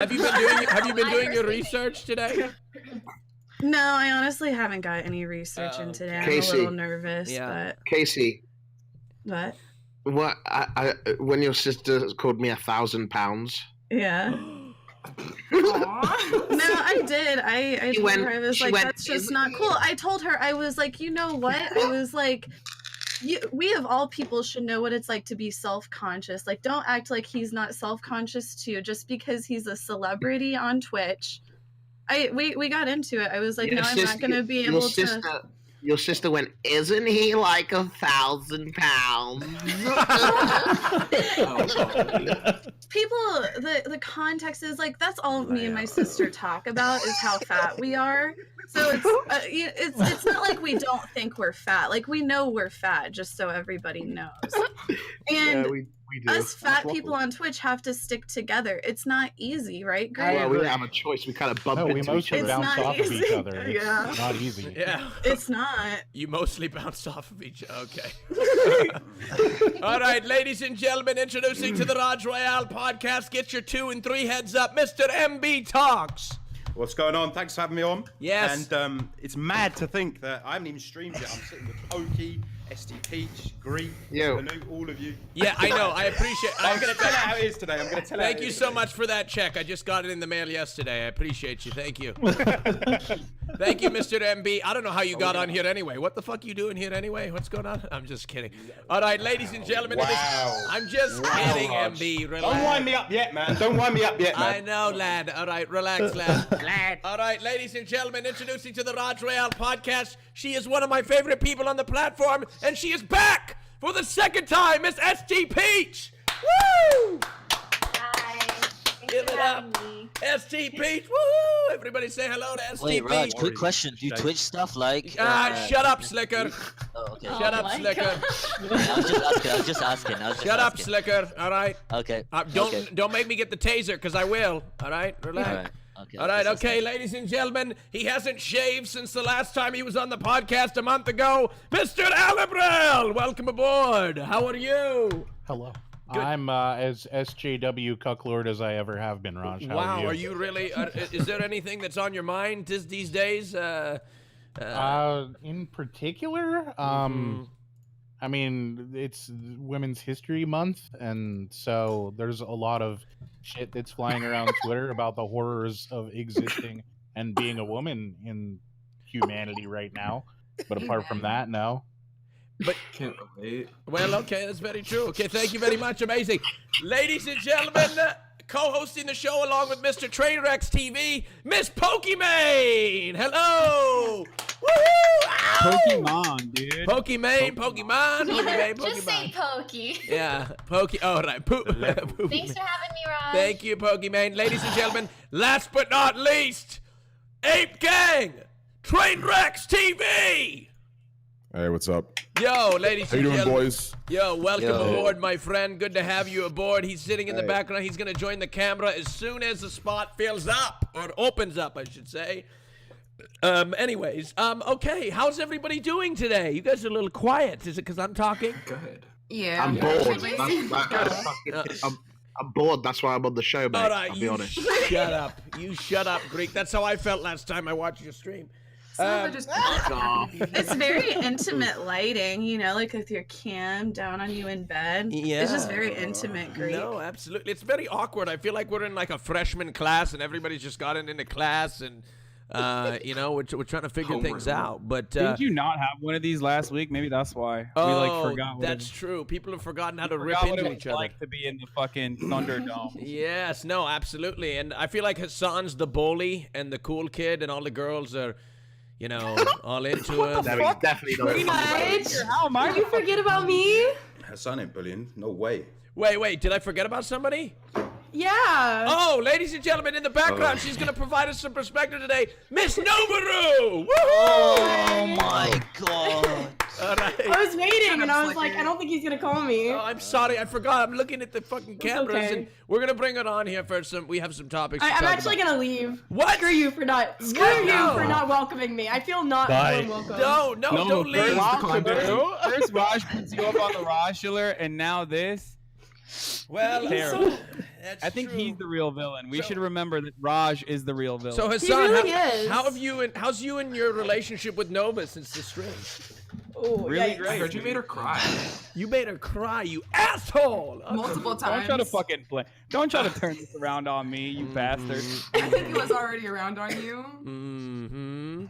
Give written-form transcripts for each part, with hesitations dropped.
Have you been doing your research today? No, I honestly haven't got any research in today. Casey. I'm a little nervous, but Casey. what? What? When your sister called me 1,000 pounds. Yeah. No, I did. I told her, I was like, that's just not cool. I told her, I was like, you know what? I was like, we of all people should know what it's like to be self-conscious. Like, don't act like he's not self-conscious too, just because he's a celebrity on Twitch. We got into it. I was like, no, I'm not going to be able to... Your sister went, isn't he like 1,000 pounds? People, the context is like, that's all me and my sister talk about is how fat we are. So it's not like we don't think we're fat. Like, we know we're fat, just so everybody knows. And we do. Us fat people on Twitch have to stick together. It's not easy, right, Greg? Well, we don't have a choice. We kind of bump into each other. It's not off easy. Of each other. It's Yeah. not easy. Yeah. It's not. You mostly bounce off of each other. Okay. All right, ladies and gentlemen, introducing to the Rajj Royale podcast. Get your 2 and 3 heads up. Mr. MB Talks. What's going on? Thanks for having me on. Yes. And it's mad to think that I haven't even streamed yet. I'm sitting with Poki, Stpeach, Greek, all of you. Yeah, I know. I appreciate. I'm going to tell you how it is today. I'm going to tell you. Thank you so much for that check. I just got it in the mail yesterday. I appreciate you. Thank you. Thank you, Mr. MB. I don't know how you got on here anyway. What the fuck you doing here anyway? What's going on? I'm just kidding. All right, ladies and gentlemen. I'm just kidding, MB. Relax. Don't wind me up yet, man. Don't wind me up yet, man. I know, lad. All right, relax, lad. All right, ladies and gentlemen, introducing to the Rajj Royale podcast. She is one of my favorite people on the platform, and she is back for the second time, Miss Stpeach. Woo! Hi. Give it up. Stpeach. Woo! Everybody say hello to Stpeach. Wait, Raj, quick question. Do you Twitch stuff like... shut up, Sliker. Oh, okay. Shut up, Sliker. I was just asking. Shut up, Sliker. All right. Okay. Don't make me get the taser, because I will. All right? Relax. All right. Okay, all right, okay, ladies and gentlemen, he hasn't shaved since the last time he was on the podcast a month ago. Mr. Alabrel, welcome aboard. How are you? Hello. Good. I'm as SJW cucklord as I ever have been, Raj. How Wow, are you? are you really? Is there anything that's on your mind these days? In particular, I mean, it's Women's History Month, and so there's a lot of shit that's flying around Twitter about the horrors of existing and being a woman in humanity right now. But apart from that, no. But can't relate. Well, okay, that's very true. Okay, thank you very much. Amazing. Ladies and gentlemen, co-hosting the show along with Mr. Trainwreckstv, Miss Pokimane. Hello. Woohoo! Pokimane, dude. Pokimane. Just say Pokey. Yeah, Poki. Oh, right. Thanks for having me, Raj. Thank you, Pokimane. Ladies and gentlemen, last but not least, Ape Gang, Trainwreckstv. Hey, what's up? Yo, ladies and gentlemen. How you doing, boys? Yo, welcome aboard, my friend. Good to have you aboard. He's sitting in the background. He's going to join the camera as soon as the spot fills up, or opens up, I should say. Anyways, okay. How's everybody doing today? You guys are a little quiet. Is it because I'm talking? Good. Yeah. I'm bored. I'm bored. That's why I'm on the show, mate. All right, I'll be honest. Shut up. You shut up, Greek. That's how I felt last time I watched your stream. It's very intimate lighting, you know, like with your cam down on you in bed. Yeah. It's just very intimate, Greek. No, absolutely. It's very awkward. I feel like we're in like a freshman class and everybody's just gotten into class and, you know, we're trying to figure things out. But didn't you not have one of these last week? Maybe that's why. We like forgot. That's true. People have forgotten how to rip into each other. Like to be in the fucking Thunderdome. Yes, no, absolutely. And I feel like Hassan's the bully and the cool kid and all the girls are, you know, all into it. Definitely not. How am I? Did you forget about me? Hassan ain't bullying. No way. Wait, did I forget about somebody? Yeah. Oh, ladies and gentlemen, in the background, she's going to provide us some perspective today, Miss Noboru! Woohoo! Oh my god. All right. I was waiting and I was like, I don't think he's gonna call me. Oh, I'm sorry, I forgot. I'm looking at the fucking cameras, okay. and we're gonna bring it on here for some. We have some topics. I'm actually gonna leave. What? Screw you for not. Screw you for not welcoming me. I feel not warm welcome. No, don't leave. First Raj puts you up on the Rodular, and now this. Well, I think he's the real villain. We should remember that Raj is the real villain. So Hasan, really is. how's you and your relationship with Nova since the stream? Oh, really yikes. great. I heard you made her cry. You made her cry, you asshole! Multiple times. Don't try to fucking play. Don't try to turn this around on me, you bastard. I think he was already around on you.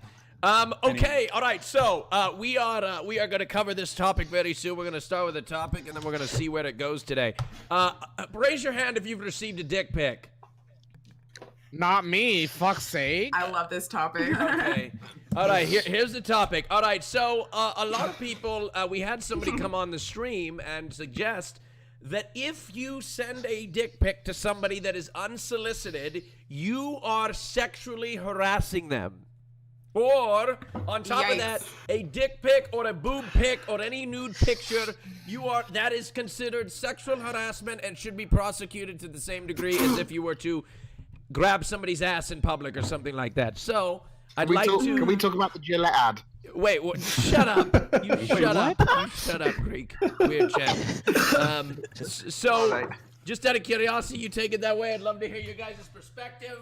Okay, all right. So we are going to cover this topic very soon. We're going to start with a topic, and then we're going to see where it goes today. Raise your hand if you've received a dick pic. Not me, fuck's sake. I love this topic. Okay. All right, here's the topic. All right, so a lot of people, we had somebody come on the stream and suggest that if you send a dick pic to somebody that is unsolicited, you are sexually harassing them. Or, on top of that, a dick pic or a boob pic or any nude picture, that is considered sexual harassment and should be prosecuted to the same degree as if you were to grab somebody's ass in public or something like that. So, Can we talk about the Gillette ad? Wait, shut up. You shut up. You shut up, Greek. Weird chat. Just out of curiosity, you take it that way. I'd love to hear your guys' perspective.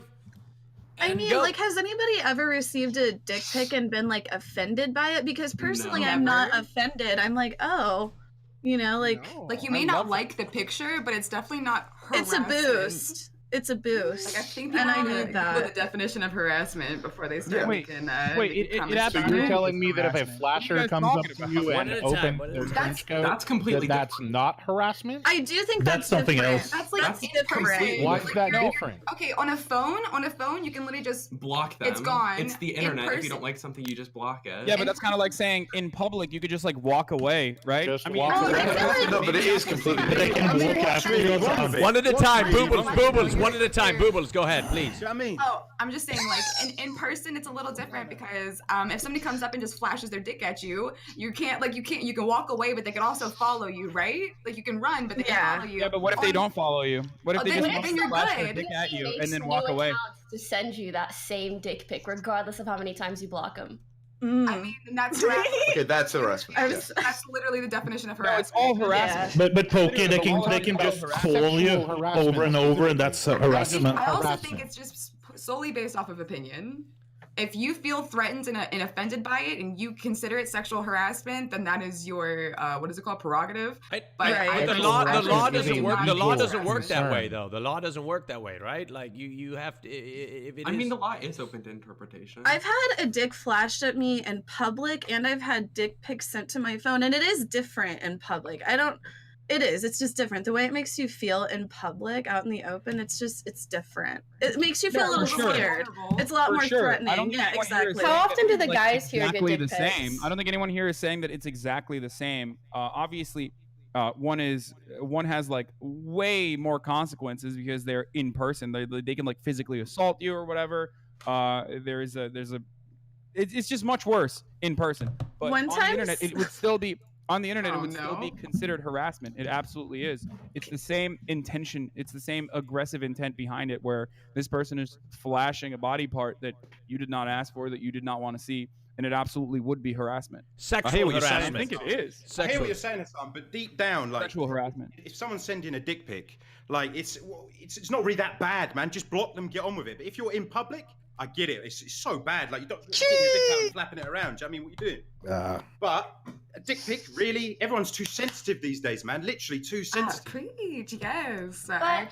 I mean, like, has anybody ever received a dick pic and been, like, offended by it? Because personally, I'm not offended. I'm like, oh, you know, like... Like, you may not like the picture, but it's definitely not harassment. It's a boost. It's a boost. Like, I think and I need need that. the definition of harassment before they start making So you're telling me that if a flasher comes up to you and opens their trench coat, that's completely that's not harassment? I do think that's something different. else. That's like that's different. Why is that different? Okay, on a phone, you can literally just block them. It's gone. It's the internet. If you don't like something, you just block it. Yeah, but that's kind of like saying in public you could just like walk away, right? Just I mean, walk away. No, but it is completely different. One at a time, Boobles. One at a time, Boobles. Go ahead, please. You know what I mean? Oh, I'm just saying, like, in person, it's a little different because if somebody comes up and just flashes their dick at you, you can walk away, but they can also follow you, right? Like, you can run, but they can follow you. Yeah, but what if they don't follow you? What if they just flash their good. dick at you and then walk away? To send you that same dick pic, regardless of how many times you block them. I mean, that's harassment. Okay, that's harassment. That's literally the definition of harassment. It's all harassment. But Poki, they can just call you over and over, and that's harassment. I also think it's just solely based off of opinion. If you feel threatened and offended by it, and you consider it sexual harassment, then that is your what is it called, prerogative. The law doesn't work. The law doesn't work that way, though. The law doesn't work that way, right? Like you have to. If it I mean, the law is open to interpretation. I've had a dick flashed at me in public, and I've had dick pics sent to my phone, and it is different in public. It is. It's just different. The way it makes you feel in public, out in the open, it's different. It makes you feel a little scared. It's a lot more threatening. Yeah, exactly. How often do the guys here get exactly dick the pics? same? I don't think anyone here is saying that it's exactly the same. Obviously, one has like way more consequences because they're in person. They can like physically assault you or whatever. It's just much worse in person. But on the internet, it would still be. On the internet, it would still be considered harassment. It absolutely is. It's the same intention. It's the same aggressive intent behind it, where this person is flashing a body part that you did not ask for, that you did not want to see, and it absolutely would be harassment. Sexual harassment. I think it is. I hear what you're saying, Hassan, but deep down, like sexual harassment. If someone's sending a dick pic, like it's not really that bad, man. Just block them, get on with it. But if you're in public, I get it. It's so bad. Like you don't get your dick out and flapping it around. Do you know what I mean, what you doing? But a dick pic, really, everyone's too sensitive these days, man. Literally too sensitive. Preach, yes. Go ahead.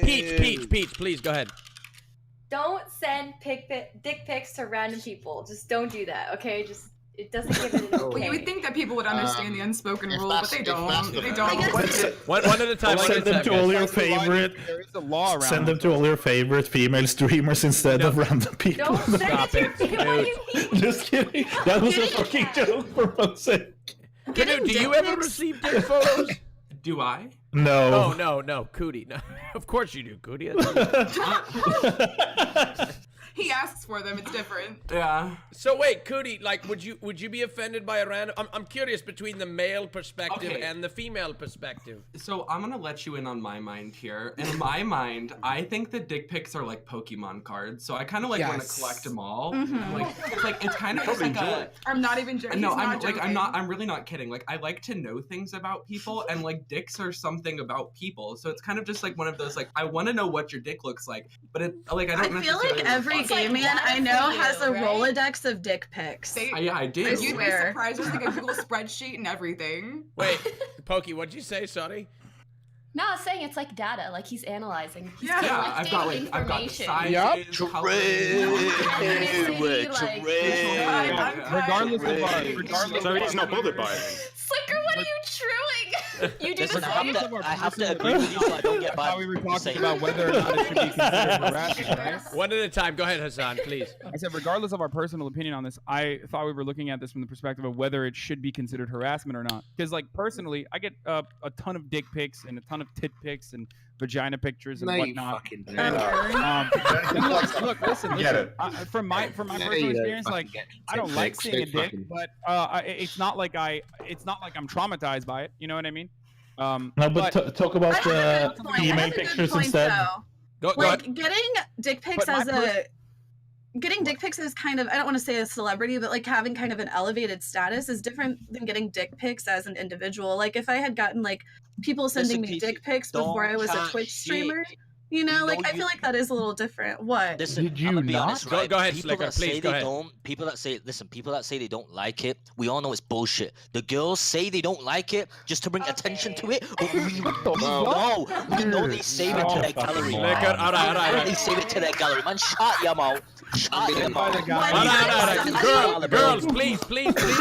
Peach, please go ahead. Don't send dick pics to random people. Just don't do that, okay? It doesn't give it an okay. Well, you would think that people would understand the unspoken rule, but they don't. They don't. One at a time. Send them to all your favorite. There is a law around. Send them to all your favorite female streamers instead of random people. Don't send it to people. What do you mean? Just kidding. That was a fucking joke for fuck's sake. Do you ever receive dick photos? Do I? No. No, Cootie. No. Of course you do, Cootie. He asks for them. It's different. Yeah. So wait, Cootie, like, would you be offended by a random? I'm curious between the male perspective and the female perspective. So I'm gonna let you in on my mind here. In my mind, I think that dick pics are like Pokemon cards. So I kind of like want to collect them all. Like it's kind of just like a. I'm not even joking. No, I'm really not kidding. Like I like to know things about people, and like dicks are something about people. So it's kind of just like one of those like I want to know what your dick looks like, but it like I don't. I feel like every gay man I know has a Rolodex of dick pics. Yeah, I do. You'd be surprised. There's like a Google spreadsheet and everything. Wait, Pokey, what'd you say? Sorry. No, I was saying it's like data. Like he's analyzing. He's I've got the sizes, regardless of our, so he's not bothered by it. Sliker, what are you chewing? You do Listen, the same. I have to agree with you so I don't get bad. How we were talking about whether or not it should be considered harassment, right? One at a time. Go ahead, Hassan, please. I said, regardless of our personal opinion on this, I thought we were looking at this from the perspective of whether it should be considered harassment or not. Because, like, personally, I get a ton of dick pics and a ton of tit pics and vagina pictures and whatnot. Look, listen. From my personal experience, like, I don't like seeing a dick, but it's not like I'm traumatized by it. You know what I mean? No, but talk about the female pictures instead. Like getting dick pics getting dick pics is kind of, I don't want to say a celebrity, but like having kind of an elevated status is different than getting dick pics as an individual. Like if I had gotten like people sending me dick pics before I was a Twitch streamer, you know, like I feel like that is a little different. What? Did you not? Honest, right? Go ahead, Sliker, please, go ahead. People that say they don't like it, we all know it's bullshit. The girls say they don't like it just to bring attention to it, but we know they save it to their gallery. They save it to their gallery. Man, shut your mouth. Girls, please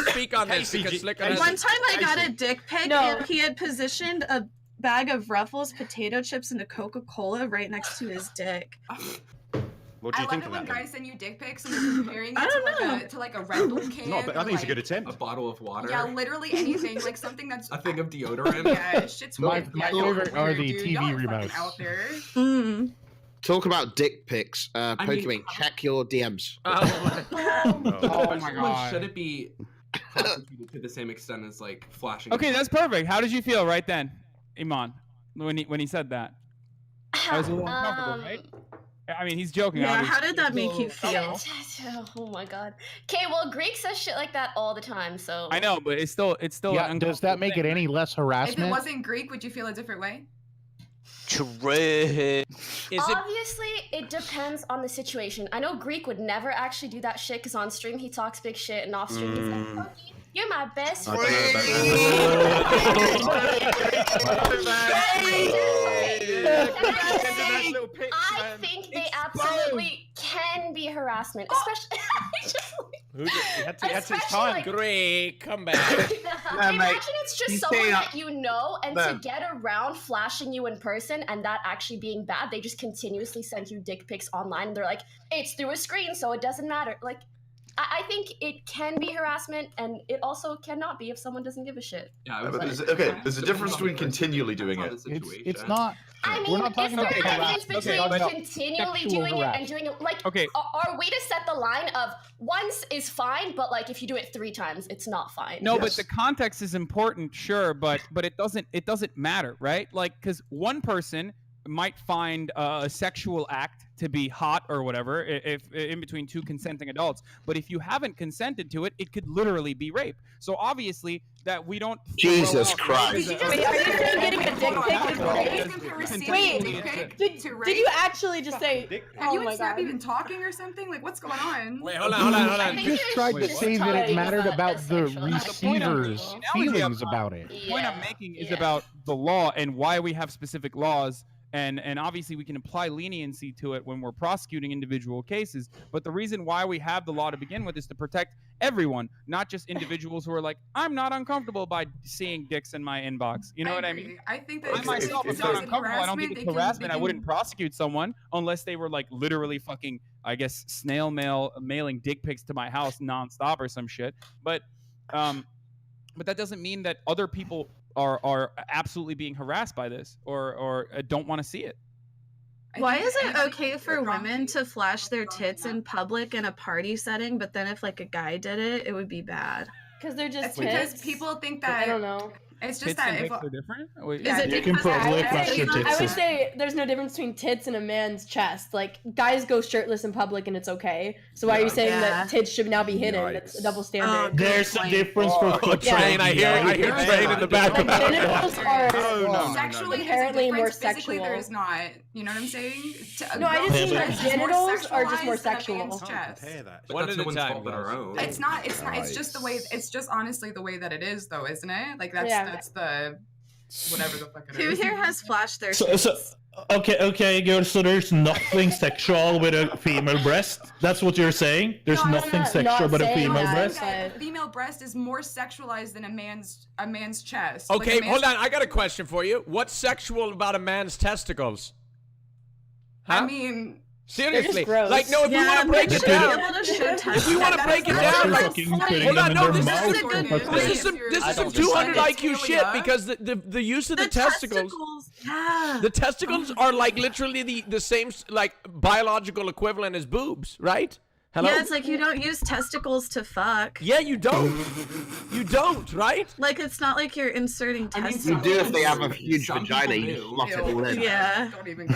speak on this because Sliker. One time I got a dick pic and he had positioned a bag of Ruffles potato chips and a Coca-Cola right next to his dick. What do you think of of when that? guys send you dick pics and you're comparing it to like a Red Bull can. No, but I think it's a good attempt. A bottle of water. Yeah, literally anything, like something that's a thing of deodorant. Yeah, shit's my favorite are the TV remotes. Out there. Talk about dick pics. Pokimane, check your DMs. Oh my god. Should it be prosecuted to the same extent as like flashing? Okay, that's perfect. How did you feel right then, Iman, when he said that? I was a little uncomfortable, right? I mean, he's joking. Yeah, obviously. how did that make you feel? Oh my god. Okay, well, Greek says shit like that all the time, so. I know, but it's still. Yeah, does that make it any less harassment? If it wasn't Greek, would you feel a different way? Obviously, it depends on the situation. I know Greek would never actually do that shit because on stream he talks big shit and off stream he's like, Pokey, you're my best friend. I think they absolutely can be harassment, especially. Great, come back. Imagine it's just someone that you know, and to get around flashing you in person and that actually being bad, they just continuously send you dick pics online and they're like, it's through a screen, so it doesn't matter. Like, I think it can be harassment, and it also cannot be if someone doesn't give a shit. Yeah, but there's a difference between continually doing it. It's not. I mean, we're not talking about difference between continually doing it and doing it. Like, are we to set the line of once is fine, but like if you do it 3 times, it's not fine? No, but the context is important, sure, but it doesn't matter, right? Like, because one person might find a sexual act to be hot or whatever if in between 2 consenting adults, but if you haven't consented to it, it could literally be rape. So obviously that we don't. Jesus Christ! Wait, are you saying getting a dick pic? Wait, did you actually just say? Are you and Snap even talking or something? Like, what's going on? Wait, hold on. You just tried to say that it mattered about the receiver's feelings about it. The point I'm making is about the law and why we have specific laws. And obviously we can apply leniency to it when we're prosecuting individual cases. But the reason why we have the law to begin with is to protect everyone, not just individuals who are like, I'm not uncomfortable by seeing dicks in my inbox. You know what I mean? I think that I myself am not uncomfortable. I don't think it's harassment. I wouldn't prosecute someone unless they were like literally fucking, I guess, snail mailing dick pics to my house nonstop or some shit. But that doesn't mean that other people are absolutely being harassed by this or don't want to see it. Why is it okay for women to flash their tits in public in a party setting, but then if like a guy did it, it would be bad? Because they're just because tits. people think that I don't know. It's just Tits that and if dicks are different? Wait, Is it You can probably flash your tits. I would say there's no difference between tits and a man's chest. Like, guys go shirtless in public and it's okay. So why are you saying that tits should now be hidden? That's a double standard. There's a difference for Train. I hear Train in the back of the Genitals are sexually inherently more physically sexual. there's not. You know what I'm saying? No, I just mean like genitals are just more sexual. One at a time. It's not. It's just the way. It's just honestly the way that it is, though, isn't it? Like that's the whatever the fuck it Who is. here has flashed their So, okay, girls. So there's nothing sexual with a female breast. That's what you're saying. There's nothing sexual but a female breast. A female breast is more sexualized than a man's chest. Okay, hold on. I got a question for you. What's sexual about a man's testicles? Huh? I mean, seriously, like, no, if we want to break it down, if we want to break it down, like, hold on, no, this is some 200 IQ shit, because the use of the testicles, the testicles are like literally the same like biological equivalent as boobs, right? Hello? Yeah, it's like you don't use testicles to fuck. Yeah, you don't. You don't, right? Like, it's not like you're inserting testicles. You do if they have a huge vagina, you just slot it all in. Yeah. Don't even. Do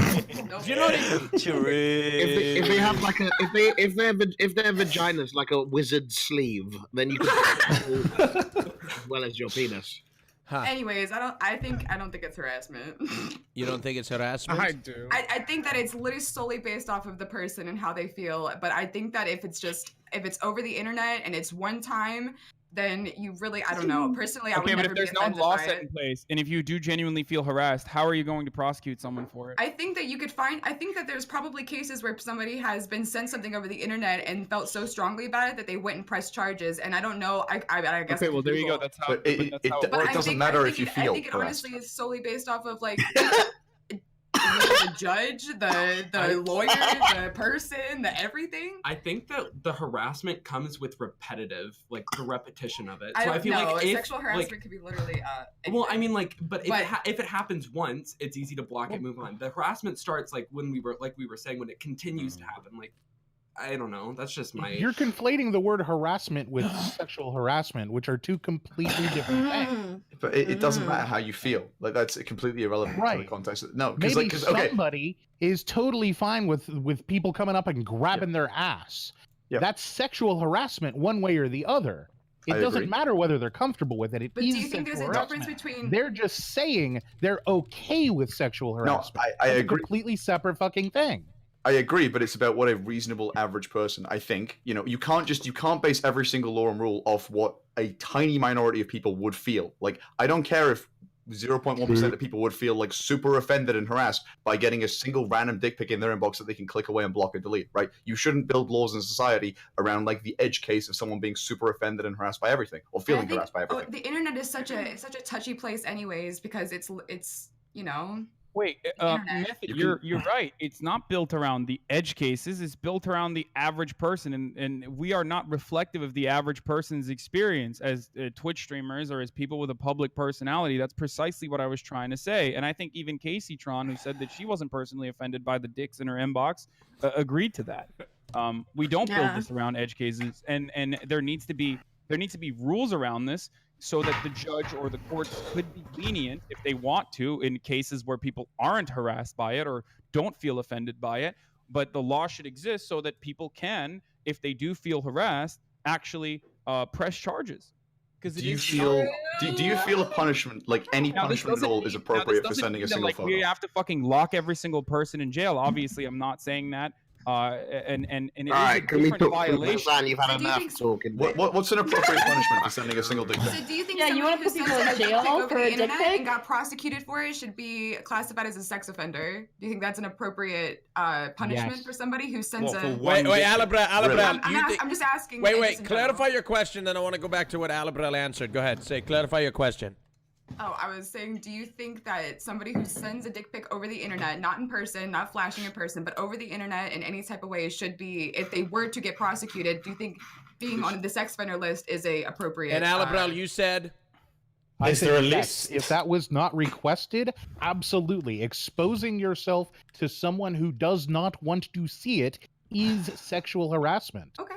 you know what I mean? If they have like a if their vagina's like a wizard sleeve, then you can as well as your penis. Huh. Anyways, I don't think it's harassment. You don't think it's harassment? I do. I think that it's literally solely based off of the person and how they feel. But I think that if it's over the internet and it's one time, then you really, I don't know. Personally, I would Okay, but never if there's be no offended law by set it. in place, and if you do genuinely feel harassed, how are you going to prosecute someone for it? I think that you could I think that there's probably cases where somebody has been sent something over the internet and felt so strongly about it that they went and pressed charges. And I don't know. I guess. Okay, well there you go. That's how. But it doesn't matter if you feel I think it harassed. honestly is solely based off of like the judge, the lawyer, the person, the everything. I think that the harassment comes with repetitive, like the repetition of it. I So don't I feel know. like if, Sexual harassment could be literally. Well, I mean, like, but if it happens once, it's easy to block it, move on. The harassment starts like when we were saying, when it continues to happen. Like, I don't know. That's just my. You're conflating the word harassment with sexual harassment, which are two completely different things. But it doesn't matter how you feel. Like, that's completely irrelevant to the context. No, because Maybe okay, somebody is totally fine with people coming up and grabbing their ass. Yeah. That's sexual harassment one way or the other. It I doesn't agree. matter whether they're comfortable with it. It But is do you think there's a sexual difference harassment. between? They're just saying they're okay with sexual harassment. I That's agree. A completely separate fucking thing. I agree, but it's about what a reasonable average person, I think. You know, you can't base every single law and rule off what a tiny minority of people would feel. Like, I don't care if 0.1% of people would feel like super offended and harassed by getting a single random dick pic in their inbox that they can click away and block and delete, right? You shouldn't build laws in society around like the edge case of someone being super offended and harassed by everything, or feeling harassed by everything. The internet is such a touchy place, anyways, because it's you know. Wait, Method, you're right. It's not built around the edge cases. It's built around the average person, and we are not reflective of the average person's experience as Twitch streamers or as people with a public personality. That's precisely what I was trying to say. And I think even Casey Tron, who said that she wasn't personally offended by the dicks in her inbox, agreed to that. We don't build this around edge cases, and there needs to be rules around this, so that the judge or the courts could be lenient if they want to in cases where people aren't harassed by it or don't feel offended by it. But the law should exist so that people can, if they do feel harassed, actually press charges. Because do you feel a punishment, like any punishment at all, is appropriate for sending a single photo? We have to fucking lock every single person in jail. Obviously, I'm not saying that. And it All right, is a can we different put violation. You've had enough talking. What's an appropriate punishment for sending a single dick pic? So do you think you want to put people in jail for a dick pic and got prosecuted for it should be classified as a sex offender? Do you think that's an appropriate punishment for somebody who sends a? Wait, Alabra, I'm just asking. Wait, clarify your question, then I want to go back to what Alabra answered. Go ahead, clarify your question. Oh, I was saying, do you think that somebody who sends a dick pic over the internet, not in person, not flashing in person, but over the internet in any type of way should be, if they were to get prosecuted, do you think being on the sex offender list is a appropriate? And Alabra, you said? Is there a yes, list? if that was not requested, absolutely. Exposing yourself to someone who does not want to see it is sexual harassment. Okay.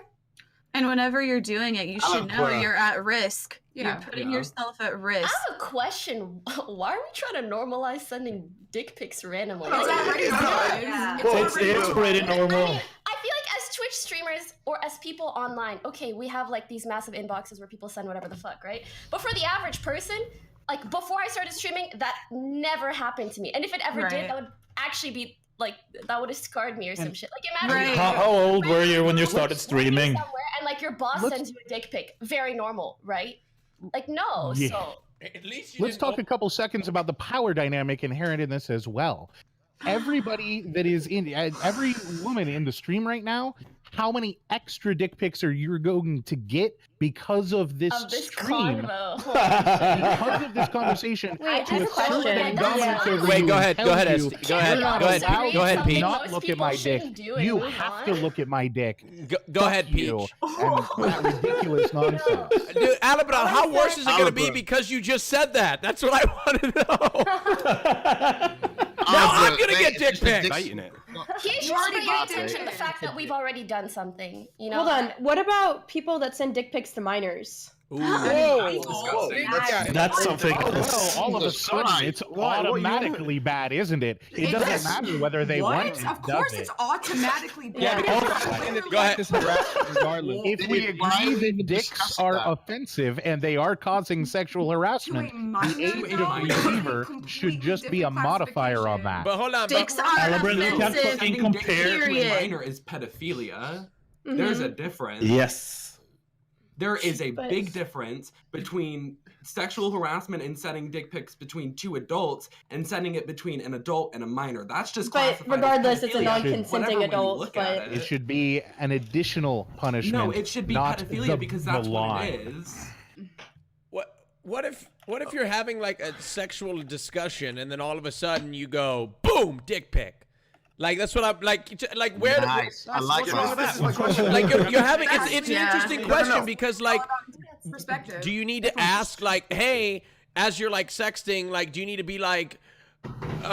And whenever you're doing it, you should know you're at risk. Yeah. You're putting yourself at risk. I have a question. Why are we trying to normalize sending dick pics randomly? It's already done. It's pretty normal. I feel like as Twitch streamers or as people online, okay, we have like these massive inboxes where people send whatever the fuck, right? But for the average person, like before I started streaming, that never happened to me. And if it ever did, that would actually be like, that would have scarred me or some shit. Like imagine How old were you when you started streaming? and like your boss sends you a dick pic. Very normal, right? Like no, Yeah. so At least Let's talk a couple seconds about the power dynamic inherent in this as well. Everybody that is in, every woman in the stream right now, how many extra dick pics are you going to get because of this stream? Because of this conversation. Wait, to a question. dominance over Wait, you go and ahead, tell go ahead, you, Esty. Go ahead, "You're not go ahead, allowed go ahead, to Pete. Not look at my dick. You have to look at my dick. Go ahead, Peach. And that ridiculous nonsense. Dude, Alabra, how worse is it going to be because you just said that? That's what I want to know. Now I'm going to get dick pics. He should bring attention to the fact that we've already done something. You know. Hold on. What about people that send dick pics to minors? That's something. Well, all of a sudden, it's automatically bad, isn't it? It doesn't matter whether they want it. Of course, it's automatically bad. Go ahead. Regardless. If we agree that dicks are offensive and they are causing sexual harassment, the age of receiver should just be a modifier on that. But hold on. Dicks are offensive. Minor is pedophilia. There's a difference. Yes. There is a big difference between sexual harassment and sending dick pics between two adults and sending it between an adult and a minor. That's just But classified regardless, as it's a pedophilia. non-consenting Whatever way you adult. look But at It should be an additional punishment. No, it should be not pedophilia the- because the that's what line. it is. What if you're having like a sexual discussion and then all of a sudden you go boom dick pic? Like that's what I'm like where Nice. I like what's wrong with that. that? Like you're having it's an interesting question because like Perspective. do you need to ask like hey as you're like sexting like do you need to be like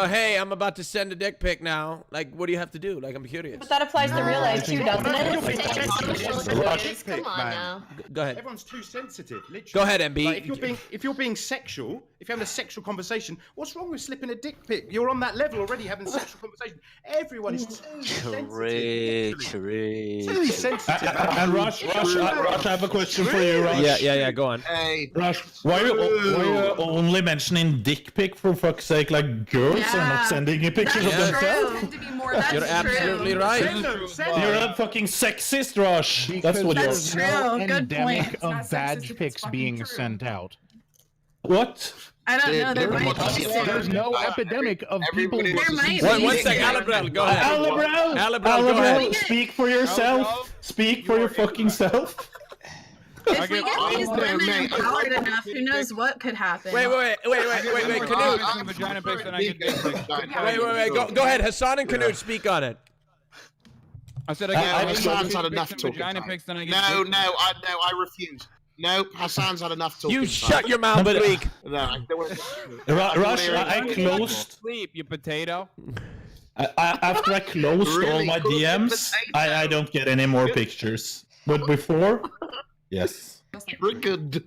hey, I'm about to send a dick pic now. Like, what do you have to do? Like, I'm curious. But that applies to real life too, doesn't it? Come on now. Go ahead. Everyone's too sensitive. Literally. Go ahead, MB. Like, if you're being sexual, if you're having a sexual conversation, what's wrong with slipping a dick pic? You're on that level already, having a sexual conversation. Everyone is too sensitive. Too sensitive. And Rajj, I have a question for you, Rajj. Yeah. Go on. Hey, Rajj, why are you only mentioning dick pic for fuck's sake? Like girls are not sending you pictures of themselves. You're absolutely right. You're a fucking sexist, Rajj. That's what there's you're. no Good endemic point. of badge pics being sent out. What? I don't know. There Dude, might be There's no epidemic of people. Everybody There might One be. sec, Alabrel, go ahead. Alabrel, go ahead. speak for yourself. Speak for your fucking self. If we get these women empowered enough, who knows what could happen? Wait, Canute. Wait. Go ahead, Hassan and Canute, speak on it. I said Hassan's had enough talking vagina time. pics, then I get I refuse. No, Hassan's had enough talking. You shut your mouth, Bleak. Rajj, I closed. Sleep, you potato. After I closed all my DMs, I don't get any more pictures. But before, yes. Triggered.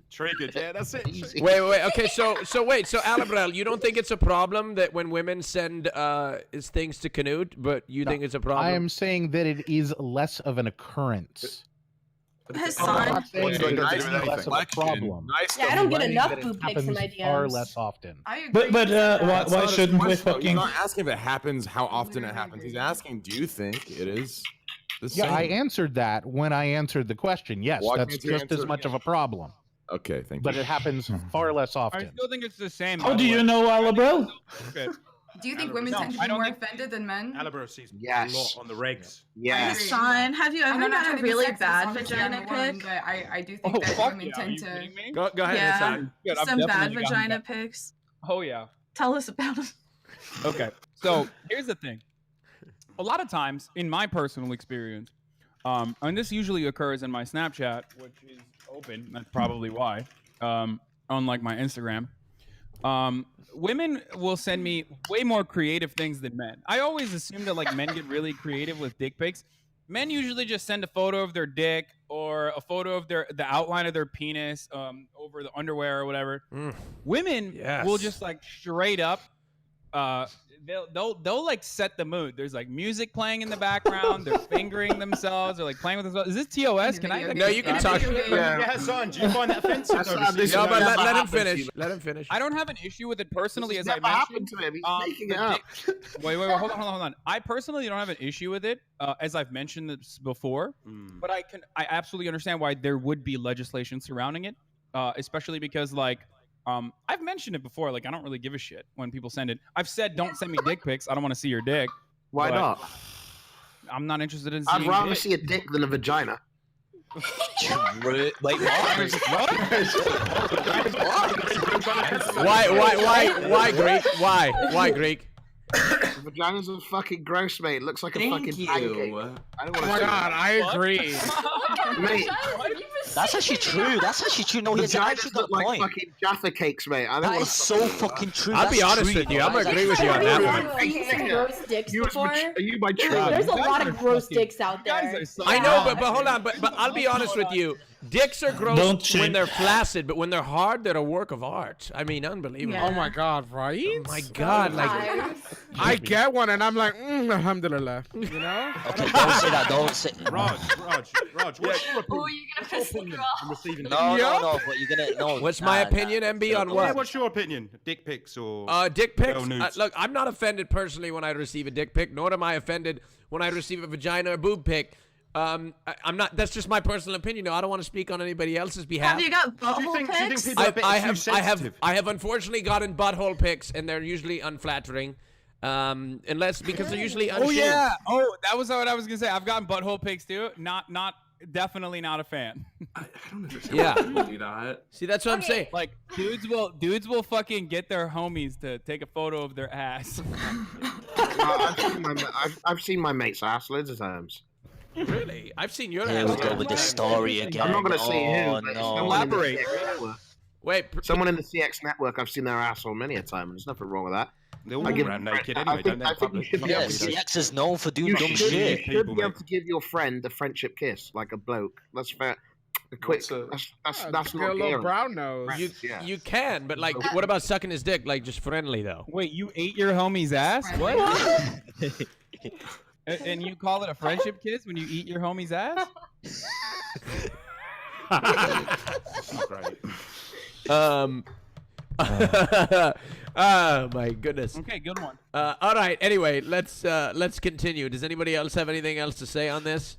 Yeah, that's it. Wait. Okay, so Alabrel, you don't think it's a problem that when women send things to Canute, but you think it's a problem? I am saying that it is less of an occurrence. Hassan. Less of a problem. Yeah, I don't get enough That it boob pics in my happens far DMs. less often. But why shouldn't we fucking? He's not asking if it happens, how often it happens. He's asking, do you think it is the same? Yeah, I answered that when I answered the question. Yes, Why that's can't you just answer as it much of a problem. Okay, thank you. But it happens far less I often. still think it's the same. How do you know, Alabrel? Okay. Do you think women tend to be more offended than men? Alabra sees Yes. a lot on the regs. Yes. Hassan, have you ever I'm not got trying a to be really sexist, bad obviously I'm vagina the one, pic? but I do think that women tend to. Go ahead, Yeah, Hassan. Good, I've some bad definitely gotten vagina that. pics. Oh yeah. Tell us about them. Okay. So here's the thing. A lot of times, in my personal experience, and this usually occurs in my Snapchat, which is open. That's probably why. on like my Instagram, women will send me way more creative things than men. I always assume that like men get really creative with dick pics. Men usually just send a photo of their dick or a photo of the outline of their penis over the underwear or whatever. Women will just like straight up they'll like set the mood. There's like music playing in the background. They're fingering themselves. They're like playing with themselves. Is this TOS? Can I? No, you can talk. Yeah, Hassan, do you find that offensive? No, but let him finish. Let him finish. I don't have an issue with it personally, as I Never happened mentioned. to him. He's making it up. Wait, hold on. I personally don't have an issue with it, as I've mentioned this before. But I absolutely understand why there would be legislation surrounding it, especially because like. I've mentioned it before. Like, I don't really give a shit when people send it. I've said, don't send me dick pics. I don't want to see your dick. Why not? I'm not interested in seeing I'd rather dick. see a dick than a vagina. Wait, what? Why, Greek? Why, Greek? Vagina's a fucking gross, mate. It looks like a Thank fucking you. pancake. I don't want to Oh my god, I agree. Mate, That's actually true. That's actually true. No, he's actually vaginas got look a like point. fucking Jaffa cakes, mate. I don't That want is so fucking true. I'll be That's honest true, with you. know. I'm gonna That's agree with you on actually that true. one. Have you seen gross dicks before? Are you my true? There's a lot of gross dicks out there. I know, but hold on. But I'll be honest with you. Dicks are gross Don't when shame. they're flaccid, but when they're hard, they're a work of art. I mean, unbelievable. Oh my god, right? Oh my god, like I get one and I'm like, alhamdulillah. You know? Okay, don't say that. Don't say. Raj, what's your opinion? Oh, you're gonna piss me off. I'm receiving No, but you're gonna no. What's my opinion, MB, on Yeah, what? what's your opinion? Dick pics or Dick pics. girl nudes? Look, I'm not offended personally when I receive a dick pic, nor am I offended when I receive a vagina or boob pic. I'm not. That's just my personal opinion. No, I don't want to speak on anybody else's behalf. Have you got butthole do you think pics? people are a bit too sensitive? I have unfortunately gotten butthole pics, and they're usually unflattering, unless because they're usually unshaved. Oh yeah. Oh, that was what I was gonna say. I've gotten butthole pics too. Definitely not a fan. I don't understand Yeah. why people do that. See, that's what I'm saying. Like dudes will fucking get their homies to take a photo of their ass. I've seen my mate's ass loads of times. Really? I've seen your Here ass. we go with the story again. I'm not going to say Oh who, but no. elaborate. Someone in the CX network, I've seen their asshole many a time, and there's nothing wrong with that. They all walk around naked anyway, don't they? I think you should be Yeah, able to CX is known for doing dumb you shit. should be able to give your friend a friendship kiss, like a bloke. That's fair. A quick. That's Get a not little gay. brown nose. You can, but like, what about sucking his dick? Like, just friendly though. Wait, you ate your homie's ass? What? And you call it a friendship kiss when you eat your homie's ass? Oh my goodness. Okay, good one. All right. Anyway, let's continue. Does anybody else have anything else to say on this?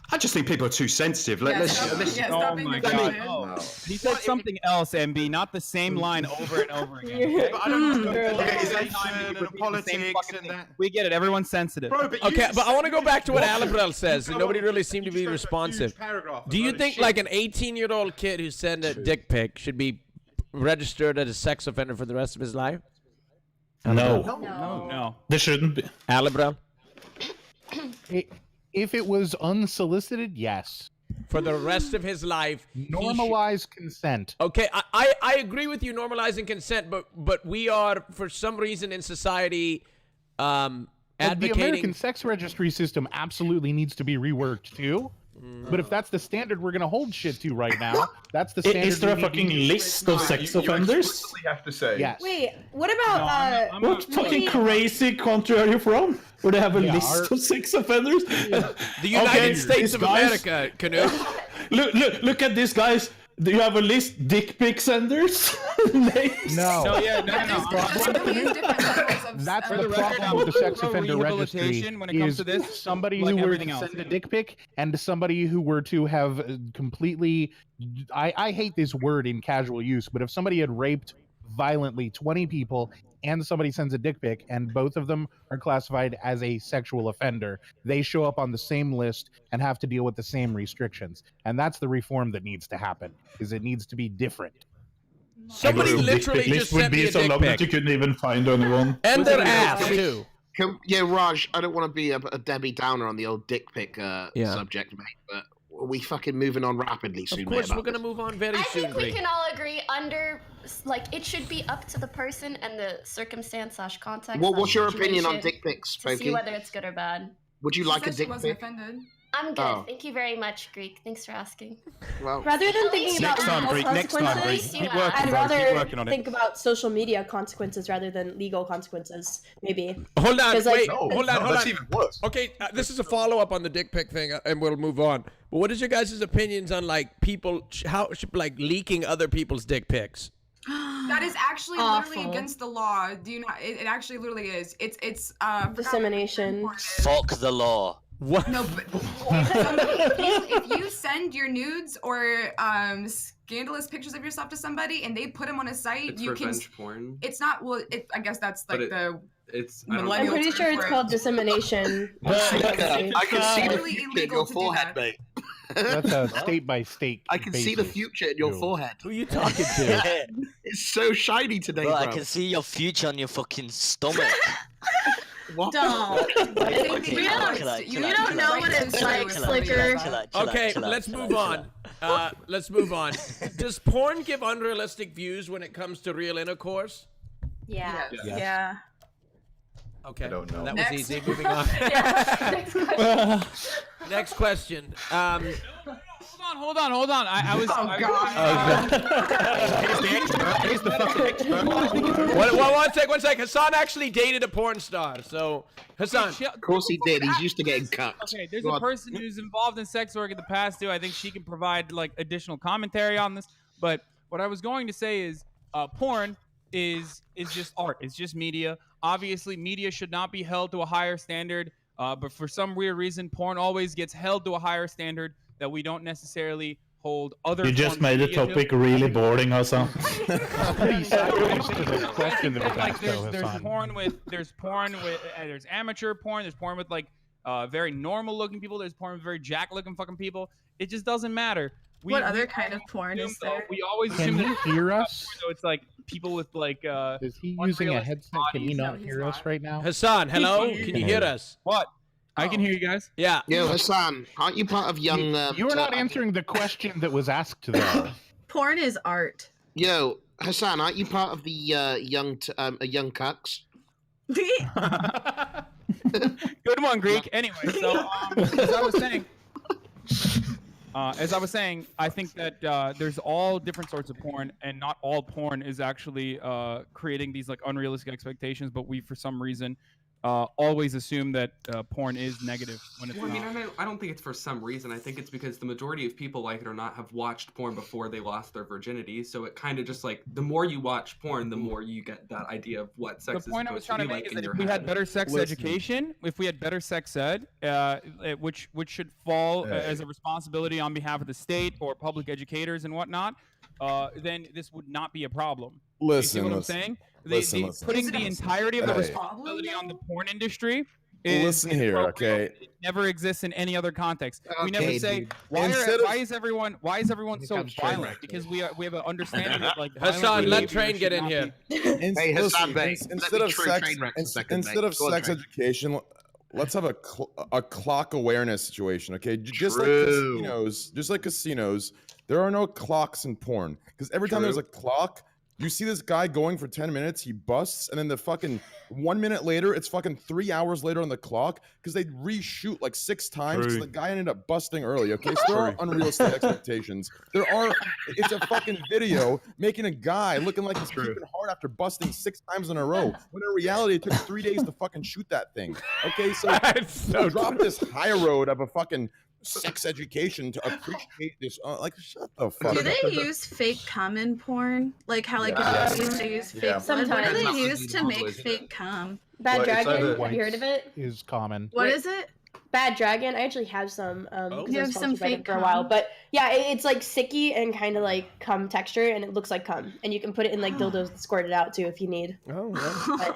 I just think people are too sensitive. Oh my god. Oh. He said something else, MB, not the same line over and over again. Okay? But I don't know. We get it. Everyone's sensitive. Okay, but I want to go back to what Alibrel says, and nobody really seemed to be responsive. Do you think like an 18-year-old kid who sent a dick pic should be registered as a sex offender for the rest of his life? No. There shouldn't be. Alibrel? If it was unsolicited, yes. For the rest of his life, normalize consent. Okay, I agree with you normalizing consent, but we are for some reason in society advocating. The American sex registry system absolutely needs to be reworked too. But if that's the standard we're gonna hold shit to right now, that's the standard. Is there a fucking list of sex offenders? You have to say. Yes. Wait, what about What fucking crazy country are you from? Where they have a list of sex offenders? The United States of America, Canoe. Look at this, guys. Do you have a list? Dick pic senders? Names? No. No. That's the problem with the sex offender registry. When it comes to this, somebody like who were everything to else. send a dick pic and somebody who were to have completely, I hate this word in casual use, but if somebody had raped violently 20 people and somebody sends a dick pic and both of them are classified as a sexual offender, they show up on the same list and have to deal with the same restrictions. And that's the reform that needs to happen, is it needs to be different. Somebody literally just sent me a so dick long that you pic. couldn't even find anyone. And their ass, too. Yeah, Raj, I don't want to be a Debbie Downer on the old dick pic subject, mate, but we fucking moving on rapidly soon? Of course, we're gonna move on very soon. I think we can all agree it should be up to the person and the circumstance / context. What's your opinion on dick pics, to see whether it's good or bad? Would you like a dick pic? I'm good. Thank you very much, Greek. Thanks for asking. Well, rather than thinking about next time, Greek. Keep working, I'd keep working on rather think about social media consequences rather than legal consequences, maybe. Hold on, wait, hold on. That's even worse. Okay, this is a follow-up on the dick pic thing, and we'll move on. But what is your guys' opinions on like people leaking other people's dick pics? That is actually literally against the law. Do you not? It actually literally is. It's dissemination. Fuck the law. What? No, but if you send your nudes or scandalous pictures of yourself to somebody and they put them on a site, It's you can. revenge porn. It's not. Well, I guess that's like It's. I'm pretty sure it's called dissemination. I can see the Totally future in illegal your to do forehead, that. mate. That's a state by state. I can see the future in your forehead. Who are you talking to? It's so shiny today, Bro, bro. I can see your future on your fucking stomach. What? Don't. You don't know what it's like, Sliker. Okay, let's move on. Let's move on. Does porn give unrealistic views when it comes to real intercourse? Yeah. Yeah. Okay. I don't know. That was easy. Moving on. Next question. Hold on. I was. He's the fucking expert. One sec. Hassan actually dated a porn star. So, Hassan. Of course he did. He's used to getting cucked. Okay, there's a person who's involved in sex work in the past too. I think she can provide like additional commentary on this. But what I was going to say is, porn is just art. It's just media. Obviously, media should not be held to a higher standard. But for some weird reason, porn always gets held to a higher standard that we don't necessarily hold other. You just made the topic really boring, Hassan. There's porn with there's amateur porn. There's porn with like very normal looking people. There's porn with very jack looking fucking people. It just doesn't matter. What other kind of porn is there? We always Can assume he hear us? So it's like people with like. Is he using a headset? Can he not hear us right now? Hassan, hello. Can you hear us? What? I can hear you guys. Yeah. Yo, Hassan, aren't you part of young? You were not answering the question that was asked though. Porn is art. Yo, Hassan, aren't you part of the young cucks? Good one, Greek. Anyway, so as I was saying, I think that there's all different sorts of porn, and not all porn is actually creating these like unrealistic expectations. But we, for some reason, always assume that porn is negative when it's Well, not. I mean, I don't think it's for some reason. I think it's because the majority of people, like it or not, have watched porn before they lost their virginity. So it kind of just like the more you watch porn, the more you get that idea of what sex is. The point I was supposed trying to be make like is in that your if we head. had better sex education, if we had better sex ed, which should fall as a responsibility on behalf of the state or public educators and whatnot, then this would not be a problem. Listen, you see what listen. I'm saying? Listen. Putting the entirety of the responsibility on the porn industry is Listen here, okay? It never exists in any other context. We Okay, never say dude. why is everyone so violent? Because we have an understanding that like Hassan, let Train get in here. Hey, Hassan, babe, Instead of sex education, let's have a clock awareness situation, okay? Just like casinos, there are no clocks in porn. Because every time there's a clock, you see this guy going for 10 minutes, he busts, and then the fucking 1 minute later, it's fucking 3 hours later on the clock because they reshoot like 6 times because the guy ended up busting early, okay? So there are unrealistic expectations. It's a fucking video making a guy looking like he's keeping hard after busting 6 times in a row, when in reality, it took 3 days to fucking shoot that thing, okay? So drop this high road of a fucking sex education to appreciate this. Shut the fuck up. Do they use fake cum in porn? Like how like they use fake blood? What do they use to make fake cum? Bad Dragon, have you heard of it? Is common. What is it? Bad Dragon. I actually have some. You have some fake for a while, but yeah, it's like sticky and kind of like cum texture, and it looks like cum, and you can put it in like dildos and squirt it out too if you need. Oh, yeah.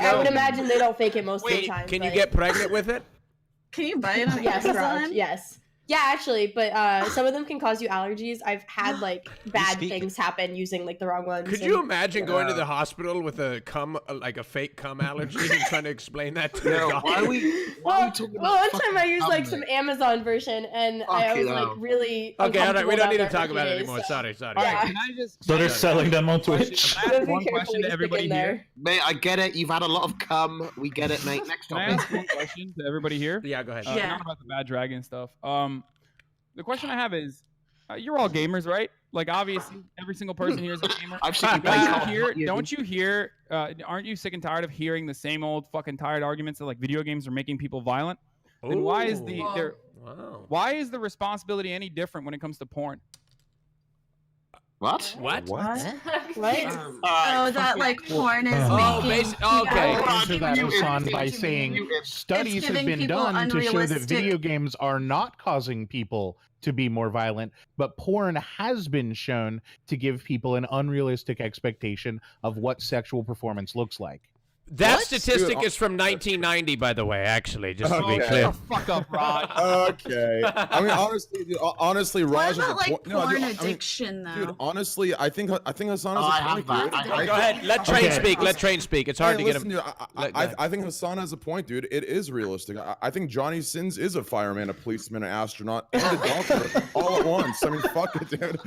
I would imagine they don't fake it most of the time. Can you get pregnant with it? Can you buy it on Yes, Amazon? Yes. Yeah, actually, but some of them can cause you allergies. I've had like bad things happen using like the wrong ones. Could you imagine going to the hospital with a fake cum allergy and trying to explain that to the doctor? Why are we Well, talking one about time I used like cum, some Amazon version, and I was like really. Okay, all right, we don't need to uncomfortable talk about it days, anymore. so- Sorry. All right, can I just? So they're selling them on Twitch. One question to everybody here. Mate, I get it. You've had a lot of cum. We get it, mate. Next Can I topic. ask one question to everybody here? Yeah, go ahead. Not about the bad dragon stuff. The question I have is, you're all gamers, right? Like, obviously, every single person here is a gamer. I've seen you play Don't you hear? Aren't you sick and tired of hearing the same old fucking tired arguments that like video games are making people violent? Then why is why is the responsibility any different when it comes to porn? What? What? That like porn is making. Okay. Answer that, Hasan, by saying studies have been done to show that video games are not causing people to be more violent, but porn has been shown to give people an unrealistic expectation of what sexual performance looks like. That statistic is from 1990, by the way. Actually, just to be clear. Fuck up, Raj. Okay. I mean, honestly, Raj. What about like porn dude, addiction though? Dude, honestly, I think Hasan has a point, dude. Go ahead. Let Train speak. Let Train speak. It's hard to get him. Dude, I think Hasan has a point, dude. It is realistic. I think Johnny Sins is a fireman, a policeman, an astronaut, and a doctor all at once. I mean, fuck it, dude.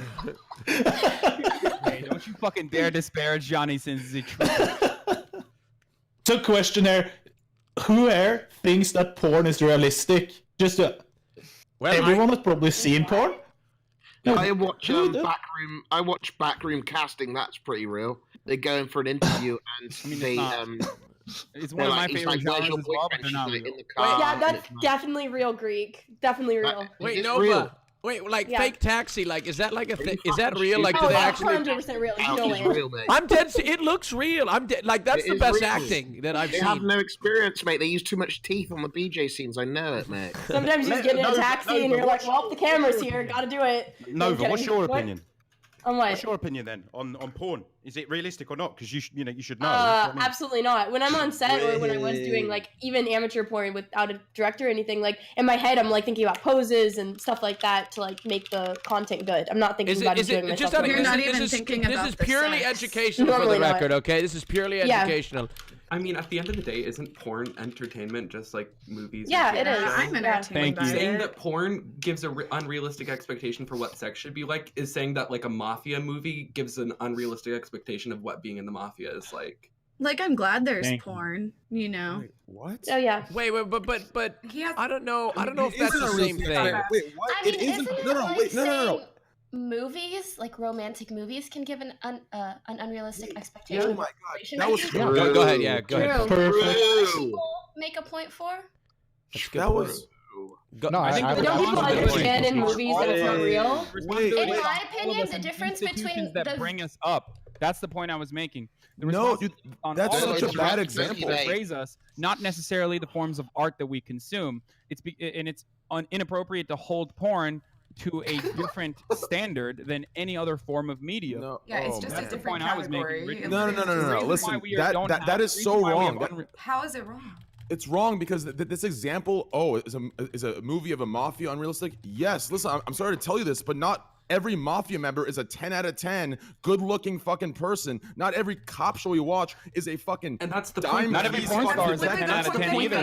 Hey, don't you fucking dare disparage Johnny Sins as a truth. So, question here: who here thinks that porn is realistic? Just everyone has probably seen porn. I watch backroom. I watch backroom casting. That's pretty real. They go in for an interview and it's one of my favorite genres as well, but they're not real. Yeah, that's definitely real Greek. Definitely real. Wait, Nova. Wait, like fake taxi, like is that like a thing? Is that real? Like, do they actually? 100% real. You know I'm dead. It looks real. Like that's the best acting that I've seen. They have no experience, mate. They use too much teeth on the BJ scenes. I know it, mate. Sometimes you just get in a taxi and you're like, well, the camera's here. Gotta do it. Nova, what's your opinion? On what? What's your opinion then on porn? Is it realistic or not? Because you should know. Absolutely not. When I'm on set or when I was doing like even amateur porn without a director or anything, like in my head I'm like thinking about poses and stuff like that to like make the content good. I'm not thinking about doing myself. You're not even thinking about this is purely educational for the record, okay? This is purely educational. I mean, at the end of the day, isn't porn entertainment just like movies? Yeah, it is. I'm entertained by it. Saying that porn gives an unrealistic expectation for what sex should be like is saying that like a mafia movie gives an unrealistic expectation of what being in the mafia is like. Like, I'm glad there's porn, you know. Wait, what? Oh yeah. Wait, but I don't know. I don't know if that's the same thing. Wait, what? I mean, isn't it like No. Movies, like romantic movies, can give an unrealistic expectation. Oh my god, that was Go ahead, yeah, go ahead. People make a point for. That was. No, I think don't people understand in movies that it's not real? In my opinion, the difference between that bring us up. That's the point I was making. No, dude, that's such a bad example. Raise us, not necessarily the forms of art that we consume. It's inappropriate to hold porn to a different standard than any other form of media. No. Yeah, it's just a different category. No. Listen, that is so wrong. How is it wrong? It's wrong because this example, is a movie of a mafia unrealistic? Yes. Listen, I'm sorry to tell you this, but not every mafia member is a 10 out of 10 good-looking fucking person. Not every cop show you watch is a fucking. And that's the point. Not every porn star is a 10 out of 10 either.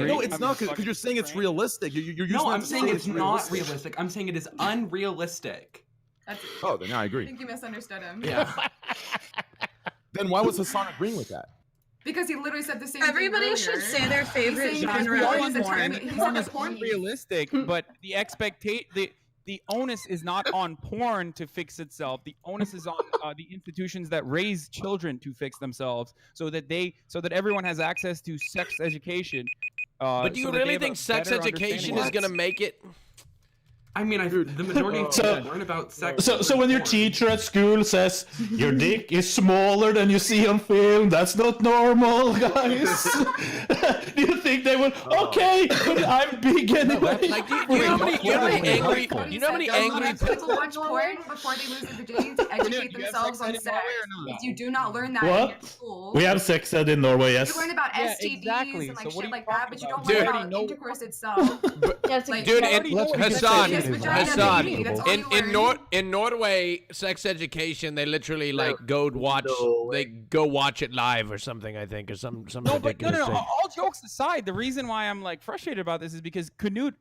No, it's not because you're saying it's realistic. You're using I'm saying it's not realistic. I'm saying it is unrealistic. Oh, then I agree. I think you misunderstood him. Yeah. Then why was Hasan agreeing with that? Because he literally said the same Everybody thing should say their favorite genre of porn. Porn is unrealistic, but the onus is not on porn to fix itself. The onus is on the institutions that raise children to fix themselves, so that everyone has access to sex education. But do you really think sex education is going to make it? I mean, the majority of people learn about sex. So when your teacher at school says your dick is smaller than you see on film, that's not normal, guys. Do you think they will. Okay, but I'm big anyway. Like, do you know how many angry people watch porn before they lose their virginity to educate themselves on sex? Because you do not learn that in your school. We have sex ed in Norway, yes. You learn about STDs and like shit like that, but you don't learn about intercourse itself. Dude, Hassan, in Norway, sex education, they literally like go watch it live or something, I think, or some ridiculous thing. All jokes aside, the reason why I'm like frustrated about this is because Knut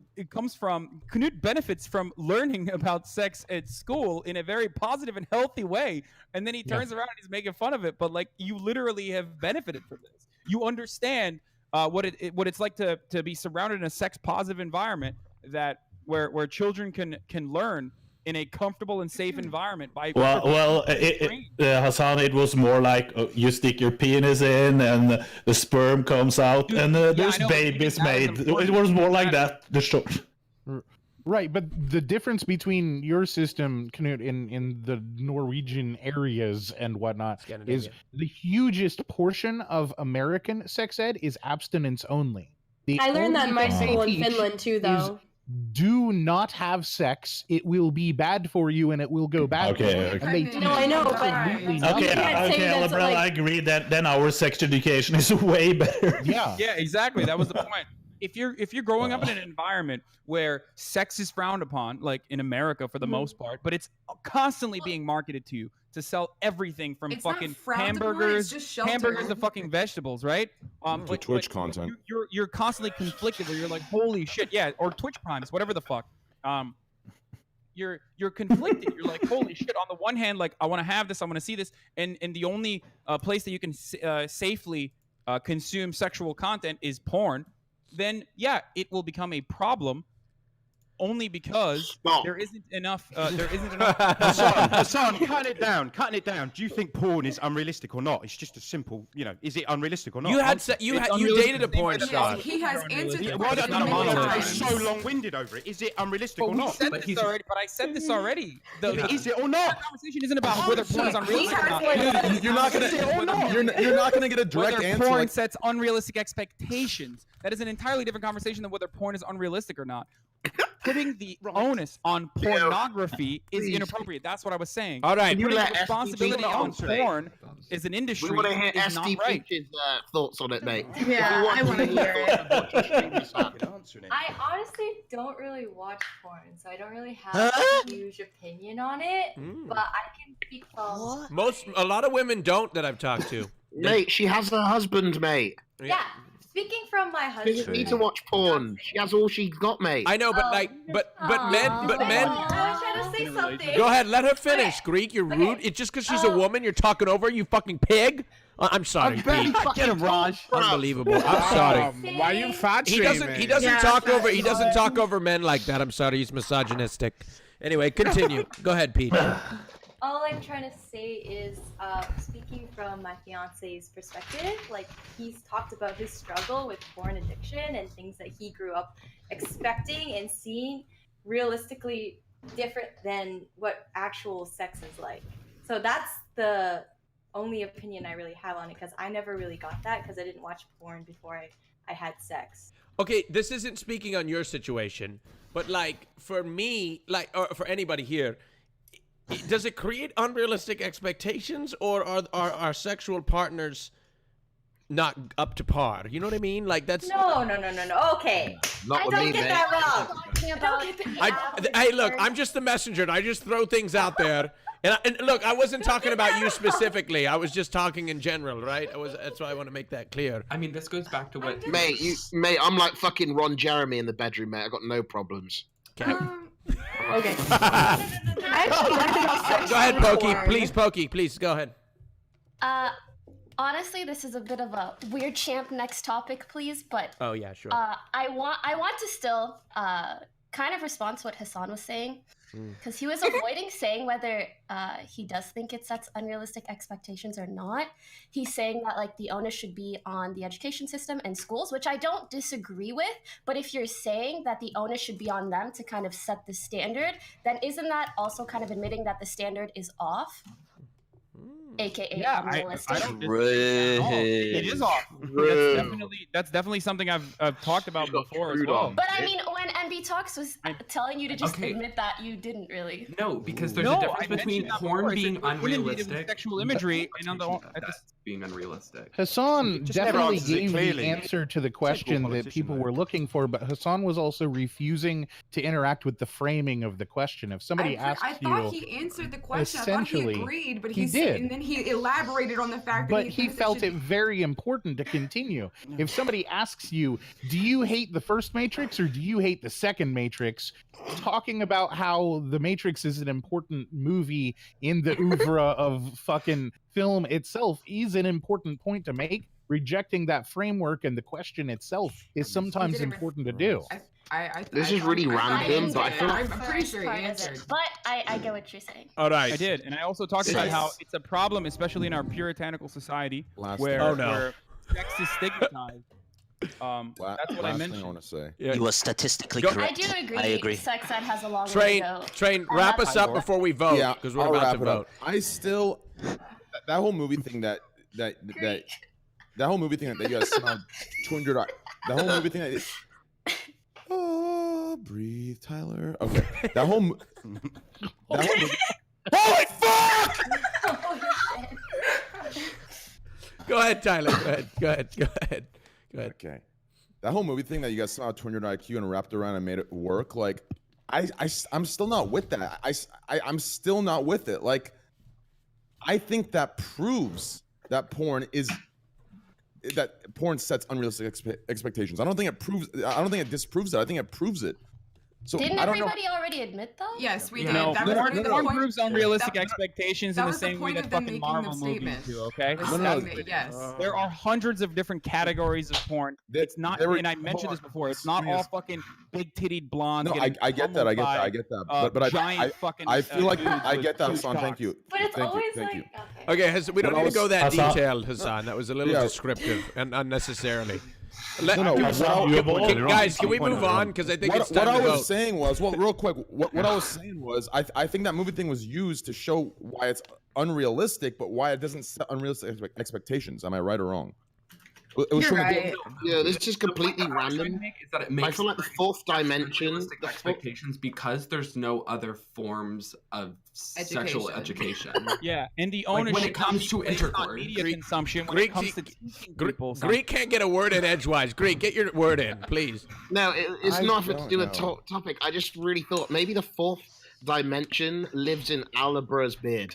benefits from learning about sex at school in a very positive and healthy way, and then he turns around and he's making fun of it. But like, you literally have benefited from this. You understand what it's like to be surrounded in a sex positive environment where children can learn in a comfortable and safe environment by Hassan, it was more like you stick your penis in and the sperm comes out and there's babies made. It was more like that. The show. Right, but the difference between your system, Knut, in the Norwegian areas and whatnot is the hugest portion of American sex ed is abstinence only. I learned that in my school in Finland too, though. Do not have sex. It will be bad for you, and it will go bad. Okay. No, I know, but I agree that then our sex education is way better. Yeah. Yeah, exactly. That was the point. If you're growing up in an environment where sex is frowned upon, like in America for the most part, but it's constantly being marketed to you to sell everything from fucking hamburgers to fucking vegetables, right? To Twitch content. You're constantly conflicted where you're like, holy shit, yeah, or Twitch Primes, whatever the fuck. You're conflicted. You're like, holy shit. On the one hand, like, I want to have this, I want to see this, and the only place that you can safely consume sexual content is porn. Then yeah, it will become a problem. Only because there isn't enough. Hassan, cutting it down. Do you think porn is unrealistic or not? It's just a simple, is it unrealistic or not? You dated a porn star. He has answered the question many times. So long-winded over it. Is it unrealistic or not? But I said this already. Is it or not? The conversation isn't about whether porn is unrealistic or not. You're not gonna get a direct answer. Whether porn sets unrealistic expectations. That is an entirely different conversation than whether porn is unrealistic or not. Putting the onus on pornography is inappropriate. That's what I was saying. All right. Putting the responsibility on porn as an industry we want to hear is not right. Stpeach's thoughts on it, mate. Yeah, I want to hear it. I honestly don't really watch porn, so I don't really have a huge opinion on it. But I can speak from A lot of women don't that I've talked to. Mate, she has her husband, mate. Yeah. Speaking from my She doesn't husband. need to watch porn. She has all she's got, mate. I know, but men. I was trying to say something. Go ahead, let her finish. Greek, you're rude. It's just because she's a woman. You're talking over her, you fucking pig. I'm sorry. Get him, Raj. Unbelievable. I'm sorry. Why are you fat shaming? He doesn't talk over men like that. I'm sorry. He's misogynistic. Anyway, continue. Go ahead, Pete. All I'm trying to say is, speaking from my fiance's perspective, like, he's talked about his struggle with porn addiction and things that he grew up expecting and seeing realistically different than what actual sex is like. So that's the only opinion I really have on it, because I never really got that because I didn't watch porn before I had sex. Okay, this isn't speaking on your situation, but like for me, like, or for anybody here, does it create unrealistic expectations, or are our sexual partners not up to par? You know what I mean? Like that's no. Okay, I don't get that wrong. Hey, look, I'm just the messenger. And I just throw things out there. And look, I wasn't talking about you specifically. I was just talking in general, right? That's why I want to make that clear. I mean, this goes back to what Mate, I'm like fucking Ron Jeremy in the bedroom, mate. I got no problems. Okay. Okay. Go ahead, Pokey. Please, Pokey. Please, go ahead. Honestly, this is a bit of a weird champ next topic, please. But oh yeah, sure. I want to still kind of respond to what Hassan was saying, because he was avoiding saying whether he does think it sets unrealistic expectations or not. He's saying that like the onus should be on the education system and schools, which I don't disagree with. But if you're saying that the onus should be on them to kind of set the standard, then isn't that also kind of admitting that the standard is off? AKA Yeah, unrealistic. I don't disagree at all. It is off. That's definitely something I've talked about before as well. But I mean, when MB Talks was telling you to just admit that, you didn't really. No, because there's a difference between porn being unrealistic. Sexual imagery and being unrealistic. Hassan definitely gave the answer to the question that people were looking for, but Hassan was also refusing to interact with the framing of the question. If somebody asks you, I thought he answered the question. I thought he agreed, but he did. And then he elaborated on the fact that he felt it very important to continue. If somebody asks you, do you hate the first Matrix or do you hate the second Matrix, talking about how the Matrix is an important movie in the oeuvre of fucking film itself is an important point to make. Rejecting that framework and the question itself is sometimes important to do. This is really random, but I feel like I'm pretty sure he answered. But I get what you're saying. All right. I did, and I also talked about how it's a problem, especially in our puritanical society, where sex is stigmatized. That's what I mentioned. I want to say. You are statistically correct. I do agree. I agree. Sex ed has a long way to go. Train, wrap us up before we vote, because we're about to vote. I still, that whole movie thing that whole movie thing that you guys smelled 200. The whole movie thing that. Oh, breathe, Tyler. Okay, that whole movie. Holy fuck! Go ahead, Tyler. Go ahead. Okay, that whole movie thing that you guys saw 200 IQ and wrapped around and made it work. Like, I'm still not with that. I'm still not with it. Like, I think that proves that porn sets unrealistic expectations. I don't think it disproves it. I think it proves it. So didn't I don't know. everybody already admit though? Yes, we did. No, That was part of the porn point. proves unrealistic expectations in the was the same way point that of them fucking making Marvel the movies statement. do. Okay. Yes. There are hundreds of different categories of porn. It's not, and I mentioned this before. It's not all fucking big-titted blondes. No, I get that. I get that. But I feel like I get that, Hassan. Thank you. But it's always Thank like you. Okay, we don't need to go that detailed, Hassan. That was a little descriptive and unnecessarily. Guys, can we move on? Because I think it's time to vote. What I was saying was, real quick, what I was saying was, I think that movie thing was used to show why it's unrealistic, but why it doesn't set unrealistic expectations. Am I right or wrong? It was You're right. Yeah, this is completely random. Is that it makes I feel like the fourth dimension, expectations because there's no other forms of sexual education. Yeah, and the ownership when it comes to intercourse, media consumption, when it comes to teaching people. Greek can't get a word in edgewise. Greek, get your word in, please. No, it's nothing to do with topic. I just really thought maybe the fourth dimension lives in Alabra's beard.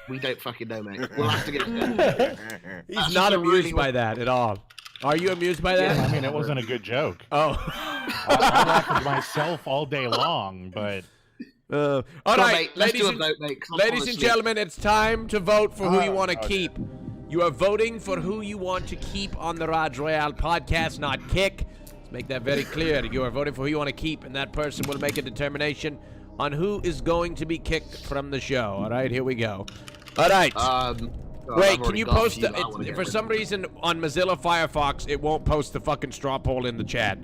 We don't fucking know, mate. We'll have to get it. He's not amused by that at all. Are you amused by that? Yeah, I mean, it wasn't a good joke. Oh. I laughed at myself all day long, but... all right, ladies and gentlemen, it's time to vote for who you want to keep. You are voting for who you want to keep on the Rajj Royale podcast, not kick. Let's make that very clear. You are voting for who you want to keep, and that person will make a determination on who is going to be kicked from the show. All right, here we go. All right. Wait, can you post it? For some reason on Mozilla Firefox, it won't post the fucking straw poll in the chat.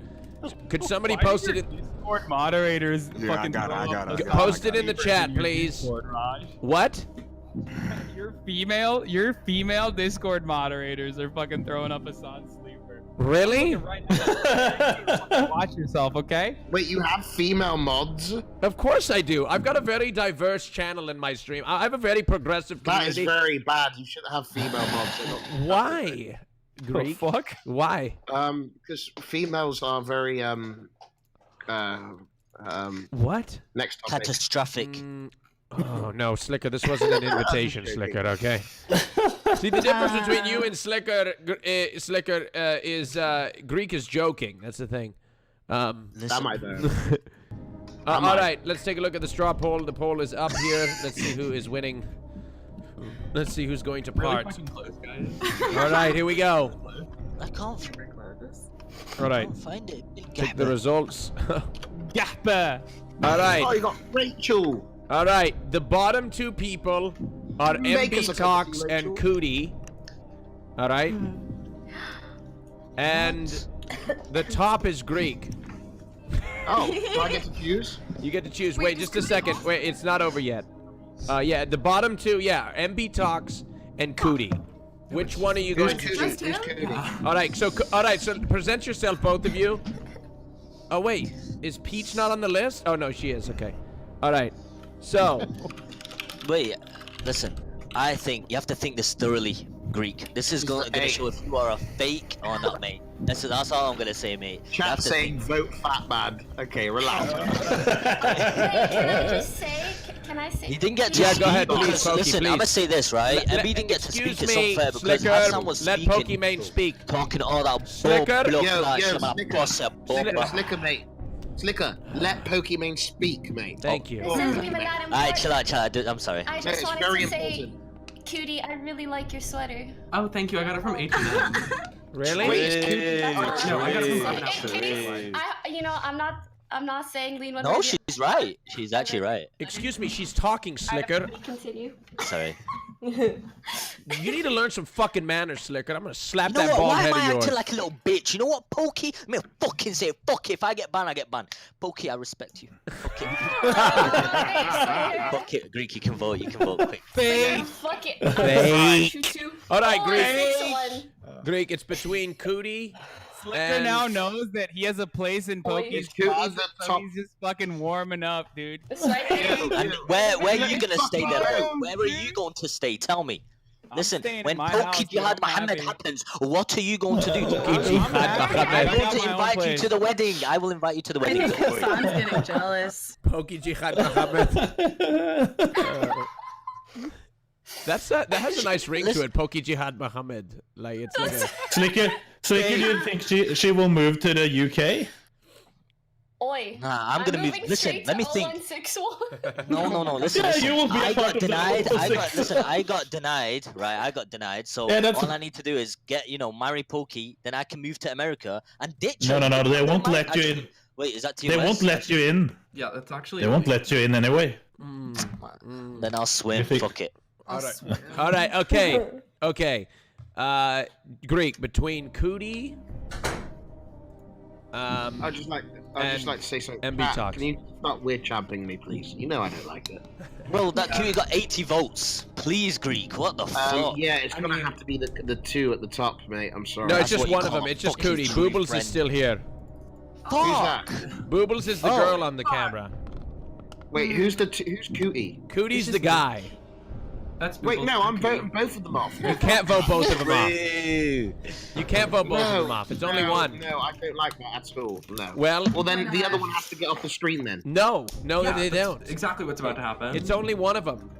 Could somebody post it in Discord moderators? I got it. Post it in the chat, please. What? Your female Discord moderators are fucking throwing up Hassan Sleeper. Really? Watch yourself, okay? Wait, you have female mods? Of course I do. I've got a very diverse channel in my stream. I have a very progressive community. That is very bad. You should have female mods. Why? Greek? The fuck? Why? Because females are very what? Next topic. Catastrophic. Oh no, Sliker, this wasn't an invitation, Sliker, okay? See, the difference between you and Sliker is Greek is joking. That's the thing. That might be. All right, let's take a look at the straw poll. The poll is up here. Let's see who is winning. Let's see who's going to part. Really fucking close, guys. All right, here we go. I can't All right. find it. Take the results. Gappa. All right. Oh, you got Rachel. All right, the bottom two people are MB Talks and Cootie. All right. And the top is Greek. Oh, do I get to choose? You get to choose. Wait, just a second. Wait, it's not over yet. Yeah, the bottom two, MB Talks and Cootie. Which one are you going to choose? All right, so present yourself, both of you. Oh wait, is Peach not on the list? Oh no, she is. Okay. All right. So. Wait, listen. I think you have to think this thoroughly, Greek. This is going to show if you are a fake or not, mate. That's all I'm gonna say, mate. Chat saying vote fat man. Okay, relax. Can I say? He didn't get to speak. Go ahead, please, Listen, please. I'm gonna say this, right? He didn't get to speak. It's unfair because Hassan was let speaking. Pokimane speak. Talking all that Sliker. Sliker, mate. Sliker, let Pokimane speak, mate. Thank you. Alright, chill out. I'm sorry. I just wanted to say, Cutie, I really like your sweater. Oh, thank you. I got it from H&M. Really? No, I got it from I'm not saying lean one. No, she's right. She's actually right. Excuse me, she's talking, Sliker. Continue. Sorry. You need to learn some fucking manners, Sliker. I'm gonna slap You know that what? bald Why head am of I yours. acting like a little bitch? You know what, Pokey? I'm gonna fucking say it. Fuck it. If I get banned, I get banned. Pokey, I respect you. Fuck it. Fuck it. Greek, you can vote. You can vote quick. Fake. Fuck it. Fake. All right, Greek. Fake. Greek, it's between Cootie. Sliker now knows that he has a place in Pokey's closet, so he's just fucking warming up, dude. And where are you gonna stay there, bro? Where are you going to stay? Tell me. Listen, when Poki Jihad Muhammad happens, what are you going to do? I'm going to invite you to the wedding. I will invite you to the wedding. Hassan's getting jealous. Poki Jihad Muhammad. That has a nice ring to it, Poki Jihad Muhammad. Like it's like a... Sliker, do you think she will move to the UK? Oi. Nah, I'm gonna move. Listen, let me think. No. Listen, Yeah, you will be I got part of the denied. opposite. I got denied. Right, I got denied. So Yeah, all I need to do is marry Pokey. Then I can move to America and ditch. No, her. they won't let you in. Wait, is that TOS? They won't let you in. Yeah, that's actually. They won't let you in anyway. Then I'll swim. Fuck it. All right. Okay. Greek, between Cootie. I'd just like to say something. And Pat, Talks. can you stop weird champing me, please? You know I don't like it. Bro, that Cootie got 80 votes. Please, Greek. What the fuck? Yeah, it's gonna have to be the two at the top, mate. I'm sorry. No, it's just one of them. It's just Cootie. Boobles is still here. Who's that? Boobles is the girl on the camera. Wait, who's Cootie? Cootie's the guy. Wait, no, I'm voting both of them off. You can't vote both of them off. You can't vote both of them off. It's only one. No, I don't like that at all. No. Well, then the other one has to get off the screen then. No, they don't. Exactly what's about to happen. It's only one of them.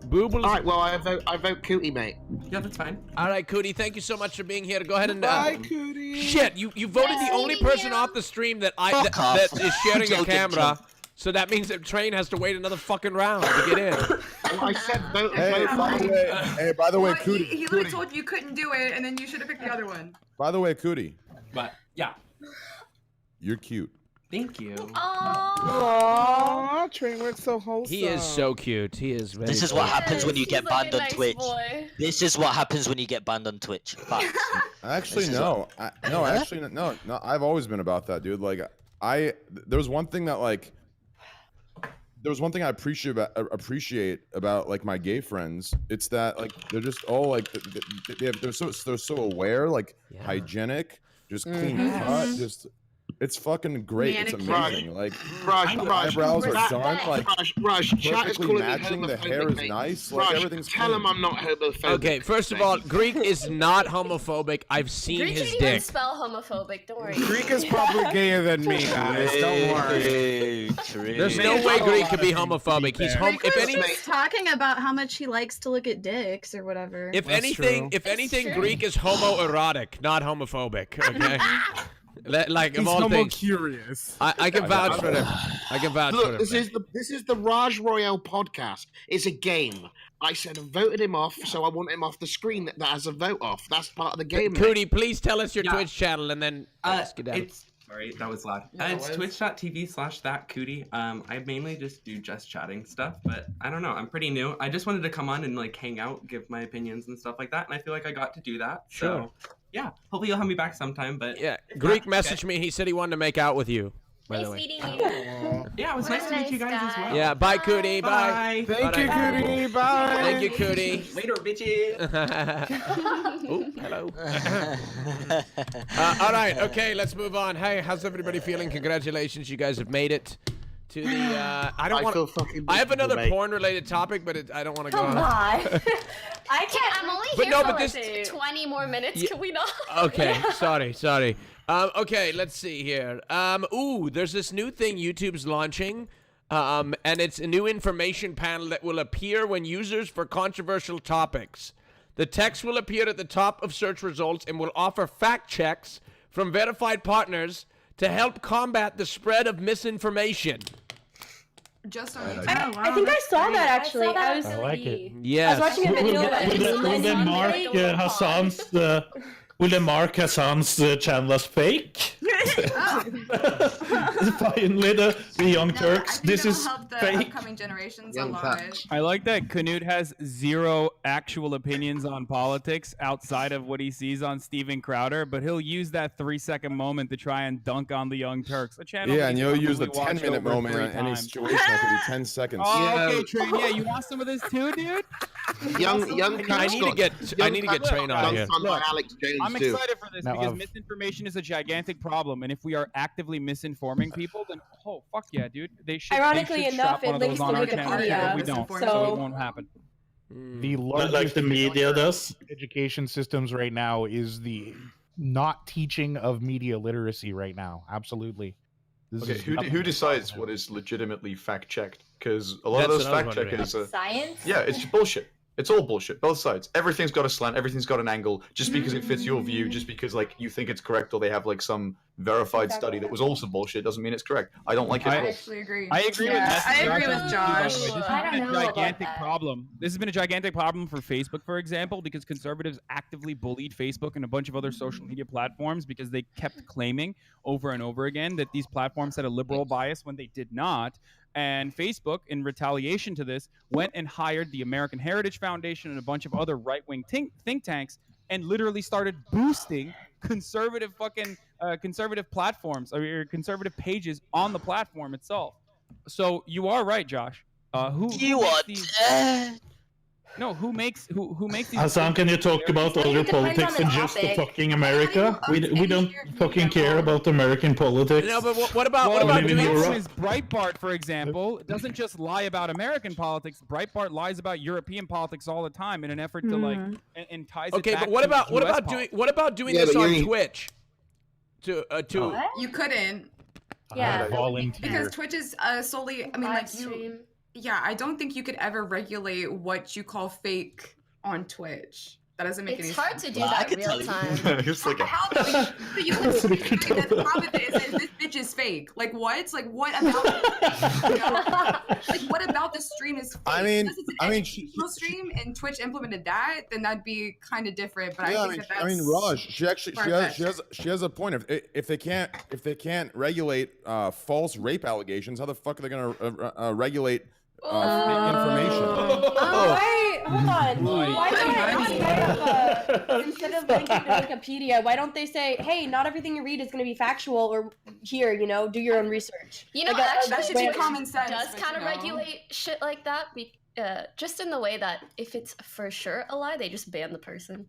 Boobles. All right, well I vote Cootie, mate. Yeah, that's fine. All right, Cootie, thank you so much for being here. Go ahead and. Bye, Cootie. Shit, you voted the only person off the stream that that is sharing a camera. So that means that Train has to wait another fucking round to get in. I said vote. By the way, Cootie. He literally told you couldn't do it, and then you should have picked the other one. By the way, Cootie. But yeah. You're cute. Thank you. Aww, Trainwreck's so wholesome. He is so cute. He is very This is what happens when you get banned on Twitch. Boy. This is what happens when you get banned on Twitch. Facts. Actually, no. No. I've always been about that, dude. Like, there's one thing that like. There's one thing I appreciate about like my gay friends. It's that like they're just all like they're so aware, like hygienic, just clean cut, just. It's fucking great. It's amazing. Like, eyebrows are done. Like, perfectly matching. The hair is nice. Like, everything's Tell him I'm not homophobic. Okay, first of all, Greek is not homophobic. I've seen Greek his can dick. even spell homophobic. Don't worry. Greek is probably gayer than me, guys. Don't worry. There's no way Greek could be homophobic. He's Greek was just talking about how much he likes to look at dicks or whatever. If anything, Greek is homoerotic, not homophobic. Okay. Like He's of all things, curious. I can vouch for him. I can vouch for him. This is the Rajj Royale podcast. It's a game. I said I voted him off, so I want him off the screen that has a vote off. That's part of the game. Cootie, please tell us your Twitch channel and then Sorry, that was loud. It's twitch.tv/thatcootie. I mainly just do just chatting stuff, but I don't know. I'm pretty new. I just wanted to come on and like hang out, give my opinions and stuff like that, and I feel like I got to do that. Sure. So, yeah, hopefully you'll have me back sometime. But yeah, Greek messaged me. He said he wanted to make out with you. by the way. Meeting you. Yeah, it was nice to meet you guys as well. Yeah, bye, Cootie. Bye. Thank you, Cootie. Bye. Thank you, Cootie. Later, bitches. Ooh, hello. All right, okay, let's move on. Hey, how's everybody feeling? Congratulations, you guys have made it to the. I have another porn-related topic, but I don't want to go on. I can't. I'm only here for like 20 more minutes. Can we not? Okay, sorry. Okay, let's see here. Ooh, there's this new thing YouTube's launching, and it's a new information panel that will appear when users for controversial topics. The text will appear at the top of search results and will offer fact checks from verified partners to help combat the spread of misinformation. Just on YouTube. I think I saw that actually. I like it. Yes. I was watching a video. Will they mark Hassan's channel as fake? Finally, the Young Turks. This is fake. Upcoming generations a lot. I like that Knut has zero actual opinions on politics outside of what he sees on Steven Crowder, but he'll use that 3-second moment to try and dunk on the Young Turks. A channel and you'll use the probably 10-minute watch over moment 3 on any times. situation. That could be 10 seconds. Oh, okay, Train. Yeah, you want some of this too, dude? I need to get Train on here. Look, Alex Jones I'm too. excited for this because misinformation is a gigantic problem, and if we are actively misinforming people, then fuck yeah, dude. They should. Ironically enough, it links to Wikipedia. We don't, so it won't happen. The largest like the media does. Education systems right now is the not teaching of media literacy right now. Absolutely. Okay, who decides what is legitimately fact checked? Because a lot of those fact checkers are science. Yeah, it's bullshit. It's all bullshit. Both sides. Everything's got a slant. Everything's got an angle. Just because it fits your view, just because like you think it's correct, or they have like some verified study that was also bullshit, doesn't mean it's correct. I don't like it. I actually agree. I agree with that. I agree with Josh. This has been a gigantic problem. This has been a gigantic problem for Facebook, for example, because conservatives actively bullied Facebook and a bunch of other social media platforms because they kept claiming over and over again that these platforms had a liberal bias when they did not. And Facebook, in retaliation to this, went and hired the American Heritage Foundation and a bunch of other right-wing think tanks and literally started boosting conservative conservative platforms or conservative pages on the platform itself. So you are right, Josh. Who makes these? Hassan, can you talk about other politics than just the fucking America? We don't fucking care about American politics. No, but what about Breitbart, for example, doesn't just lie about American politics. Breitbart lies about European politics all the time in an effort to like and ties it back. But what about doing this on Twitch? You couldn't. Yeah. Because Twitch is solely. I mean, like you. Yeah, I don't think you could ever regulate what you call fake on Twitch. That doesn't make any sense. It's hard to do that in real time. It's like you can see that the problem is this bitch is fake. Like what? Like what about like what about the stream is fake? I mean, stream and Twitch implemented that, then that'd be kind of different. But yeah, I think that's Raj, she has a point. If they can't regulate false rape allegations, how the fuck are they gonna regulate information? Hold on. Instead of linking to Wikipedia, why don't they say, "Hey, not everything you read is going to be factual," or here, do your own research. That should be common sense. Does kind of regulate shit like that, just in the way that if it's for sure a lie, they just ban the person.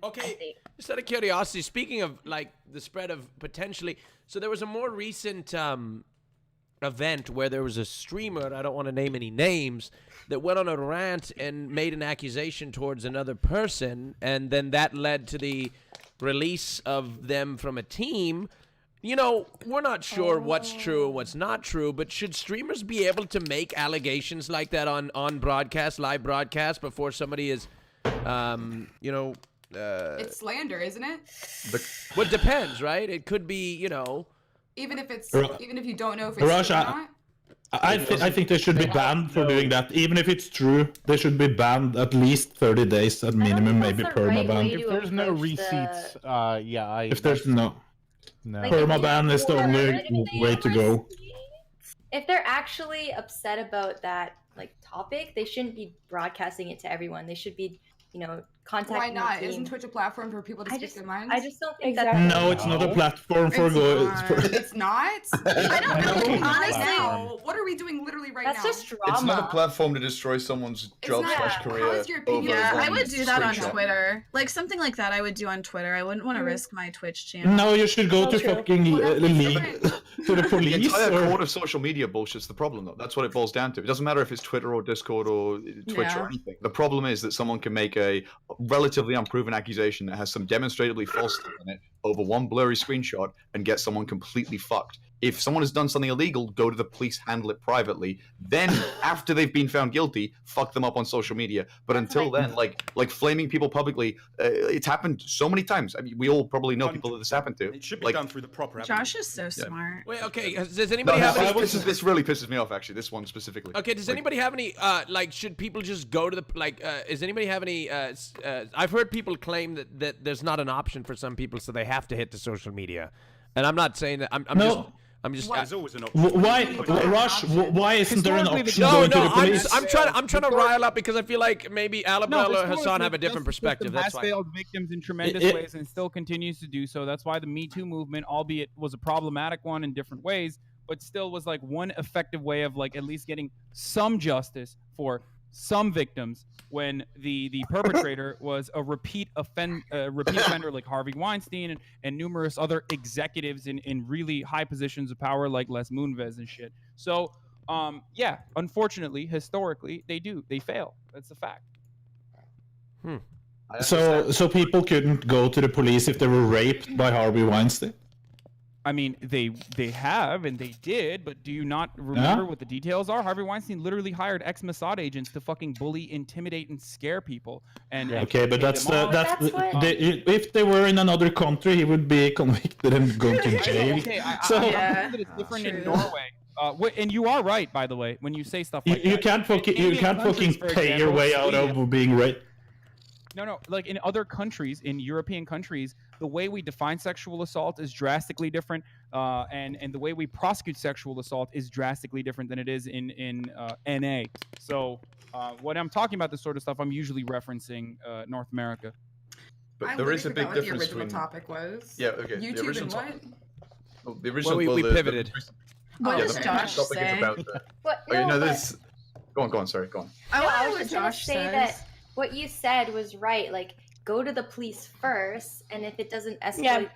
Okay. Just out of curiosity, speaking of like the spread of potentially, so there was a more recent event where there was a streamer, I don't want to name any names, that went on a rant and made an accusation towards another person, and then that led to the release of them from a team. We're not sure what's true and what's not true, but should streamers be able to make allegations like that on broadcast, live broadcast, before somebody is, it's slander, isn't it? Well, it depends, right? It could be, even if you don't know if it's Raj, true or not. I think they should be banned for doing that. Even if it's true, they should be banned at least 30 days at minimum, maybe permaban. If there's no receipts, if there's no permaban is the only way to go. If they're actually upset about that topic, they shouldn't be broadcasting it to everyone. They should be contact. Why not? Isn't Twitch a platform for people to speak their minds? I just don't think No, it's not a platform for It's not. I don't know. Honestly, what are we doing literally right now? That's just drama. It's not a platform to destroy someone's job / career. Yeah, I would do that on Twitter. Like something like that I would do on Twitter. I wouldn't want to risk my Twitch channel. No, you should go to fucking league to the police. The entire core of social media bullshit's the problem, though. That's what it boils down to. It doesn't matter if it's Twitter or Discord or Twitch or anything. The problem is that someone can make a relatively unproven accusation that has some demonstrably false stuff in it over one blurry screenshot and get someone completely fucked. If someone has done something illegal, go to the police, handle it privately. Then, after they've been found guilty, fuck them up on social media. But until then, like flaming people publicly, it's happened so many times. I mean, we all probably know people that this happened to. It should be done through the proper avenue. Josh is so smart. Wait, okay. Does anybody have any? This really pisses me off, actually. This one specifically. Okay. Does anybody have any? Should people just go to the Does anybody have any? I've heard people claim that there's not an option for some people, so they have to hit the social media. And I'm not saying that. I'm just. There's always an option. Why, Rush? Why isn't there an option going to the police? I'm trying to rile up because I feel like maybe Alabel or Hassan have a different perspective. That's why. Has failed victims in tremendous ways and still continues to do so. That's why the Me Too movement, albeit was a problematic one in different ways, but still was like one effective way of like at least getting some justice for some victims when the perpetrator was a repeat offender like Harvey Weinstein and numerous other executives in really high positions of power like Les Moonves and shit. So yeah, unfortunately, historically, they fail. That's a fact. So people couldn't go to the police if they were raped by Harvey Weinstein? I mean, they have and they did, but do you not remember what the details are? Harvey Weinstein literally hired ex-Mossad agents to fucking bully, intimidate, and scare people. And okay, but if they were in another country, he would be convicted and go to jail. Okay, I think that it's different in Norway. And you are right, by the way, when you say stuff like that. You can't fucking pay your way out of being raped. No, like in other countries, in European countries, the way we define sexual assault is drastically different, and the way we prosecute sexual assault is drastically different than it is in NA. So when I'm talking about this sort of stuff, I'm usually referencing North America. But there is a big difference. The original topic was. Yeah. Okay. YouTube the original and what? Oh, the original. Well, we pivoted. What does Josh say? Go on. Sorry, go on. I was just gonna say that what you said was right. Like, go to the police first, and if it doesn't escalate,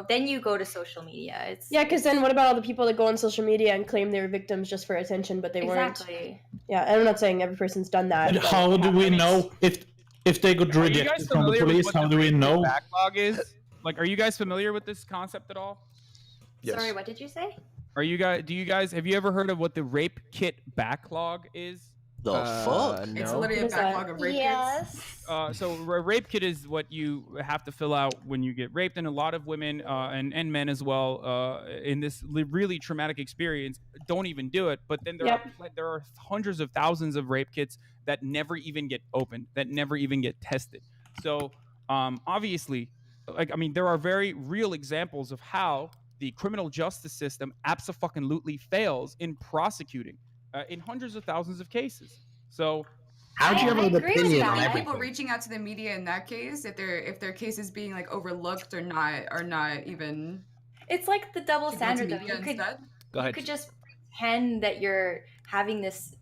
then you go to social media. Because then what about all the people that go on social media and claim they were victims just for attention, but they weren't? Yeah, I'm not saying every person's done that. But how do we know if they got rejected from the police? How do we know? Backlog is like, are you guys familiar with this concept at all? Yes. Sorry, what did you say? Have you ever heard of what the rape kit backlog is? The fuck? It's literally a backlog of rape kits. So a rape kit is what you have to fill out when you get raped, and a lot of women and men as well in this really traumatic experience don't even do it. But then there are hundreds of thousands of rape kits that never even get opened, that never even get tested. So obviously, there are very real examples of how the criminal justice system abso-fucking-lutely fails in prosecuting in hundreds of thousands of cases. So how do you have an opinion on everything? People reaching out to the media in that case, if their case is being like overlooked or not even. It's like the double standard. You could just pretend that you're having this,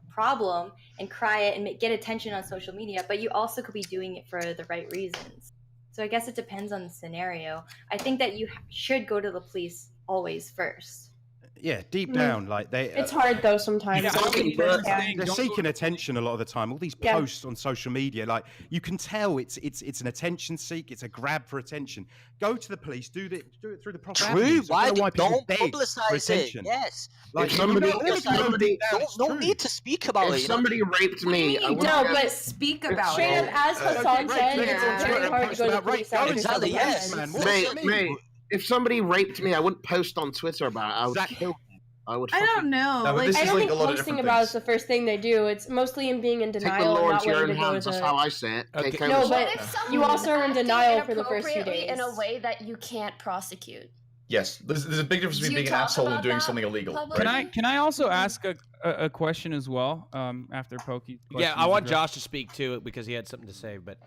problem and cry it and get attention on social media, but you also could be doing it for the right reasons. So I guess it depends on the scenario. I think that you should go to the police always first. Yeah, deep down, it's hard though sometimes. They're seeking attention a lot of the time. All these posts on social media, like you can tell it's an attention seek. It's a grab for attention. Go to the police. Do it through the proper avenues. Why don't publicize it? Yes. Like no need to speak about it. If somebody raped me, but speak about it. Straight up, as Hassan said, it's very hard to go to the police. Exactly. Yes. Mate. If somebody raped me, I wouldn't post on Twitter about it. I would kill them. I don't know. No, I don't think posting about is the first thing they do. It's mostly in being in denial. Take the law and into not your willing own to hands. go to That's how I say it. Okay. No, but you also are in denial for the first few days. In a way that you can't prosecute. Yes, there's a big difference between being an asshole and doing something illegal. Right? Can I also ask a question as well? After Pokey. Yeah, I want Josh to speak too because he had something to say. But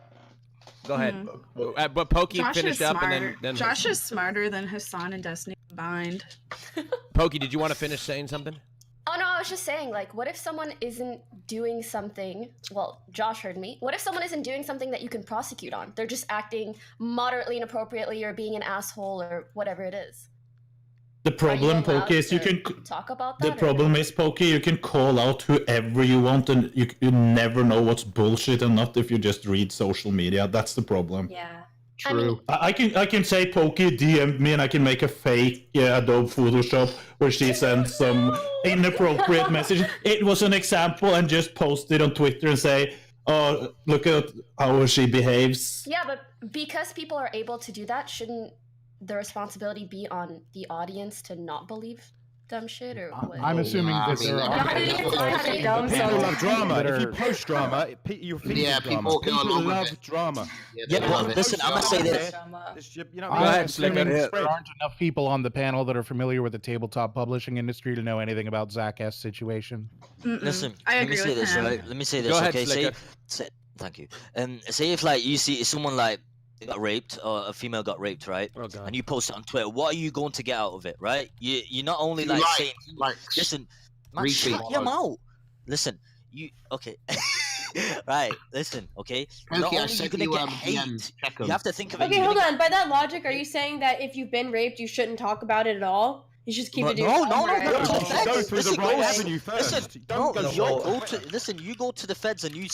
go ahead. But Pokey finished up, and then Josh is smarter than Hassan and Destiny combined. Pokey, did you want to finish saying something? Oh no, I was just saying, like, what if someone isn't doing something, well, Josh heard me, what if someone isn't doing something that you can prosecute on? They're just acting moderately inappropriately or being an asshole or whatever it is. The problem, Pokey, is you can talk about that. The problem is, Pokey, you can call out whoever you want, and you never know what's bullshit and not if you just read social media. That's the problem. Yeah. True. I can say Pokey DM'd me and I can make a fake Adobe Photoshop where she sends some inappropriate message. It was an example and just post it on Twitter and say, oh, look at how she behaves. Yeah, but because people are able to do that, shouldn't the responsibility be on the audience to not believe dumb shit or what? I'm assuming that there are people love drama. If you post drama, you're feeding drama. People love drama. Yeah, but listen, I'm gonna say this. Go ahead, Sliker. There aren't enough people on the panel that are familiar with the tabletop publishing industry to know anything about Zach S. situation. Listen, let me say this, right? Let me say this, okay? Say, thank you. Say if like you see someone like got raped or a female got raped, right? Oh, God. And you post it on Twitter, what are you going to get out of it, right? You're not only like saying, listen, man, shut your mouth. Listen, okay. Right, listen, okay? Not only are you gonna get hate, you have to think of it. Okay, hold on. By that logic, are you saying that if you've been raped, you shouldn't talk about it at all? You should keep it to yourself. No. Go through the right avenue first. Listen, you go to the feds and you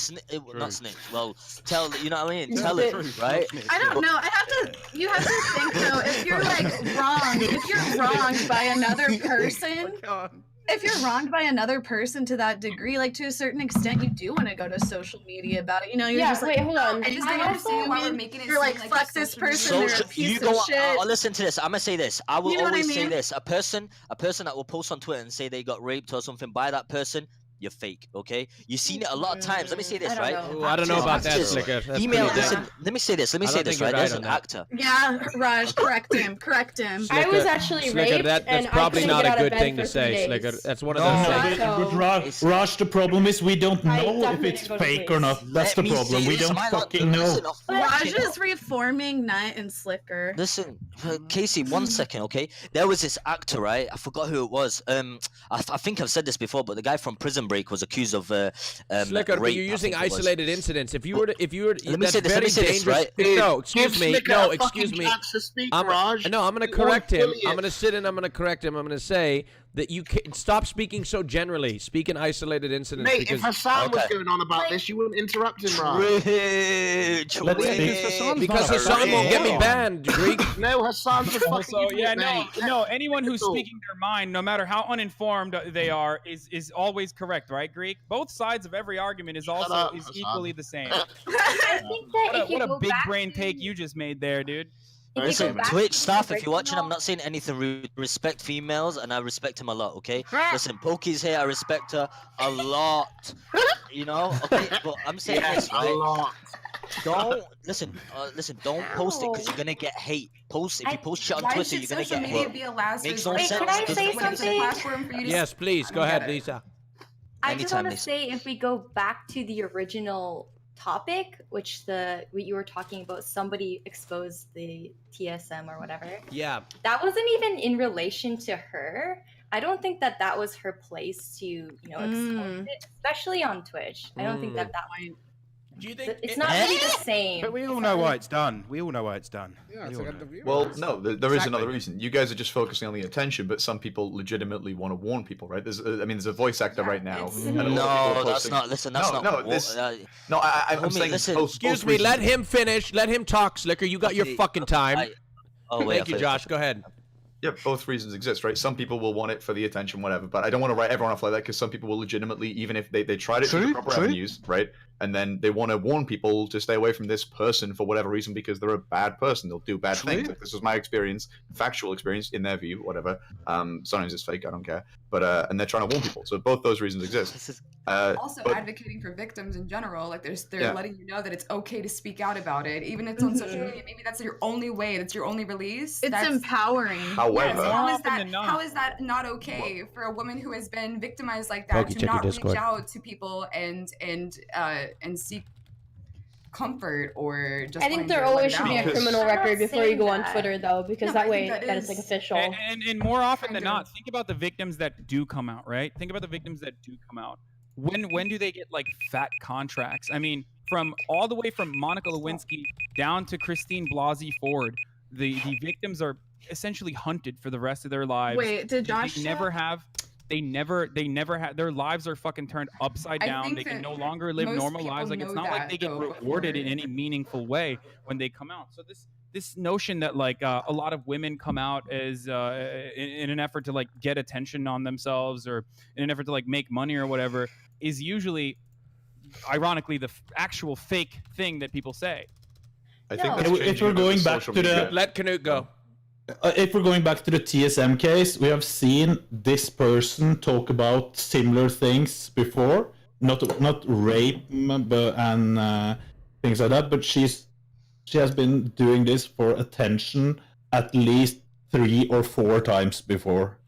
not snitch. Well, tell, you know what I mean? Tell it, right? I don't know. You have to think though. If you're wronged by another person. If you're wronged by another person to that degree, like to a certain extent, you do want to go to social media about it. You know, you're just like, hold on. I just don't understand why we're making it. You're like, fuck this person. They're a piece of shit. Listen to this. I'm gonna say this. I will always say this. A person that will post on Twitter and say they got raped or something by that person, you're fake, okay? You've seen it a lot of times. Let me say this, right? I don't know about that, Sliker. Email, listen, let me say this, right? There's an actor. Yeah, Raj, correct him. I was actually raped, that's probably not a good thing to say, Sliker. That's one of those things. Raj, the problem is we don't know if it's fake or not. That's the problem. We don't fucking know. Raj is reforming Nut and Sliker. Listen, Casey, 1 second, okay? There was this actor, right? I forgot who it was. I think I've said this before, but the guy from Prison Break was accused of Sliker, but you're using isolated incidents. If you were let me say this, right? No, excuse me. I'm gonna correct him. I'm gonna sit and I'm gonna correct him. I'm gonna say that you can stop speaking so generally. Speak in isolated incidents. Mate, if Hassan was going on about this, you wouldn't interrupt him, Raj. Because Hassan won't get me banned, Greek. No, Hassan's a fucking no. Anyone who's speaking their mind, no matter how uninformed they are, is always correct, right, Greek? Both sides of every argument is equally the same. I think that what a big brain take you just made there, dude. Listen, Twitch staff, if you're watching, I'm not saying anything rude. Respect females, and I respect him a lot, okay? Listen, Pokey's here, I respect her a lot. You know? Okay, but I'm saying this, right? A lot. Don't listen. Don't post it because you're gonna get hate. If you post shit on Twitter, you're gonna get hate. Makes no sense. Can I say something? Yes, please. Go ahead, Lisa. I just want to say, if we go back to the original topic, which you were talking about, somebody exposed the TSM or whatever. Yeah. That wasn't even in relation to her. I don't think that was her place to, expose it, especially on Twitch. I don't think that one. Do you think it's not really the same? But we all know why it's done. Yeah, well, no, there is another reason. You guys are just focusing on the attention, but some people legitimately want to warn people, right? There's a voice actor right now. No, that's not. Listen, that's not. I'm saying. Listen, excuse me. Let him finish. Let him talk, Sliker. You got your fucking time. Thank you, Josh. Go ahead. Yeah, both reasons exist, right? Some people will want it for the attention, whatever, but I don't want to write everyone off like that because some people will legitimately, even if they tried it through the proper avenues, right? and then they want to warn people to stay away from this person for whatever reason because they're a bad person. They'll do bad things. Like, this was my experience, factual experience in their view, whatever. Sometimes it's fake, I don't care. But and they're trying to warn people. So both those reasons exist. Also advocating for victims in general, like they're letting you know that it's okay to speak out about it, even if it's on social media. Maybe that's your only way, that's your only release. It's empowering. However, how is that not okay for a woman who has been victimized like that to not reach out to people and seek comfort or just? I think there always should be a criminal record before you go on Twitter, though, because that way that is like official. And more often than not, think about the victims that do come out, right? Think about the victims that do come out. When do they get like fat contracts? I mean, from all the way from Monica Lewinsky down to Christine Blasey Ford, the victims are essentially hunted for the rest of their lives. Wait, did Josh? They never have. They never have. Their lives are fucking turned upside down. They can no longer live normal lives. Like, it's not like they get rewarded in any meaningful way when they come out. So this notion that like a lot of women come out as in an effort to like get attention on themselves or in an effort to like make money or whatever is usually, ironically, the actual fake thing that people say. I think if we're going back to the let Canute go. If we're going back to the TSM case, we have seen this person talk about similar things before, not rape and things like that, but she has been doing this for attention at least 3 or 4 times before.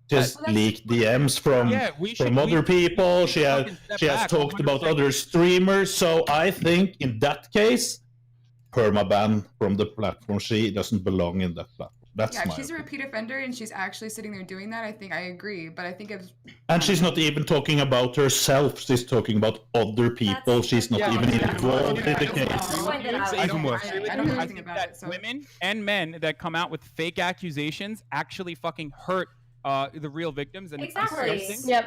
Just leaked DMs from other people. She has talked about other streamers. So I think in that case, permaban from the platform. She doesn't belong in that platform. That's if she's a repeat offender and she's actually sitting there doing that, I think I agree. But I think it's and she's not even talking about herself. She's talking about other people. She's not even involved in the case. Even worse. I think that women and men that come out with fake accusations actually fucking hurt the real victims and Yep,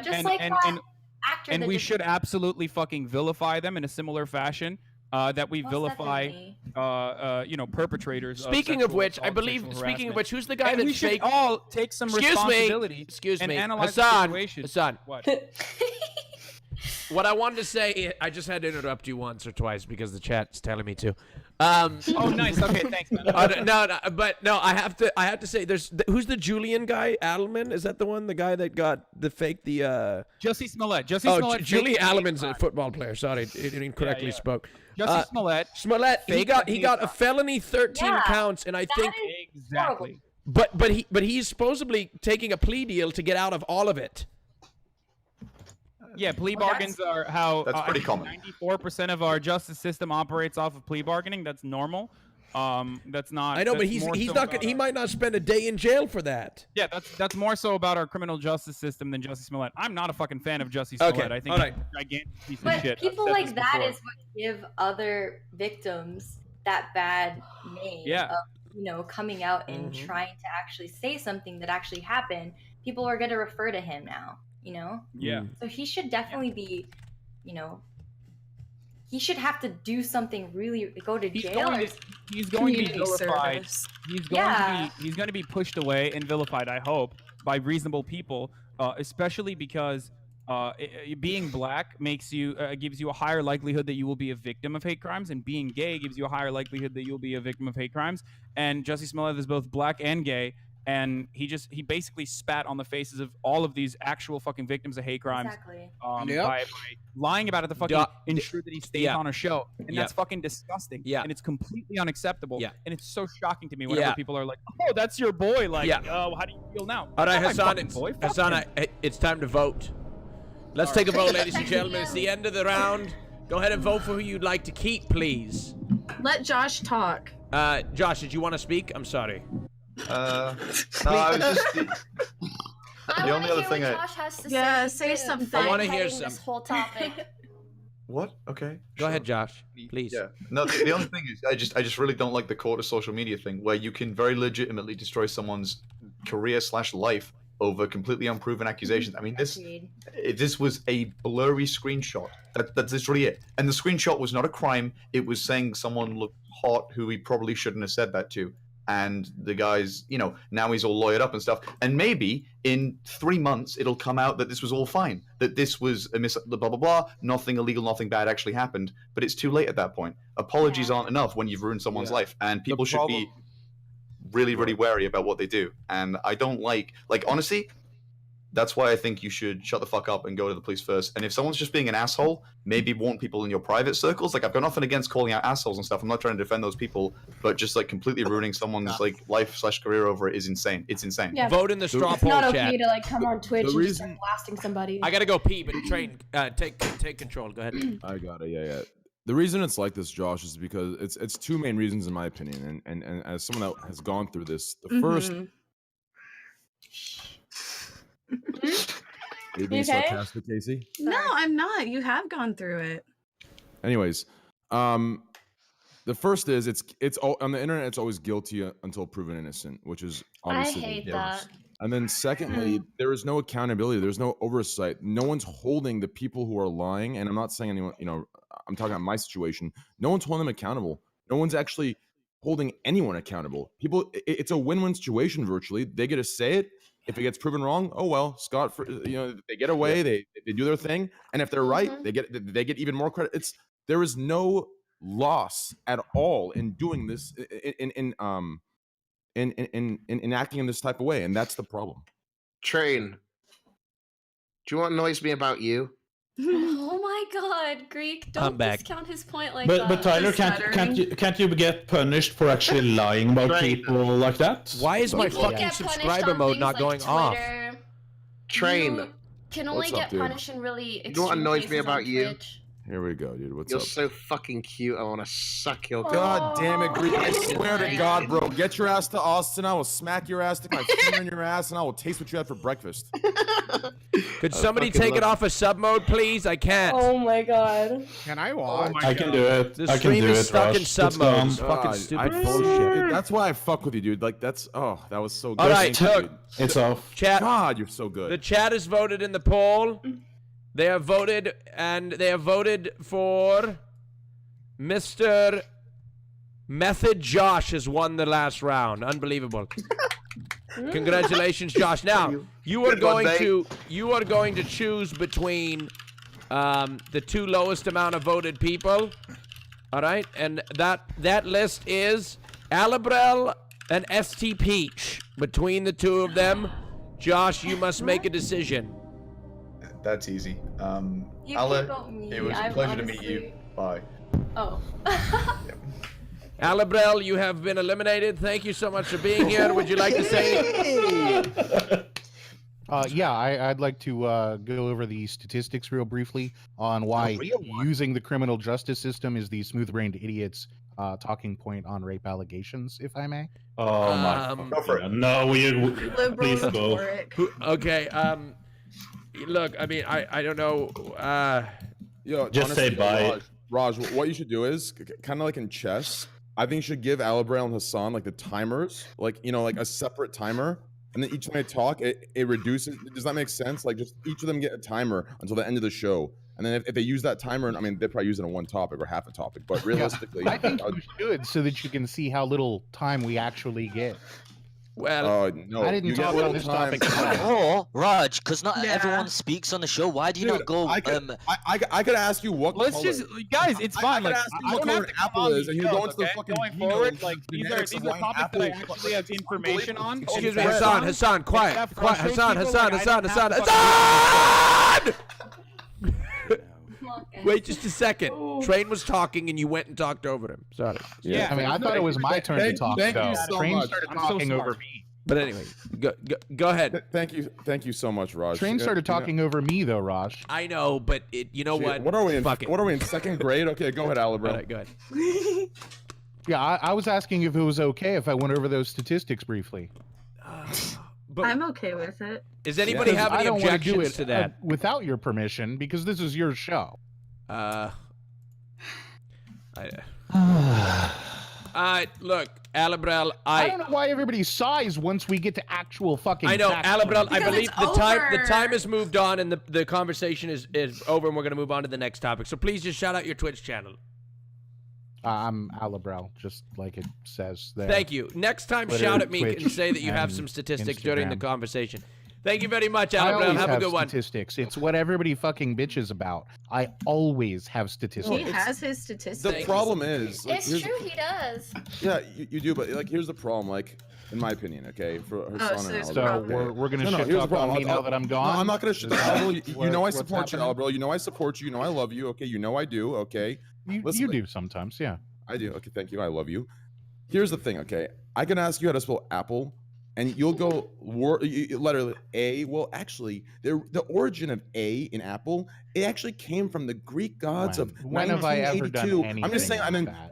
just like that actor. And we should absolutely fucking vilify them in a similar fashion. That we vilify, perpetrators. Speaking of which, I believe. Speaking of which, who's the guy that we should all take some responsibility? Excuse me, analyze Hassan. the situation. Hassan. What? What I wanted to say, I just had to interrupt you once or twice because the chat's telling me to. Oh, nice. Okay, thanks, man. I have to say, who's the Julian guy? Adelman? Is that the one? The guy that got the Jussie Smollett. Julian Adelman's a football player. Sorry, it incorrectly spoke. Jussie Smollett. Smollett. He got a felony 13 counts, and I think exactly. But he's supposedly taking a plea deal to get out of all of it. Yeah, plea bargains are how that's pretty common. 94% of our justice system operates off of plea bargaining. That's normal. That's not. I know, but he's not. He might not spend a day in jail for that. Yeah, that's more so about our criminal justice system than Jussie Smollett. I'm not a fucking fan of Jussie Smollett. Okay. I think he's a gigantic piece of shit. People like that is what give other victims that bad name of coming out and trying to actually say something that actually happened. People are going to refer to him now. Yeah. So he should definitely be, he should have to do something really, go to jail. He's going to be vilified. He's going to be pushed away and vilified, I hope, by reasonable people, especially because being black makes you gives you a higher likelihood that you will be a victim of hate crimes, and being gay gives you a higher likelihood that you'll be a victim of hate crimes. And Jussie Smollett is both black and gay. And he basically spat on the faces of all of these actual fucking victims of hate crimes by lying about it to fucking ensure that he stays on a show. And that's fucking disgusting. Yeah. And it's completely unacceptable. Yeah. And it's so shocking to me whenever people are like, oh, that's your boy. Like, how do you feel now? All right, Hassan, it's time to vote. Let's take a vote, ladies and gentlemen. It's the end of the round. Go ahead and vote for who you'd like to keep, please. Let Josh talk. Josh, did you want to speak? I'm sorry. No, I was just the only other thing Josh has to say something. I want to hear this whole topic. What? Okay. Go ahead, Josh. Please. Yeah. No, the only thing is, I just really don't like the court of social media thing, where you can very legitimately destroy someone's career/life over completely unproven accusations. I mean, this was a blurry screenshot. That's literally it. And the screenshot was not a crime. It was saying someone looked hot who he probably shouldn't have said that to. and the guy's, now he's all lawyered up and stuff. And maybe in 3 months it'll come out that this was all fine, that this was a blah blah blah, nothing illegal, nothing bad actually happened. But it's too late at that point. Apologies aren't enough when you've ruined someone's life, and people should be really, really wary about what they do. And I don't like honestly, that's why I think you should shut the fuck up and go to the police first. And if someone's just being an asshole, maybe warn people in your private circles. Like, I've got nothing against calling out assholes and stuff. I'm not trying to defend those people, but just like completely ruining someone's life/career over it is insane. It's insane. Yeah. Vote in the straw poll It's not chat. okay to like come on Twitch and just start blasting somebody. I gotta go pee, but Train, take control. Go ahead. I got it. Yeah. The reason it's like this, Josh, is because it's two main reasons in my opinion. And as someone that has gone through this, the first. Are you being sarcastic, Casey? No, I'm not. You have gone through it. Anyways, the first is it's all on the internet. It's always guilty until proven innocent, which is obviously I hate that. And then secondly, there is no accountability. There's no oversight. No one's holding the people who are lying. And I'm not saying anyone. I'm talking about my situation. No one's holding them accountable. No one's actually holding anyone accountable. People, it's a win-win situation virtually. They get to say it. If it gets proven wrong, oh well, they get away, they do their thing, and if they're right, they get even more credit. There is no loss at all in doing this, in acting in this type of way, and that's the problem. Train, do you want to noise me about you? Oh my God, Greek! Don't discount his point like that. But Tyler, can't you get punished for actually lying about people like that? Why is my fucking subscriber mode not going off? Train. You can only get punished in really extreme You know what annoys me about you? Twitch. Here we go, dude. What's You're up? so fucking cute. I want to suck your. God damn it, Greek! I swear to God, bro, get your ass to Austin. I will smack your ass, stick my finger in your ass, and I will taste what you had for breakfast. Could somebody take it off of sub mode, please? I can't. Oh my God. Can I watch? I can do it. The I can stream do is it, stuck in Rush. sub It's mode. gone. It's fucking stupid bullshit. That's why I fuck with you, dude. Like that was so good. All right, look. It's off. Chat. God, you're so good. The chat has voted in the poll. They have voted, and they have voted for Mr. Method Josh has won the last round. Unbelievable. Congratulations, Josh. Now, you are going to choose between the two lowest amount of voted people. All right? And that list is Alabrel and Stpeach. Between the two of them, Josh, you must make a decision. That's easy. You Ale, can vote me. it was a pleasure to meet you. Bye. Oh. Alabrel, you have been eliminated. Thank you so much for being here. Would you like to say anything? Yeah, I'd like to go over the statistics real briefly on why using the criminal justice system is the smooth-brained idiots talking point on rape allegations, if I may. Oh my! Go for it. No, please go. Okay. Look, I mean, I don't know. Yo, just honestly, say bye. Raj, what you should do is kind of like in chess. I think you should give Alabrel and Hassan like the timers, like like a separate timer, and then each time they talk, it reduces. Does that make sense? Like just each of them get a timer until the end of the show, and then if they use that timer, I mean, they probably use it on one topic or half a topic, but realistically, I think you should so that you can see how little time we actually get. Well, no, I didn't talk about this topic. Or Raj, because not everyone speaks on the show. Why do you not go? I could ask you what. Let's color. just, guys, it's fine. Like, I don't have to apple is, and you go into the fucking going forward. Like these are topics that I actually have information on. Excuse me, Hassan, quiet, Hassan. Wait just a second. Train was talking and you went and talked over him. Sorry. Yeah, I mean, I thought it was my turn to talk. Thank you so Train much. started talking over me. But anyway, go ahead. Thank you so much, Raj. Train started talking over me though, Raj. I know, but you know what? What are we in? What are we in second grade? Okay, go ahead, Alabrel. All right, go ahead. Yeah, I was asking if it was okay if I went over those statistics briefly. But I'm okay with it. Does anybody have any objections to that? Without your permission, because this is your show. Look, Alabrel, I don't know why everybody sighs once we get to actual fucking. I know, Alabrel. I believe the over. time has moved on and the conversation is over, and we're gonna move on to the next topic. So please just shout out your Twitch channel. I'm Alabral, just like it says there. Thank you. Next time, Twitter, shout at me Twitch, and say that you have some statistics during the conversation. Thank you very much, Alabral. Have a good one. Statistics. It's what everybody fucking bitches about. I always have statistics. He has his statistics. The problem is, It's true, he does. Yeah, you do, but like, here's the problem. Like, in my opinion, okay, for Hassan and so we're gonna shit talk on me now that I'm gone. No, I'm not gonna shit talk. Alabral, you know I support you, happening? Alabral. You know I support you. You know I love you. Okay, you know I do. Okay, You do sometimes, yeah. I do. Okay, thank you. I love you. Here's the thing. Okay, I can ask you how to spell apple, and you'll go letter A. Well, actually, the origin of A in apple, it actually came from the Greek gods of When have I ever done 1982. I'm just saying.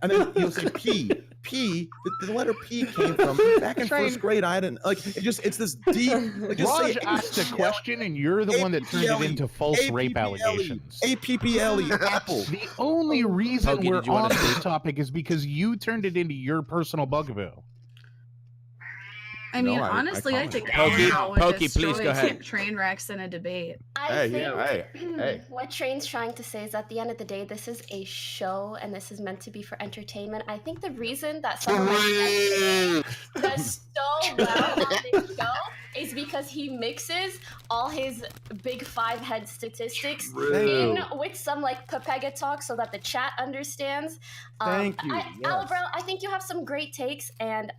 And then you'll say P. P. The letter P came from back in first grade. I didn't like. It's this deep. Like, just Raj say asked a question, and you're the one that turned it into false rape allegations. APPLE, apple. The only reason Pokey, we're did you wanna on say this topic is because you turned it into your personal bugaboo. I mean, honestly, I think Pokey, would please go destroy ahead. train wrecks in a debate. I think what Train's trying to say is at the end of the day, this is a show and this is meant to be for entertainment. I think the reason that someone does so well on this show is because he mixes all his big 5-head statistics in with some like Pepega talk so that the chat understands. Thank you. Alabral, I think you have some great takes, and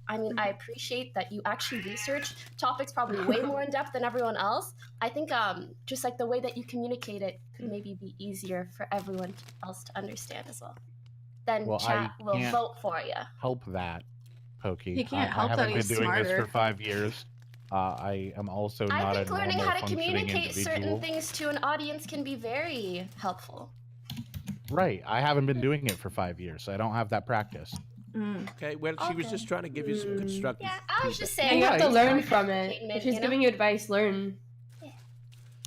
I mean, I appreciate that you actually research topics probably way more in depth than everyone else. I think just like the way that you communicate it could maybe be easier for everyone else to understand as well. Then chat will vote for you. Help that, Pokey. He can't help I that haven't he's been doing this smarter. for 5 years. I am also not I think a learning normal how to functioning communicate certain individual. things to an audience can be very helpful. Right. I haven't been doing it for 5 years, so I don't have that practice. Okay, well, she was just trying to give you some constructive. Yeah, I was just saying. And you have to it's learn not from it. entertainment, If she's you know? giving you advice, learn.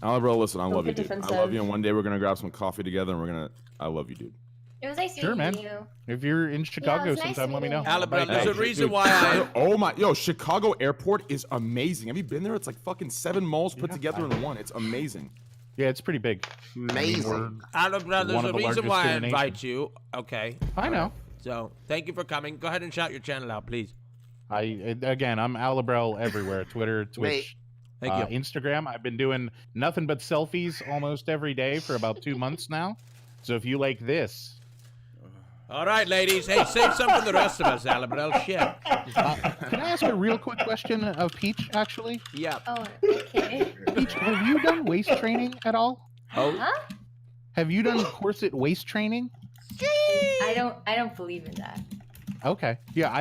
Alabral, listen, I Don't love you, get dude. I defensive. love you, and one day we're gonna grab some coffee together, and we're gonna. I love you, dude. It was nice Sure, meeting man. you. If you're in Chicago nice sometime, let me meeting know. you. Alabral, there's Hey, a reason dude, why I. Oh my, Chicago Airport is amazing. Have you been there? It's like fucking 7 malls put together in one. It's amazing. Yeah, it's pretty big. Amazing. Alabral, there's one a of the reason largest why I in the invite you. Okay. I know. So, thank you for coming. Go ahead and shout your channel out, please. I'm Alabral everywhere. Twitter, Twitch, Thank you. Instagram. I've been doing nothing but selfies almost every day for about 2 months now. So if you like this, All right, ladies. Hey, save some for the rest of us, Alabral. Shit. can I ask a real quick question of Peach? Actually, Yeah. Oh, okay. Peach, have you done waist training at all? Oh. Huh? Have you done corset waist training? I don't believe in that. Okay. Yeah,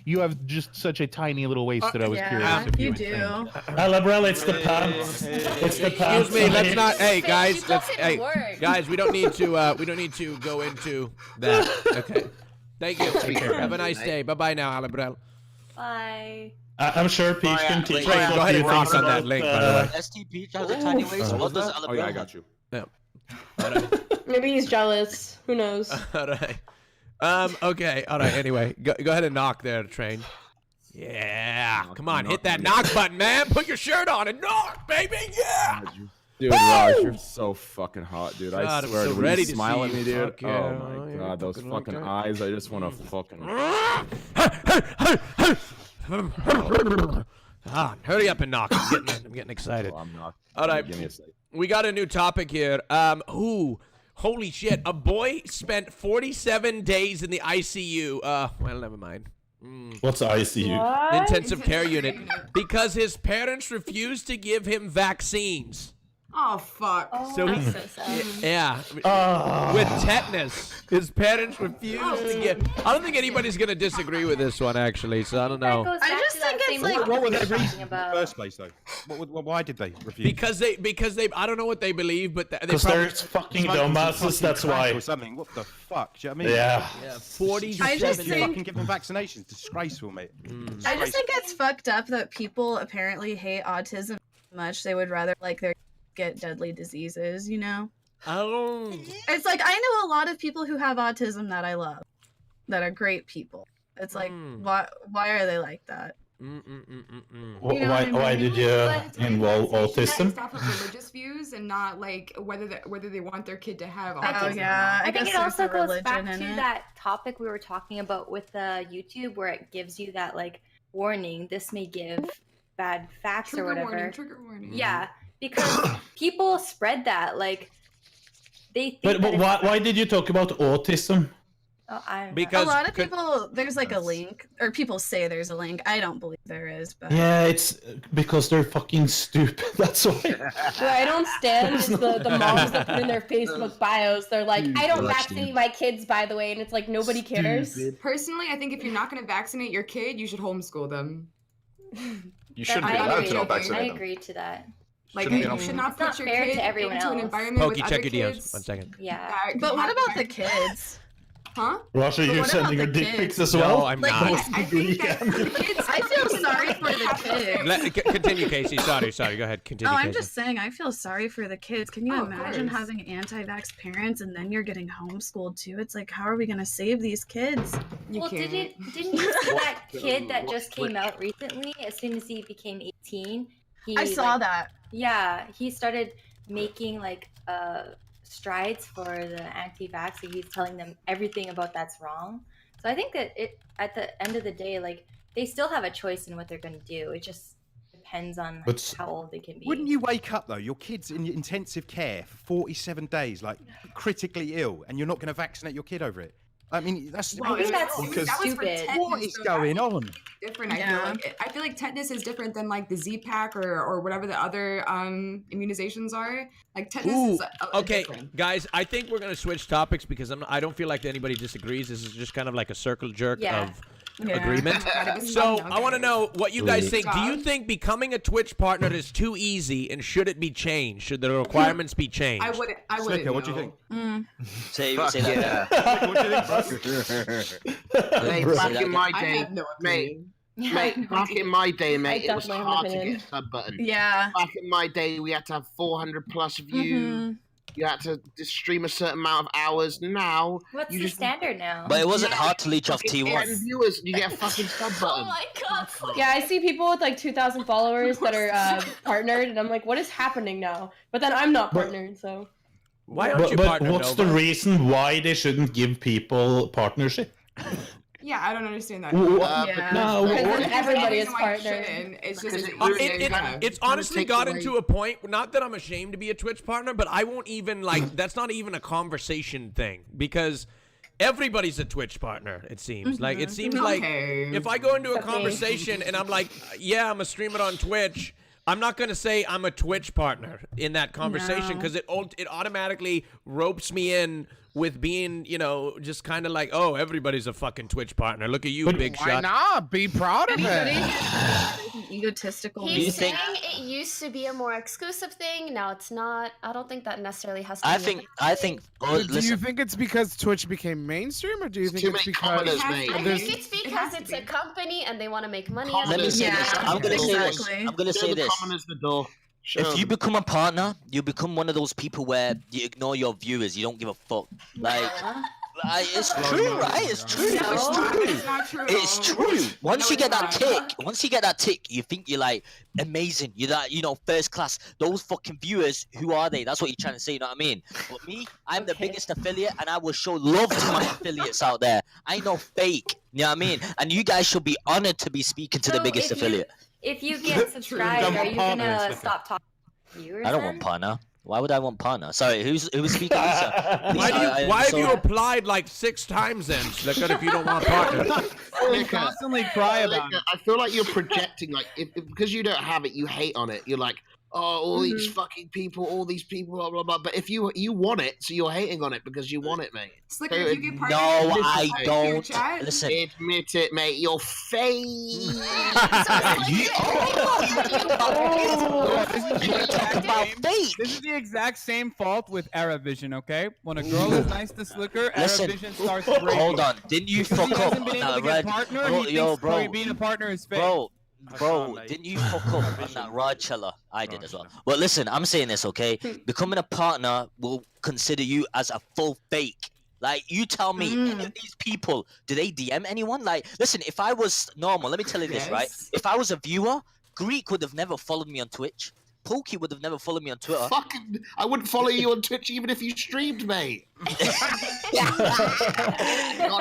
you have just such a tiny little waist that I was curious if you would do. think. Alabral, it's the pants. It's the pants. Excuse me. Let's not. Hey, guys. She Let's. doesn't Hey, work. guys. We don't need to. We don't need to go into that. Okay. Thank you. Take care. Have a nice day. Bye bye now, Alabral. Bye. I'm sure Peach can teach Train, us go a ahead few and rock things on that about, link, by the way. Stpeach has a tiny waist. What does Alabral Oh yeah, I have? got you. Yeah. All right. Maybe he's jealous. Who knows? All right. Okay. All right. Anyway, go ahead and knock there, Train. Yeah. Come on, hit that knock button, man. Put your shirt on and knock, baby. Yeah. Dude, Raj, you're so fucking hot, dude. I God, I'm swear so to when ready you to smile see at me, you. dude. Fuck yeah. Oh Oh, my yeah, god, those fucking fucking okay. eyes. I just want to fucking. Hurry up and knock. I'm getting excited. I'm not. All right. Give me a second. We got a new topic here. Holy shit. A boy spent 47 days in the ICU. Well, never mind. What's ICU? What? Intensive care unit. Because his parents refused to give him vaccines. Oh fuck. So That's he, so sad. yeah, with tetanus, his parents refused to give. I don't think anybody's gonna disagree with this one, actually. So I don't know. That goes back just to that think it's same like- topic What were we their were reasons talking in the about. first place, though? Why did they refuse? Because they I don't know what they believe, but they Because probably they're fucking Smoking dumbasses, fucking that's crack why. Or something. What the fuck? Do you know what I mean? Yeah. 47. I just You think- fucking give them vaccinations. Disgraceful, mate. I just think it's fucked up that people apparently hate autism so much they would rather like their get deadly diseases, you know? Oh. It's like I know a lot of people who have autism that I love, that are great people. It's like why are they like that? Why did you involve autism? Based off of religious views and not like whether they want their kid to have. I think it also goes back to that topic we were talking about with YouTube, where it gives you that like warning. This may give bad facts or whatever. Trigger warning. Yeah, because people spread that like they think. But why did you talk about autism? Because a lot of people, there's like a link, or people say there's a link. I don't believe there is, but yeah, it's because they're fucking stupid. That's why. What I don't stand is the moms that put in their Facebook bios. They're like, I don't vaccinate my kids, by the way, and it's like nobody cares. Personally, I think if you're not going to vaccinate your kid, you should homeschool them. You shouldn't be allowed to not vaccinate them. I agree to that. Like you should not put your kid into an environment with other kids. 1 second. Yeah. But what about the kids? Huh? Russia, you're sending her dick pics as well? No, I'm not. I feel sorry for the kids. Continue, Casey. Sorry. Go ahead. Continue. I'm Casey. just saying, I feel sorry for the kids. Can you imagine having anti-vax parents and then you're getting homeschooled too? It's like, how are we gonna save these kids? Well, didn't you see that kid that just came out recently? As soon as he became 18, I saw that. Yeah, he started making like strides for the anti-vax. So he's telling them everything about that's wrong. So I think that at the end of the day, like they still have a choice in what they're going to do. It just depends on how old they can be. Wouldn't you wake up though? Your kid's in intensive care for 47 days, like critically ill, and you're not going to vaccinate your kid over it? I mean, that's I think that's stupid. What is going on? Different. I feel like tetanus is different than like the Z-Pack or whatever the other immunizations are. Like tetanus is okay, different. guys, I think we're gonna switch topics because I don't feel like anybody disagrees. This is just kind of like a circle jerk of agreement. So I want to know what you guys think. Do you think becoming a Twitch partner is too easy, and should it be changed? Should the requirements be changed? I wouldn't. Sliker, what do you think? Say that. What do you think, bro? Mate, back in my day, back in my day, mate, it was hard to get a sub button. Yeah. Back in my day, we had to have 400 plus views. You had to stream a certain amount of hours. Now, what's the standard now? But it wasn't hard to leech off T1. Viewers, you get a fucking sub button. Oh my god. Yeah, I see people with like 2,000 followers that are partnered, and I'm like, what is happening now? But then I'm not partnered, so. Why aren't you but partnered, what's Nova? the reason why they shouldn't give people partnership? Yeah, I don't understand that. Because everybody is partnered. It's just it's honestly gotten to a point, not that I'm ashamed to be a Twitch partner, but I won't even like that's not even a conversation thing because everybody's a Twitch partner, it seems. Like it seems like if I go into a conversation and I'm like, yeah, I'm a streamer on Twitch, I'm not going to say I'm a Twitch partner in that conversation because it automatically ropes me in with being, you know, just kind of like, oh, everybody's a fucking Twitch partner. Look at you, big shot. Why not? Be proud of it. Egotistical. He's saying it used to be a more exclusive thing. Now it's not. I don't think that necessarily has to be. I think. Do you think it's because Twitch became mainstream, or do you think it's because? I think it's because it's a company and they want to make money. Let me say this. I'm gonna say this. I'm gonna say this. If you become a partner, you become one of those people where you ignore your viewers. You don't give a fuck. Like, it's true, right? It's true. It's true. It's not true. It's true. Once you get that tick, you think you're like amazing. You're that, you know, first class. Those fucking viewers, who are they? That's what you're trying to say. You know what I mean? But me, I'm the biggest affiliate, and I will show love to my affiliates out there. I ain't no fake. You know what I mean? And you guys should be honored to be speaking to the biggest affiliate. If you get subscribed, are you gonna stop talking to viewers? I don't want partner. Why would I want partner? Sorry, who's speaking? Why have you applied like 6 times then, Sliker, if you don't want partner? You constantly cry about it. I feel like you're projecting, like, because you don't have it, you hate on it. You're like, oh, all these fucking people, all these people, blah, blah, blah. But if you want it, so you're hating on it because you want it, mate. Sliker, if you get partnered, no, I don't. Listen. Admit it, mate. You're fake. This is the exact same fault with Aravision, okay? When a girl is nice to Sliker, Aravision starts breaking. Hold on. Didn't you fuck up? Hasn't been able to get a partner. He thinks being a partner is fake. Bro, didn't you fuck up on that Rajj Royale? I did as well. Well, listen, I'm saying this, okay? Becoming a partner will consider you as a full fake. Like, you tell me, any of these people, do they DM anyone? Like, listen, if I was normal, let me tell you this, right? If I was a viewer, Greek would have never followed me on Twitch. Pokey would have never followed me on Twitter. Fucking, I wouldn't follow you on Twitch even if you streamed, mate. Got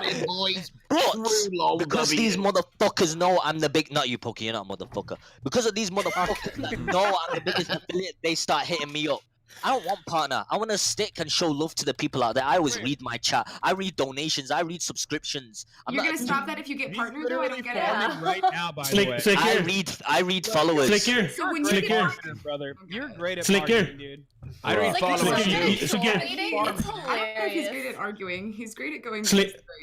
it, boys. But because these motherfuckers know I'm the big, not you, Pokey, you're not a motherfucker. Because of these motherfuckers that know I'm the biggest affiliate, they start hitting me up. I don't want partner. I want to stick and show love to the people out there. I always read my chat. I read donations. I read subscriptions. You're gonna stop that if you get partner though? I don't get it. Right now, by the way. I read followers. Sliker. So when Great you get marketing, brother. You're great at Sliker. marketing, dude. I read followers. I don't know Hilarious. if he's great at arguing. He's great at going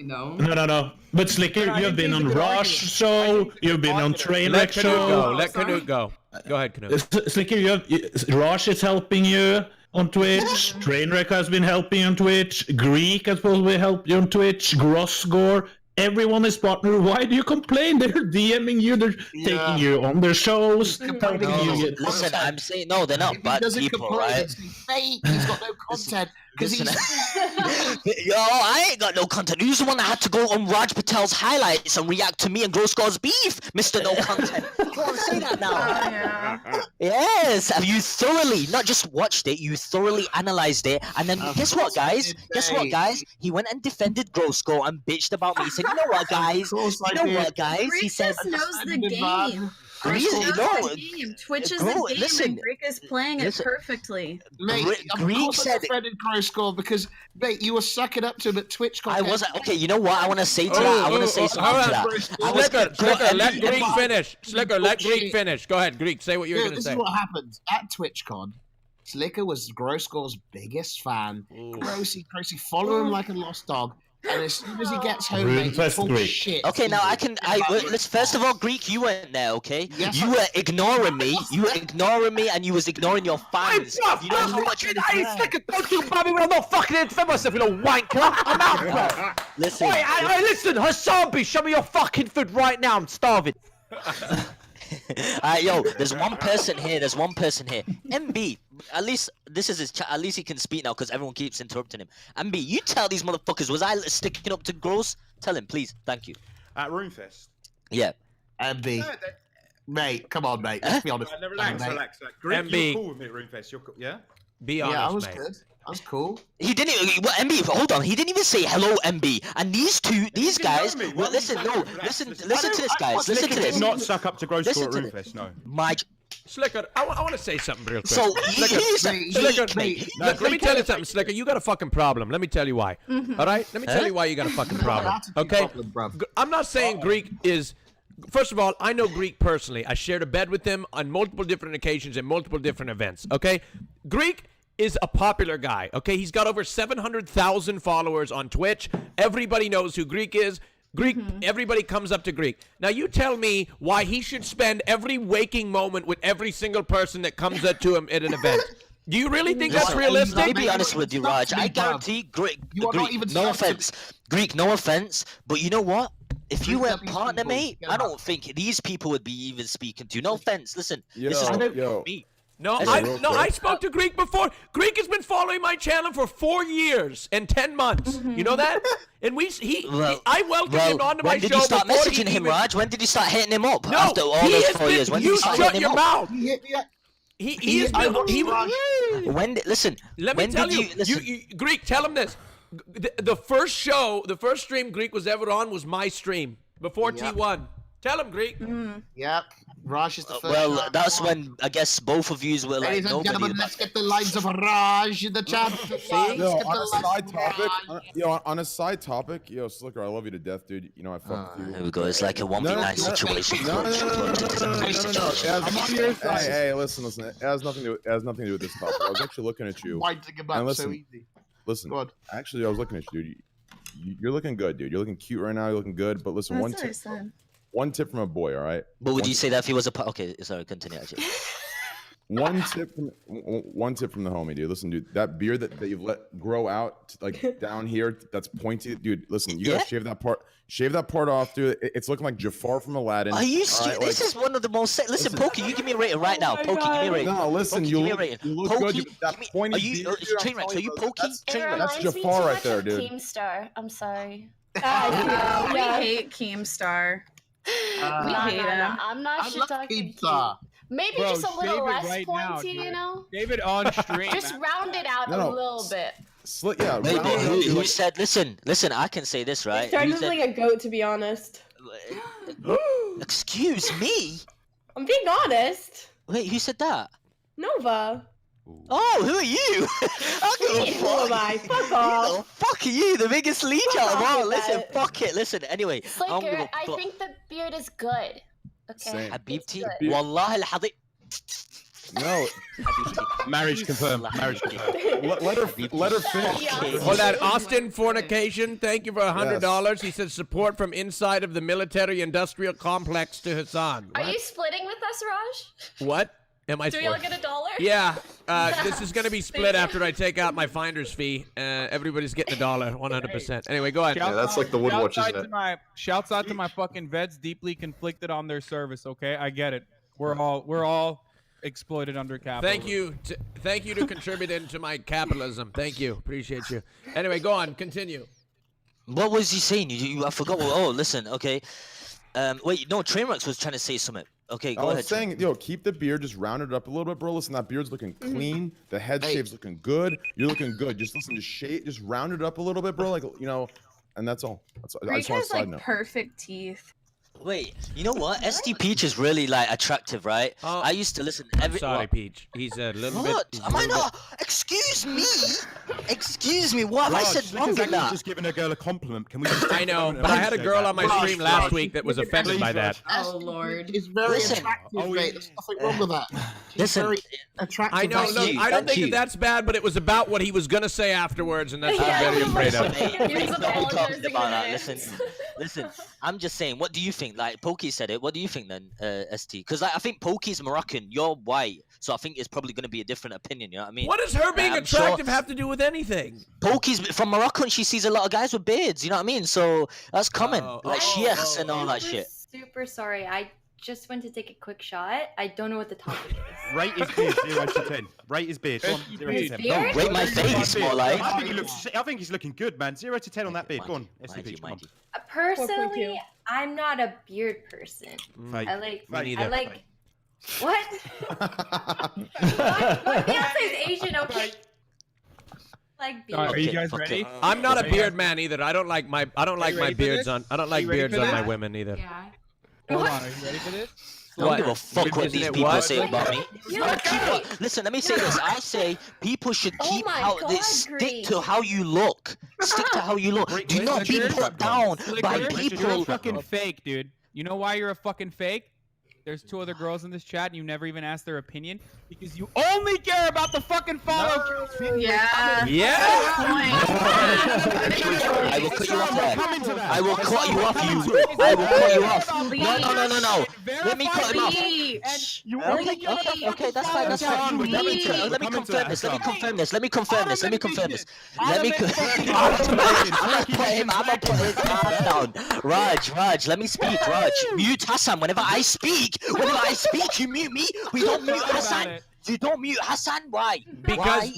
no. No. But Sliker, you've been on Rajj Show. You've been on Trainwreck Show. Let Canute go. Go ahead, Canute. Sliker, Rajj is helping you on Twitch. Trainwreck has been helping you on Twitch. Greek has probably helped you on Twitch. Grossgore. Everyone is partner. Why do you complain? They're DMing you. They're taking you on their shows. Helping you get... Listen, I'm saying no. They're not bad people, right? Mate, he's got no content because he's. Yo, I ain't got no content. Who's the one that had to go on Raj Patel's highlights and react to me and Grossgore's beef, Mr. No Content? Go on, say that now. Yes, have you thoroughly not just watched it? You thoroughly analyzed it, and then guess what, guys? Guess what, guys? He went and defended Grossgore and bitched about me. He said, "You know what, guys? You know what, guys?" He said, "Greek knows the game. Twitch is the game, and Greek is playing it perfectly." Mate, Greek said defended Grossgore because, mate, you were sucking up to him at Twitch. I wasn't. Okay, you know what? I want to say to that. I want to say something to that. Sliker, let Greek finish. Sliker, let Greek finish. Go ahead, Greek. Say what you were going to say. This is what happened at TwitchCon. Sliker was Grossgore's biggest fan. Grossy, follow him like a lost dog. And as soon as he gets home, mate, he talks shit. Okay, now let's first of all, Greek, you weren't there, okay? Yes, you were ignoring me. You were ignoring me, and you was ignoring your fans. You know how much Sliker, don't you bother me. I'm not fucking in defend myself, you little wanker. I'm out, bro. Listen. Wait, listen, Hasanpike, show me your fucking food right now. I'm starving. Alright, yo, there's one person here. MB, at least this is his chat. At least he can speak now because everyone keeps interrupting him. MB, you tell these motherfuckers, was I sticking up to Gross? Tell him, please. Thank you. At Roomfest? Yeah. MB. Mate, come on, mate. Let's be honest. Relax. Great, you're cool with me at Roomfest. Yeah? Be honest, I was mate. good. I was cool. He didn't. MB, hold on. He didn't even say hello, MB. And these guys. Well, listen to this, guys. Listen to this. Not suck up to Grossgore at Roomfest, no. Mike. Sliker, I want to say something real quick. So Sliker, let me tell you something, Sliker. You got a fucking problem. Let me tell you why. All right? Let me tell you why you got a fucking problem. Okay? I'm not saying Greek is. First of all, I know Greek personally. I shared a bed with him on multiple different occasions and multiple different events. Okay? Greek is a popular guy. Okay? He's got over 700,000 followers on Twitch. Everybody knows who Greek is. Everybody comes up to Greek. Now you tell me why he should spend every waking moment with every single person that comes up to him at an event. Do you really think that's realistic? Let me be honest with you, Raj. I guarantee Greek, no offense. Greek, no offense. But you know what? If you weren't partner, mate, I don't think these people would be even speaking to you. No offense. Listen, this is me. No, I spoke to Greek before. Greek has been following my channel for 4 years and 10 months. You know that? And I welcomed him onto my show. When did you start messaging him, Raj? When did you start hitting him up? No, after all those 4 years, when did you start hitting him up? Mouth. Listen. Let me tell you, Greek. Tell him this. The first stream Greek was ever on was my stream before T1. Tell him, Greek. Yep. Raj is the first. Well, that's when I guess both of yous were like, ladies and gentlemen, let's get the lines of Raj in the chat. On a side topic, Sliker, I love you to death, dude. You know I fuck with you. Here we go. It's like a 1v9 situation. Hey, listen. It has nothing to do with this topic. I was actually looking at you. Why think about so easy? Listen, actually, I was looking at you, dude. You're looking good, dude. You're looking cute right now. You're looking good. But listen, one tip from a boy, all right? But would you say that if he was a okay? Sorry, continue. Actually. One tip from the homie, dude. Listen, dude, that beard that you've let grow out like down here, that's pointy, dude. Listen, you gotta shave that part off, dude. It's looking like Jafar from Aladdin. Are you serious? This is one of the most. Listen, Pokey, you give me a rating right now. Pokey, give me a rating. No, listen, Pokey, you look good with that pointy beard. Trainwreck? Are you Pokey? That's Jafar right there, dude. Keemstar. I'm sorry. We hate Keemstar. We hate him. I'm not shit talking. Maybe Bro, just a little shave it less right pointy, now, dude. you know? Shave it on stream. Just round it out a little bit. Yeah, Wait, round it up to who like- said? Listen, I can say this, right? It started Who as said- like a goat, to be honest. Excuse me. I'm being honest. Wait, who said that? Nova. Oh, who are you? Who am I? Fuck off. Who the fuck are you? The biggest leech out of off all. with Listen, that. fuck it. Listen, anyway. I don't give Sliker, a I fuck. think the beard is good. Okay. Same. Habibti, good. والله العظيم. No. Marriage confirmed. Marriage confirmed. Let her finish. Hold on, Austin Fornication. Thank you for $100. He says support from inside of the military-industrial complex to Hassan. Are What? you splitting with us, Raj? What? Am I? Do we all get $1? Yeah. This is gonna be split after I take out my finder's fee. Everybody's getting $1, 100%. Anyway, go ahead. that's like the Woodwatch, isn't it? Shouts out to my fucking vets deeply conflicted on their service. Okay, I get it. We're all exploited under capitalism. Thank you to contributing to my capitalism. Thank you. Appreciate you. Anyway, go on. Continue. What was he saying? I forgot. Oh, listen. Okay. Wait, no. Trainwrecks was trying to say something. Okay, go I ahead. was saying, keep the beard, just round it up a little bit, bro. Listen, that beard's looking clean. The head shave's looking good. You're looking good. Just listen to shave, just round it up a little bit, bro. Like, and that's all. I just want has to side like note. perfect teeth. Wait, you know what? Stpeach is really like attractive, right? I used to listen every. Sorry, Peach. He's a little What? bit. Am I not? Excuse me. Excuse me. What have I said wrong in that? Just giving a girl a compliment. Can we? Just I know, but I had a girl on my stream last week that was offended by that. Oh Lord. It's very Listen. attractive, mate. There's nothing wrong with that. She's Listen. very attractive. I know. Look, I don't think that that's bad, but it was about what he was gonna say afterwards, and that's what I'm very afraid of. Listen. I'm just saying. What do you think? Like Pokey said it. What do you think then, ST? Because I think Pokey's Moroccan. You're white, so I think it's probably going to be a different opinion. You know what I mean? What does her being I'm attractive sure have to do with anything? Pokey's from Morocco, and she sees a lot of guys with beards. You know what I mean? So that's common, like sheikhs and all that shit. Super sorry. I just went to take a quick shot. I don't know what the topic is. Rate his beard 0 to 10. Rate his beard. Go on, 0 to 10. Beard? Rate my face, more like. I think he's looking good, man. 0 to 10 on that beard. Go on, Stpeach, come on. Personally, I'm not a beard person. Fake. I like. Fake. I like. What? My fiance's Asian, okay? Like beard. Are you guys ready? I'm not a beard man either. I don't like my beards on. I don't like beards on my women either. Yeah. Hold on. Are you ready for this? I don't give a fuck what Isn't these it people what? say about me. Listen, let me say this. I say people should keep stick to how you look. Stick to how you look. Do not be put down by people. You're a fucking fake, dude. You know why you're a fucking fake? There's 2 other girls in this chat, and you never even asked their opinion because you only care about the fucking follow. Yeah. Yeah. I will cut you off there. I will cut you off, you. I will cut you off. No. Let me cut him off. Okay, that's fine. That's fine. Let me confirm this. I'm gonna put his hand down. Raj, let me speak. Raj, mute Hassan whenever I speak. Whenever I speak, you mute me. We don't mute Hassan. You don't mute Hassan. Why? Because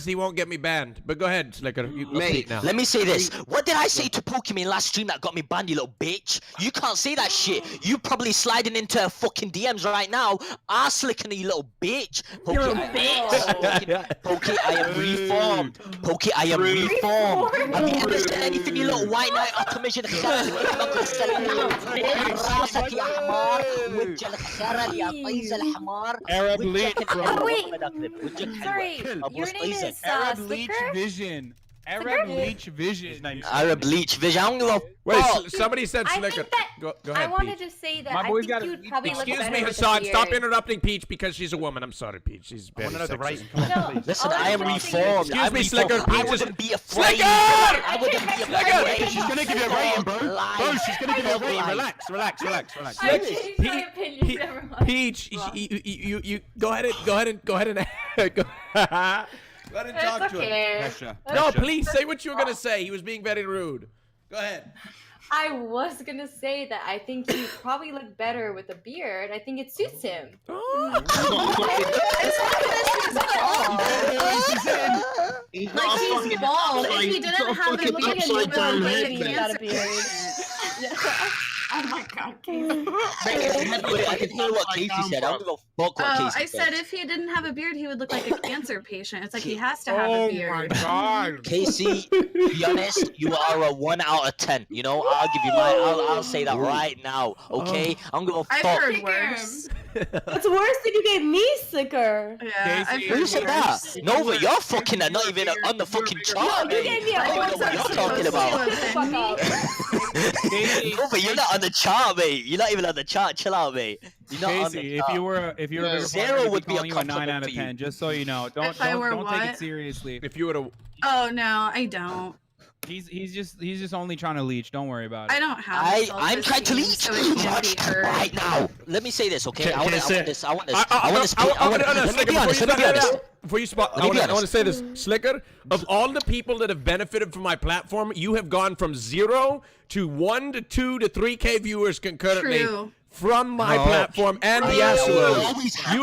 he won't get me banned. But go ahead, Sliker. You speak now. Let me say this. What did I say to Pokimane last stream that got me banned, you little bitch? You can't say that shit. You probably sliding into her fucking DMs right now. Ass licking you little bitch. Pokey, You're a bitch. Pokey, I am reformed. Pokey, I am reformed. Have you ever said anything, you little white knight? Commission Arab Leech, bro. Wait. Sorry. Your name is Arab Leech Sliker? Vision. Arab Leech Vision. Arab Leech Vision. I don't give a Wait, fuck. somebody said I Sliker. think that Go I ahead, wanted Peach. to say that My I boy's think got a- you'd probably look Excuse better me, with a Hassan. Stop beard. interrupting Peach because she's a woman. I'm sorry, Peach. She's very I want to know the sexist. rating. No, Listen, all I am I'm saying reformed. Excuse me, Sliker. I Peach is... wouldn't be afraid. Sliker! I wouldn't be Sliker! afraid. She's gonna give you a rating, bro. Bro, she's gonna give you a rating. Relax. I changed my opinion. Never mind. Peach, you go ahead and go ahead and go ahead and talk to him. Pressure. No, please say what you were gonna say. He was being very rude. Go ahead. I was gonna say that I think he'd probably look better with a beard. I think it suits him. He's Like got a he's fucking bald. If upside- he he's got didn't a have the fucking look upside down of head, a mate. without a beard. Oh my god, Casey. I can hear what Casey said. I don't give a fuck what Casey I said if he didn't have a beard, he would look like a cancer patient. It's like he has to have a beard. Oh my god. Casey, to be honest, you are a 1 out of 10. You know, I'll give you I'll say that right now. Okay, I'm gonna fuck. I've heard worse. It's worse than you gave me, Sliker. Yeah, I've Who heard said that? worse. Nova, you're fucking not even on the fucking chart. No, you gave me a I don't know what you're talking about. Nova, you're not on the chart, mate. You're not even on the chart. Chill out, mate. You're not on the Casey, chart. if you were Zero would be a you a 9 compliment out of for 10. you. Just so you know, don't If I were take what? it seriously. If you were to, Oh no, I don't. He's just only trying to leech. Don't worry about it. I don't have. I'm trying to leech so it can't be heard. right now. Let me say this, okay? Can I want I say- this. I want this. Let me be honest. Before you spot, I want to honest. say this, Sliker. Of all the people that have benefited from my platform, you have gone from 0 to 1 to 2 to 3K viewers concurrently. True. From my platform and the Yasuo. You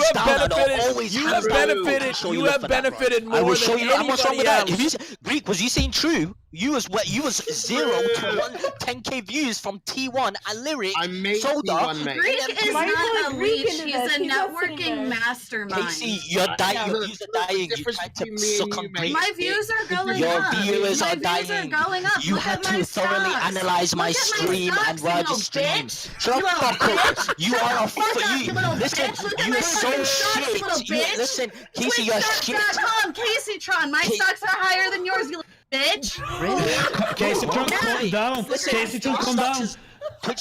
have benefited more than anybody else. Greek, was you saying true? You was 0 to 10K views from T1 and Lyric. I made Soda. T1, mate. Greek is not a leech. He's a networking mastermind. Casey, you're dying. Your views are dying. You're trying to suck on Greek. My views are going Your up. viewers My are views dying. are going up. You Look had at my to thoroughly stocks. analyze my Look at stream stocks, and you Raj's little stream. bitch. Shut You up, little fucker. bitch. You are a Fuck up, you little listen, bitch. Look at you my are so fucking stocks, you shit. little bitch. Listen, Casey, you're shit. Twitch.com, Caseytron. My stocks are higher than yours, you little bitch. Casey, calm down. Casey, calm down.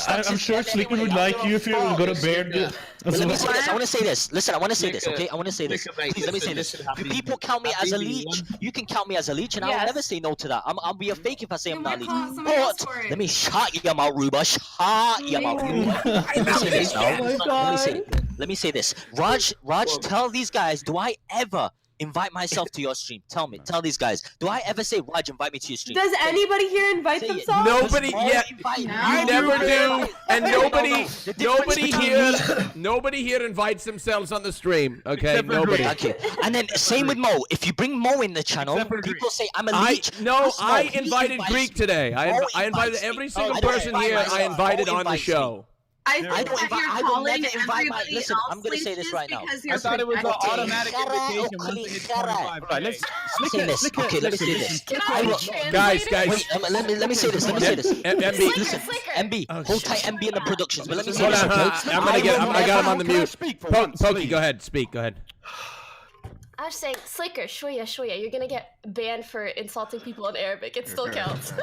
I'm sure Sliker would like you if you were gonna bear the. Let me say this. I want to say this. Listen, I want to say this. Okay, I want to say this. Please let me say this. Do people count me as a leech? You can count me as a leech, and I'll never say no to that. I'll be a fake if I say I'm not a leech. But let me shut your mouth, Ruba. Shut your mouth, Ruba. Let me say this now. Let me say this. Raj, tell these guys. Do I ever invite myself to your stream? Tell these guys. Do I ever say, Raj, invite me to your stream? Does anybody here invite themselves? Nobody yet. You never do, and nobody here invites themselves on the stream. Okay, nobody. Okay, and then same with Mo. If you bring Mo in the channel, people say I'm a leech. I invited Greek today. I invited every single person here. I invited on the show. I will never invite my. Listen, I'm gonna say this right now. I thought it was an automatic invitation once they hit 25. Right, let's say this. Okay, let me say this. Guys. Wait, let me say this. MB, listen. MB, hold tight, MB in the productions. But let me say Hold this. on, I got him on the mute. Pokey, go ahead. Speak. Go ahead. I was saying, Sliker, shwaya, you're gonna get banned for insulting people in Arabic. It still counts.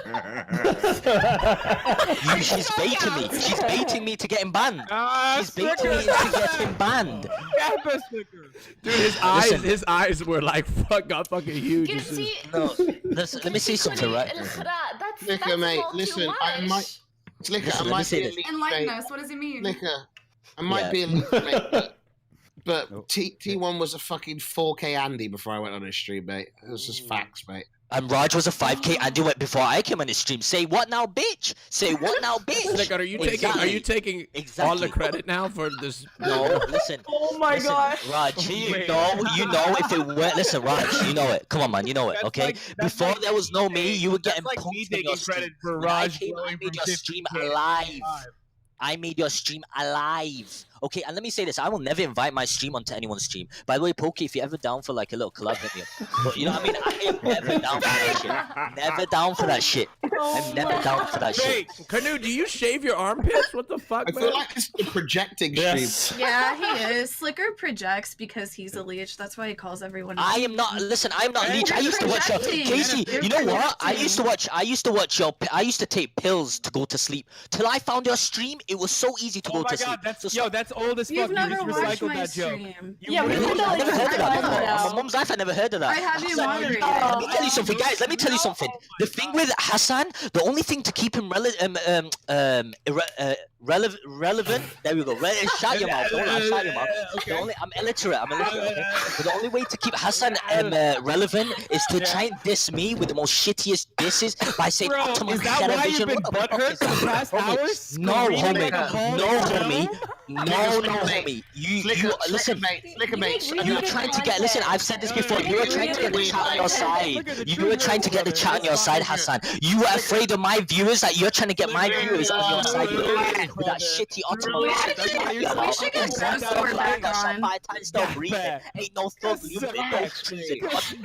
She's baiting me. She's baiting me to get him banned. She's baiting me to get him banned. Dude, his eyes were like fucking huge. No, let me say something, right? Sliker, mate, listen, I might. Sliker, I might be a leech, Enlighten mate. us. What does it mean? Sliker, I might be a leech, mate, but T1 was a fucking 4K Andy before I went on his stream, mate. It was just facts, mate. And Raj was a 5K Andy went before I came on his stream. Say what now, bitch? Say what now, bitch? Sliker, are you taking all the credit now for this? No, listen. Oh my god. Raj, you know if it were. Listen, Raj, you know it. Come on, man, you know it. Okay. Before there was no me, you were getting punked on your stream. For When I Raj came, I made your stream alive. I made your stream alive. Okay, and let me say this. I will never invite my stream onto anyone's stream. By the way, Pokey, if you're ever down for like a little collab with me, but you know what I mean? I am never down for that shit. Never down for that shit. I'm never down for that shit. Canoe, do you shave your armpits? What the fuck, man? I feel like it's the projecting stream. Yeah, he is. Sliker projects because he's a leech. That's why he calls everyone. I am not. Listen, I am not leech. I used to watch your Casey. You know what? I used to take pills to go to sleep. Till I found your stream, it was so easy to go to sleep. That's old as fuck. You've never just watched recycled my that joke. stream. Yeah, we know I never heard of that. now. My mom's life, I never heard of that. I have you moderated. Let me tell you something, guys. Let me tell you something. The thing with Hassan, the only thing to keep him relevant. There we go. Shut your mouth. Shut your mouth. I'm illiterate. Okay? But the only way to keep Hassan relevant is to try and diss me with the most shittiest disses by saying, Is that why you've been butthurt for the past hours? No, homie. No, homie. You listen, Sliker, mate. you're trying to get. Listen, I've said this before. You were trying to get the chat on your side. You were trying to get the chat on your side, Hassan. You were afraid of my viewers. That you're trying to get my viewers on your side. with that shitty Ottoman. We should get Ghost back on. Ain't no thug.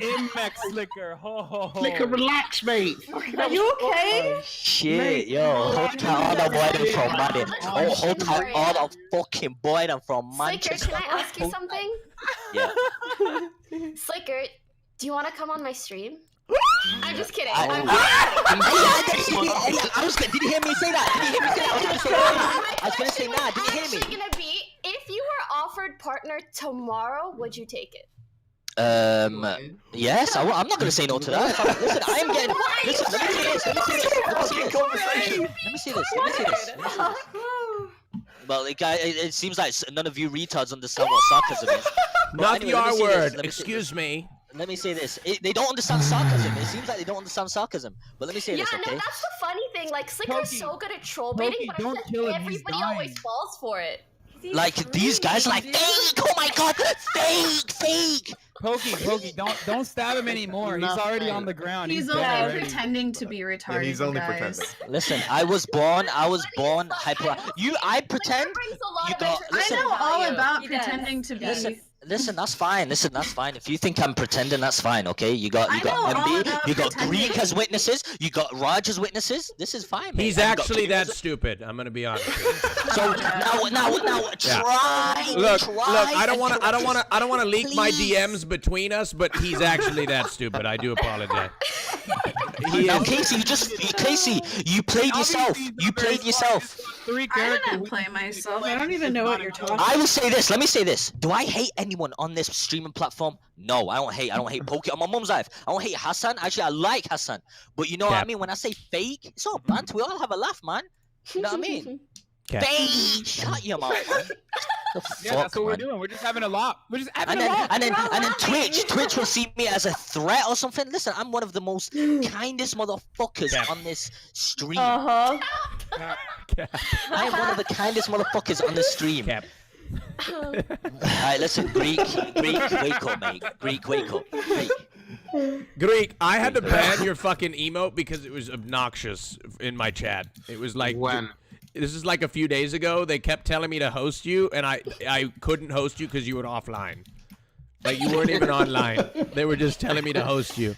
Inmax Sliker. Ho ho ho. Sliker, relax, mate. Are you okay? Shit, yo, hold tight all the boy them from money. Oh, hold tight all the fucking boy them from Manchester. Sliker, can I ask you something? Yeah. Sliker, do you want to come on my stream? I'm just kidding. I was gonna, did you hear me say that? I was gonna say nah. Did you hear me? Actually gonna be, if you were offered partner tomorrow, would you take it? Yes, I'm not gonna say no to that. Listen, I am getting. Listen, let me see this. Well, it seems like none of you retards understand what sarcasm is. Not the R word. Excuse me. Let me say this. They don't understand sarcasm. It seems like they don't understand sarcasm. But let me say this, okay? Yeah, no, that's the funny thing. Like, Slicker's so good at troll baiting, but I feel like everybody always falls for it. Like, these guys are like, fake! Oh my god! Fake! Pokey, don't stab him anymore. He's already on the ground. He's only pretending to be retarded. Yeah, he's only guys. pretending. Listen, I was born hyper. I pretend. You got. Listen, I know all about pretending to be. Listen, that's fine. If you think I'm pretending, that's fine. Okay, you got MB, you got Greek as witnesses, you got Rajj as witnesses. This is fine. Mate. He's actually that stupid. I'm gonna be honest. So now, try. Look. I don't want to leak my DMs between us, but he's actually that stupid. I do apologize. Now, Casey, you played yourself. I didn't play myself. I don't even know what you're talking about. I will say this. Let me say this. Do I hate anyone on this streaming platform? No, I don't hate Pokey on my mum's life. I don't hate Hassan. Actually, I like Hassan. But you know what I mean? When I say fake, it's all banter. We all have a laugh, man. You know what I mean? Fake! Shut your mouth, man. Yeah, that's what we're doing. We're just having a laugh. And then Twitch will see me as a threat or something. Listen, I'm one of the most kindest motherfuckers on this stream. I am one of the kindest motherfuckers on the stream. Alright, listen, Greek, wake up, mate. Greek, wake up. Greek, I had to ban your fucking emote because it was obnoxious in my chat. It was like when. This is like a few days ago. They kept telling me to host you, and I couldn't host you because you were offline. Like, you weren't even online. They were just telling me to host you.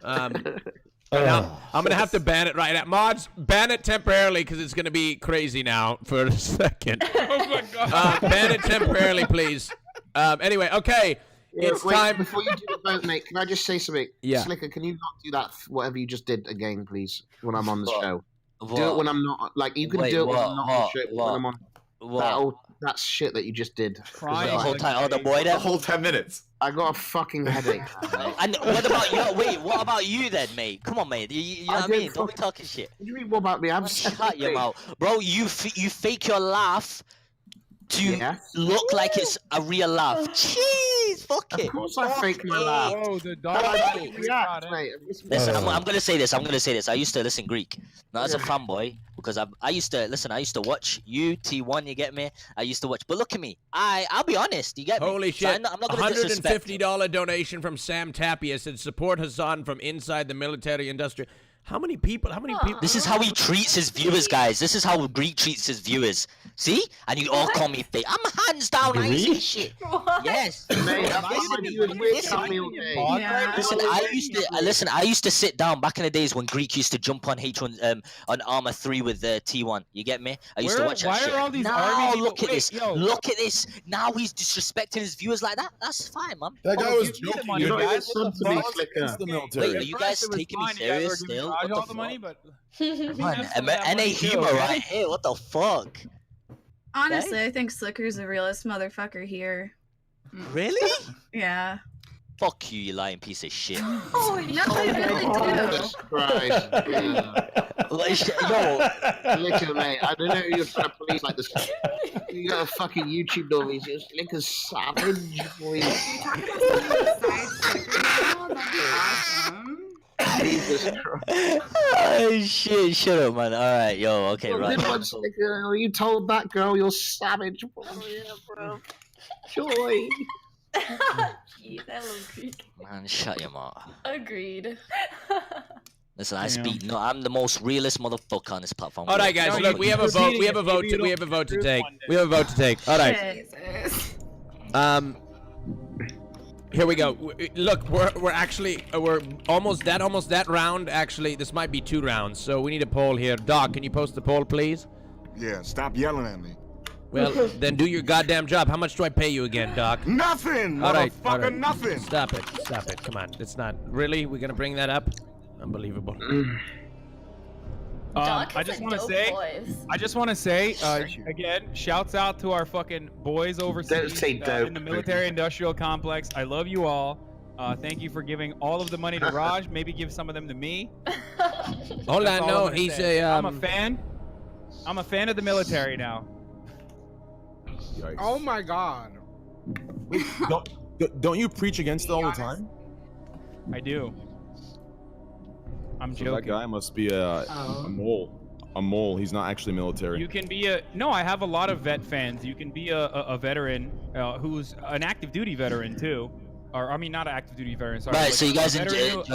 Now, I'm going to have to ban it right now. Mods, ban it temporarily because it's going to be crazy now for a second. Oh, my God. Ban it temporarily, please. Anyway, okay. It's time. Before you do the vote, mate, can I just say something? Yeah. Sliker, can you not do that, whatever you just did again, please, when I'm on the show? What? Do it when I'm not. Like, you can do it when I'm not on the show. When I'm on. That shit that you just did. The whole time, the boy there? The whole 10 minutes. I got a fucking headache. And what about you? Wait, what about you then, mate? Come on, mate. You know what I mean? Don't be talking shit. What do you mean, what about me? I'm shut your mouth. Bro, you fake your laugh to look like it's a real laugh. Jeez, fuck it. Of course I fake my laugh. Oh, the dog. Listen, I'm gonna say this. I used to listen Greek, not as a fanboy, because I used to watch you, T1. You get me? I used to watch, but look at me. I'll be honest. You get me? Holy shit! So I'm not gonna $150 donation from Sam Tapia said support Hassan from inside the military industry. How many people? This is how he treats his viewers, guys. This is how Greek treats his viewers. See? And you all call me fake. I'm hands down. I ain't say shit. Yes. Listen, I used to sit down back in the days when Greek used to jump on H1 on Armor 3 with T1. You get me? I used to watch that shit. Why are all these now look at this. Look at this. Now he's disrespecting his viewers like that. That's fine, man. That guy was joking. Wait, are you guys taking me serious still? All the money, but NA humor right here. What the fuck? Honestly, I think Slicker's the realest motherfucker here. Really? Yeah. Fuck you, you lying piece of shit. Oh, no, I really do. Christ. Yo, listen, mate, I don't know who you're trying to police like this. You got a fucking YouTube door, he's just like a savage, boy. Jesus Christ. Oh shit, shut up, man. Alright, yo, okay, right. You told that girl you're savage, bro. Yeah, bro. Joy. Jeez, I love Greek. Man, shut your mouth. Agreed. Listen, I speak. No, I'm the most realist motherfucker on this platform. All right, guys. Look, we have a vote. We have a vote. We have a vote to take. We have a vote to take. All right. Here we go. Look, we're actually we're almost that round. Actually, this might be 2 rounds. So we need a poll here. Doc, can you post the poll, please? Yeah. Stop yelling at me. Well, then do your goddamn job. How much do I pay you again, Doc? Nothing. All right. Nothing. Stop it. Stop it. Come on. It's not really. We're gonna bring that up. Unbelievable. I just want to say, again, shouts out to our fucking boys overseas in the military-industrial complex. I love you all. Thank you for giving all of the money to Raj. Maybe give some of them to me. Hold on, no, he's a. I'm a fan. I'm a fan of the military now. Yikes. Oh my god. Wait, don't you preach against it all the time? I do. I'm so joking. That guy must be a mole. A mole. He's not actually military. You can be a no. I have a lot of vet fans. You can be a veteran who's an active duty veteran too, or I mean not an active duty veteran. Sorry. Right. So you guys a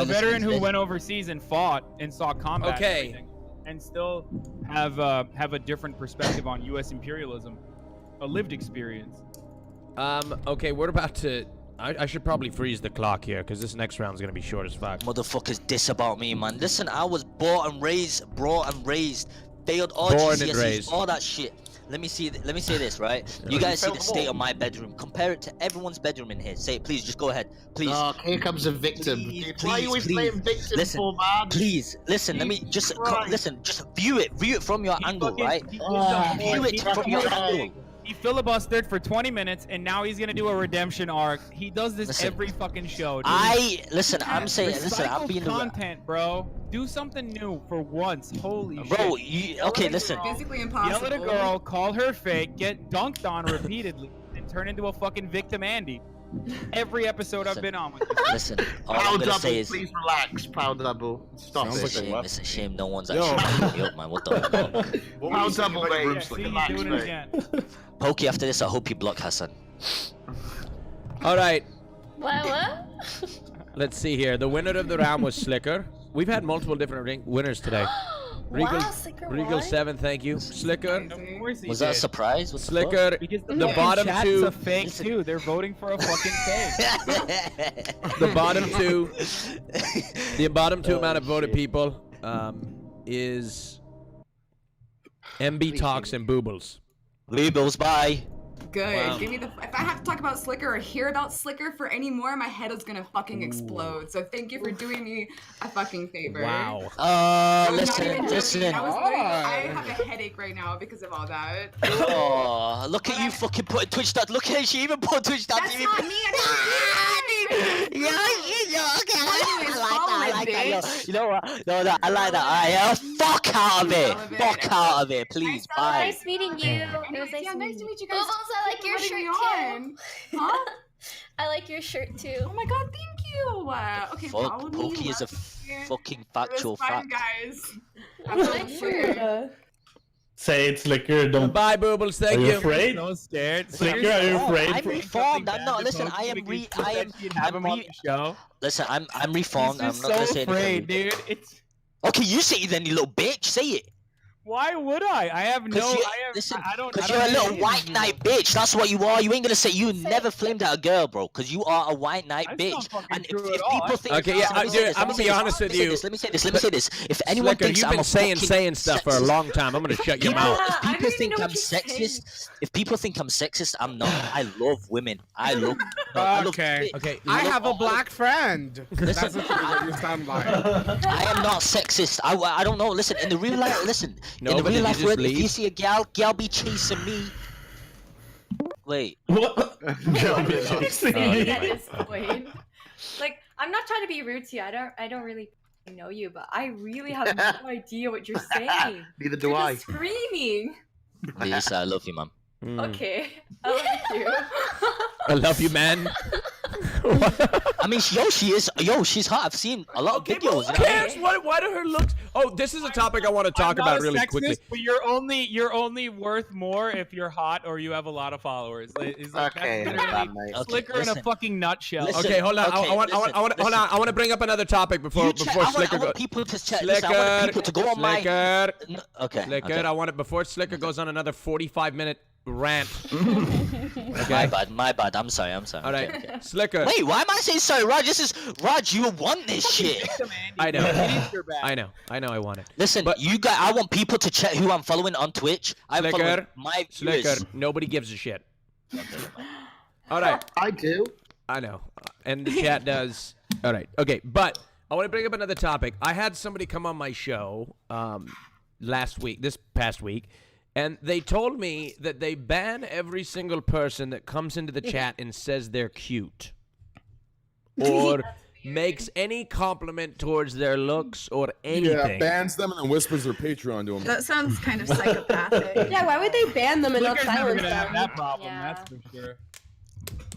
veteran who went overseas and fought and saw combat. Okay. And still have a different perspective on U.S. imperialism, a lived experience. Okay, we're about to. I should probably freeze the clock here because this next round is gonna be short as fuck. Motherfuckers diss about me, man. Listen, I was brought and raised, failed all GCSEs, all that shit. Let me say this, right? You guys see the state of my bedroom. Compare it to everyone's bedroom in here. Say it, please. Just go ahead, please. Oh, here comes a victim. Why are you always playing victim for, man? Please, listen. Let me just listen. Just view it from your angle, right? View it from your angle. He filibustered for 20 minutes, and now he's gonna do a redemption arc. He does this every fucking show, dude. I'm saying, listen, I'm being content, bro. Do something new for once. Holy shit. Bro, okay, listen. Physically impossible. Yell at a girl, call her fake, get dunked on repeatedly, and turn into a fucking victim Andy. Every episode I've been on with this. Listen, all I'm gonna say is, please relax, Power Double. Stop it. It's a shame no one's actually picking me up, man. What the fuck? Power Double, mate. Relax, mate. Pokey, after this, I hope you block Hassan. All right. What? Let's see here. The winner of the round was Sliker. We've had multiple different winners today. Regal 7, thank you. Sliker. Was that a surprise? Sliker. The bottom two. A fake too. They're voting for a fucking fake. The bottom two. The bottom two amount of voted people is MB Talks and Boobles. Boobles, bye. Good. Wow. Give me the. If I have to talk about Sliker or hear about Sliker for any more, my head is gonna fucking explode. So thank you for doing me a fucking favor. Wow. Listen. I have a headache right now because of all that. Oh, look at you fucking putting Twitch. Look at she even put Twitch. That's not me. Yeah, okay. I like that. Yo, you know what? No, I like that. Alright, fuck out of it. Fuck out of it, please. Bye. Nice meeting you. It was nice to meet you guys. I like your shirt too. Huh? I like your shirt too. Oh my god, thank you. Okay, fuck, Pokey is a fucking factual fact. Guys. I like shirt. Say it, Sliker. Don't. Bye, Boobles. Thank you. Are you afraid? No scared. Sliker, are you afraid? I'm reformed. I'm not. Listen, Listen, I'm reformed. I'm not gonna say anything. Dude. Okay, you say it then, you little bitch. Say it. Why would I? I have no. Listen, because you're a little white knight bitch. That's what you are. You ain't gonna say you never flamed at a girl, bro. Because you are a white knight bitch. And if people think, okay, yeah, I'm gonna be honest with you. Let me say this. If anyone thinks you've been saying stuff for a long time, I'm gonna shut your mouth. If people think I'm sexist, I'm not. I love women. I love. Okay. I have a black friend. That's what you sound like. I am not sexist. I don't know. Listen, in the real life, listen. No, in the real life, if you see a gal be chasing me. Wait. What? Gal be chasing me. Like, I'm not trying to be rude to you. I don't really know you, but I really have no idea what you're saying. Neither do I. Screaming. Lisa, I love you, man. Okay. I love you. I love you, man. I mean, she's hot. I've seen a lot of videos. Who cares? Why do her looks? Oh, this is a topic I want to talk about really quickly. But you're only worth more if you're hot or you have a lot of followers. It's like, Okay, that's Sliker in a fucking nutshell. Okay, hold on. I want to bring up another topic before Sliker goes. People to check. I want people to go on my. Okay. Sliker, I want it before Sliker goes on another 45-minute rant. Okay. My bad. I'm sorry. All right, okay. Sliker. Wait, why am I saying sorry, Raj? Raj, you want this shit. I know. I want it. Listen, but I want people to check who I'm following on Twitch. I'm following my viewers. Sliker, nobody gives a shit. All right. I do. I know, and the chat does. All right. Okay, but I want to bring up another topic. I had somebody come on my show this past week. And they told me that they ban every single person that comes into the chat and says they're cute. Or makes any compliment towards their looks or anything. Yeah, bans them and then whispers their Patreon to them. That sounds kind of psychopathic. Yeah, why would they ban them and not silence them? Have that problem, that's for sure.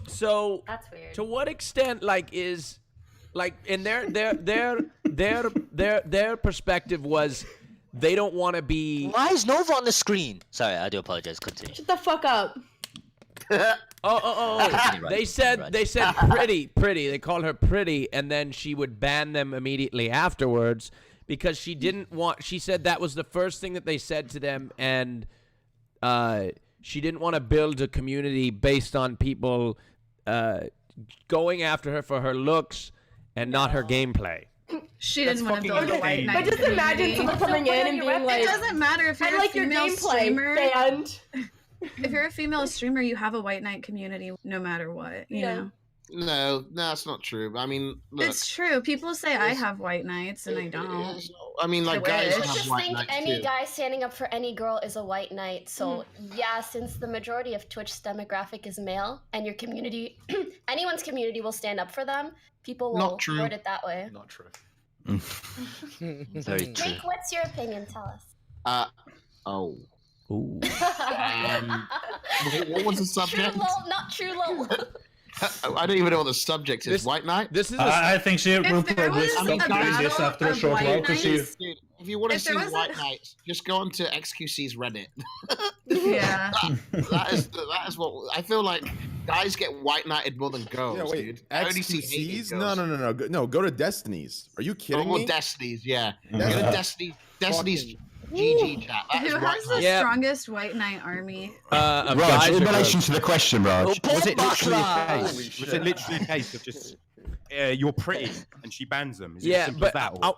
So, that's weird. To what extent, is in their perspective was they don't want to be. Why is Nova on the screen? Sorry, I do apologize. Continue. Shut the fuck up. They said pretty. They called her pretty, and then she would ban them immediately afterwards because she didn't want. She said that was the first thing that they said to them, and she didn't want to build a community based on people going after her for her looks and not her gameplay. She didn't want to build a white knight. But just imagine someone coming in and being like, it doesn't matter if you're I like a your female gameplay, streamer. band. If you're a female streamer, you have a white knight community no matter what, you know? No, that's not true. I mean, look, it's true. People say I have white knights and I don't. I mean, like, guys I have just white think knights any too. guy standing up for any girl is a white knight. So yeah, since the majority of Twitch's demographic is male, and your community, anyone's community will stand up for them, people will word it that way. Not true. Very true. Jake, what's your opinion? Tell us. Ooh. What was the subject? True lol, not true lol. I don't even know what the subject is. White Knight? I think she will probably stop doing this after a short while because she. If you want to see White Knights, just go onto XQC's Reddit. Yeah. that is what I feel like. Guys get white knighted more than girls, Yeah, wait, dude. I only see XQC's? hated girls. No, go to Destiny's. Are you kidding me? Destiny's, yeah. Go to Destiny's GG chat. That is Who white has the knight. strongest white knight army? Raj, in relation to the question, Raj, was it literally a case of just you're pretty and she bans them? Is it Yeah, simple but as that, or?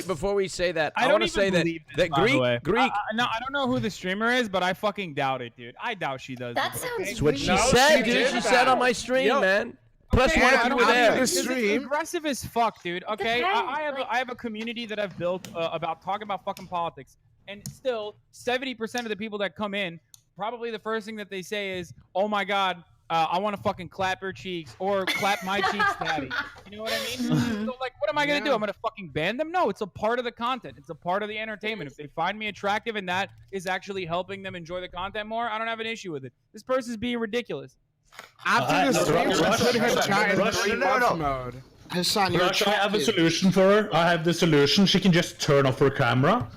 before we say that, I don't want to even say that believe this, that by the way. Greek. No, I don't know who the streamer is, but I fucking doubt it, dude. I doubt she does. That this, sounds That's what weird. she said, dude. She said on my stream, man. Plus one if you were there. It's aggressive as fuck, dude. Okay, I have a community that I've built about talking about fucking politics, and still 70% of the people that come in, probably the first thing that they say is, "Oh my god, I want to fucking clap her cheeks or clap my cheeks, daddy." You know what I mean? So like, what am I gonna do? I'm gonna fucking ban them? No, it's a part of the content. It's a part of the entertainment. If they find me attractive and that is actually helping them enjoy the content more, I don't have an issue with it. This person's being ridiculous. After the stream, she put her chat in 3 months mode. Hassan, you're I have a solution for her. I have the solution. She can just turn off her camera,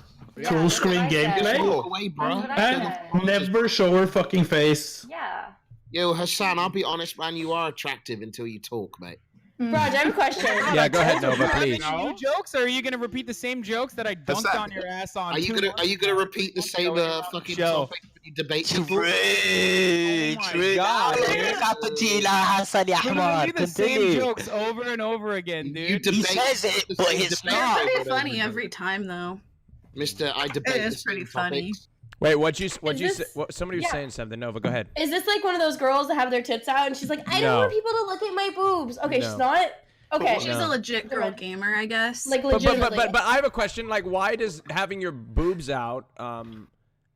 full screen gameplay, away, bro. and never show her fucking face. Yeah. Yo, Hassan, I'll be honest, man. You are attractive until you talk, mate. Raj, I have a question. Yeah, go ahead, Nova, please. New jokes, or are you gonna repeat the same jokes that I dunked on your ass on? Are you gonna repeat the same fucking topic when you debate people? You're gonna do the same jokes over and over again, dude. He says it, but it's They're not. pretty funny every time, though. Mister, I debate. It is pretty funny. Wait, somebody was Yeah. saying something. Nova, go ahead. Is this like one of those girls that have their tits out and she's like, I don't No. want people to look at my boobs? Okay, No. she's not. Okay. She's a legit girl gamer, I guess. Like But legitimately. I have a question. Like, why does having your boobs out No,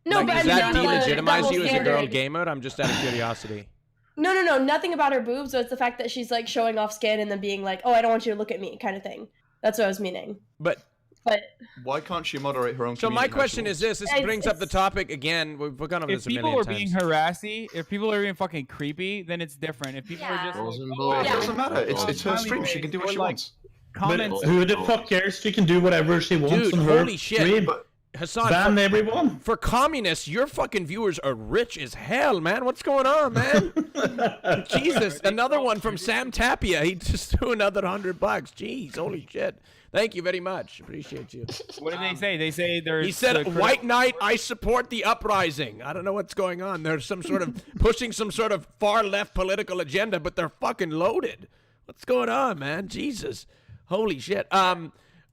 like, but does I mean, that no, delegitimize double you as a girl standard. gamer? I'm just out of curiosity. No, nothing about her boobs. So it's the fact that she's like showing off skin and then being like, oh, I don't want you to look at me, kind of thing. That's what I was meaning. But but why can't she moderate her own? So my question is this: this brings up the topic again. We've gone over this a million times. If people are being harassy, if people are being fucking creepy, then it's different. If people are just, it doesn't matter. It's her stream. She can do what she wants. But who the fuck cares? She can do whatever she wants on her holy shit. stream. Hassan, ban everyone. For communists, your fucking viewers are rich as hell, man. What's going on, man? Jesus, another one from Sam Tapia. He just threw another $100. Jeez, holy shit. Thank you very much. Appreciate you. What did they say? They say there's. He said, "White Knight, I support the uprising." I don't know what's going on. There's some sort of pushing some sort of far left political agenda, but they're fucking loaded. What's going on, man? Jesus, holy shit.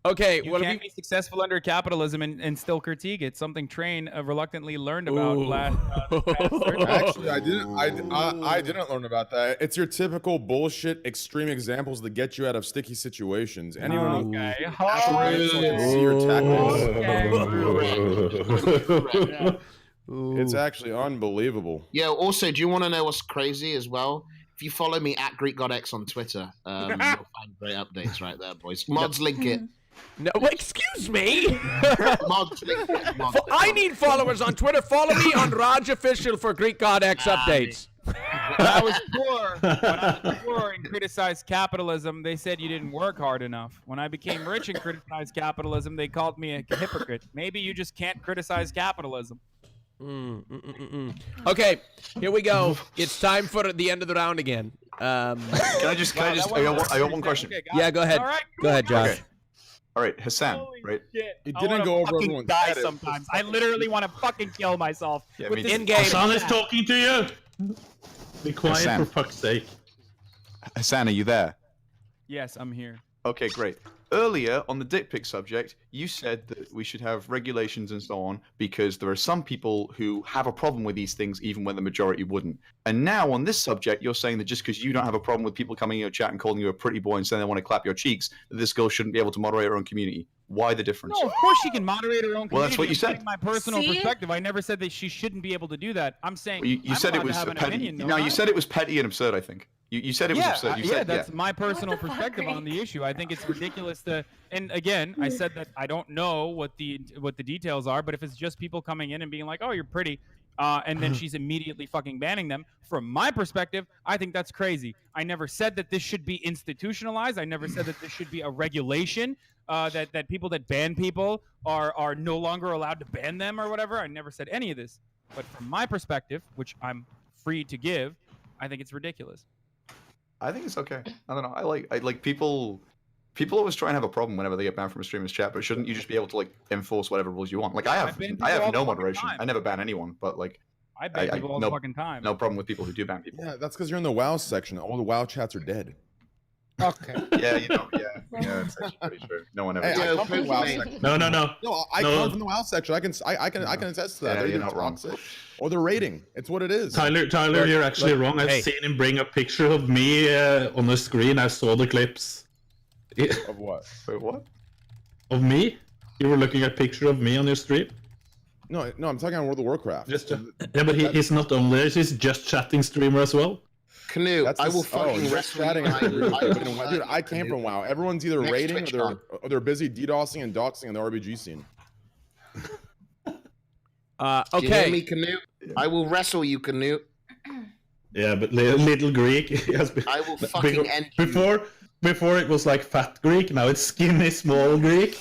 Okay, you can't be successful under capitalism and still critique it. Something Train reluctantly learned about last. Actually, I didn't learn about that. It's your typical bullshit extreme examples that get you out of sticky situations. Anyone who operates can see your tactics. It's actually unbelievable. Yeah. Also, do you want to know what's crazy as well? If you follow me at GreekGodX on Twitter, you'll find great updates right there, boys. Mods link it. No, excuse me. I need followers on Twitter. Follow me on Rajj Official for Greek God X updates. When I was poor and criticized capitalism, they said you didn't work hard enough. When I became rich and criticized capitalism, they called me a hypocrite. Maybe you just can't criticize capitalism. Okay, here we go. It's time for the end of the round again. Can I just? I got one question. Okay, yeah, go ahead. Right, go ahead, Josh. Okay. All right, Hassan. Right. It didn't go over everyone's die sometimes. I literally want to fucking kill myself. Yeah, with this in-game. Hassan is talking to you. Be quiet, Hassan. for fuck's sake. Hassan, are you there? Yes, I'm here. Okay, great. Earlier on the dick pic subject, you said that we should have regulations and so on because there are some people who have a problem with these things even when the majority wouldn't. And now on this subject, you're saying that just because you don't have a problem with people coming in your chat and calling you a pretty boy and saying they want to clap your cheeks, that this girl shouldn't be able to moderate her own community. Why the difference? No, of course she can moderate her own community. Well, that's what you said. My personal perspective. I never said that she shouldn't be able to do that. I'm saying you said it was petty. No, you said it was petty and absurd. I think you said it was absurd. You said, that's my personal perspective on the issue. I think it's ridiculous to. And again, I said that I don't know what the details are, but if it's just people coming in and being like, "Oh, you're pretty," and then she's immediately fucking banning them. From my perspective, I think that's crazy. I never said that this should be institutionalized. I never said that this should be a regulation. That people that ban people are no longer allowed to ban them or whatever. I never said any of this. But from my perspective, which I'm free to give, I think it's ridiculous. I think it's okay. I don't know. I like people. People always try and have a problem whenever they get banned from a streamer's chat, but shouldn't you just be able to like enforce whatever rules you want? Like I have no moderation. I never ban anyone, but like I ban people all the fucking time. No problem with people who do ban people. Yeah, that's because you're in the WoW section. All the WoW chats are dead. Okay. Yeah, yeah, it's actually pretty true. No one ever. Hey, I come from the WoW section. No. No, I come from the WoW section. I can attest to that. Yeah, they're you're not wrong. Or they're rating. It's what it is. Tyler, you're actually wrong. I've seen him bring a picture of me on the screen. I saw the clips. Of what? Wait, what? Of me? You were looking at a picture of me on your stream? No, I'm talking on World of Warcraft. Yeah, but he's not only there. He's just chatting streamer as well. Canoe, I will fucking wrestle chatting. Dude, I came from WoW. Everyone's either raiding or they're busy DDoSing and doxing in the RBG scene. Okay. Do you hear me, Canoe? I will wrestle you, Canoe. Yeah, but little Greek has been. I will fucking end you. Before it was like fat Greek, now it's skinny small Greek.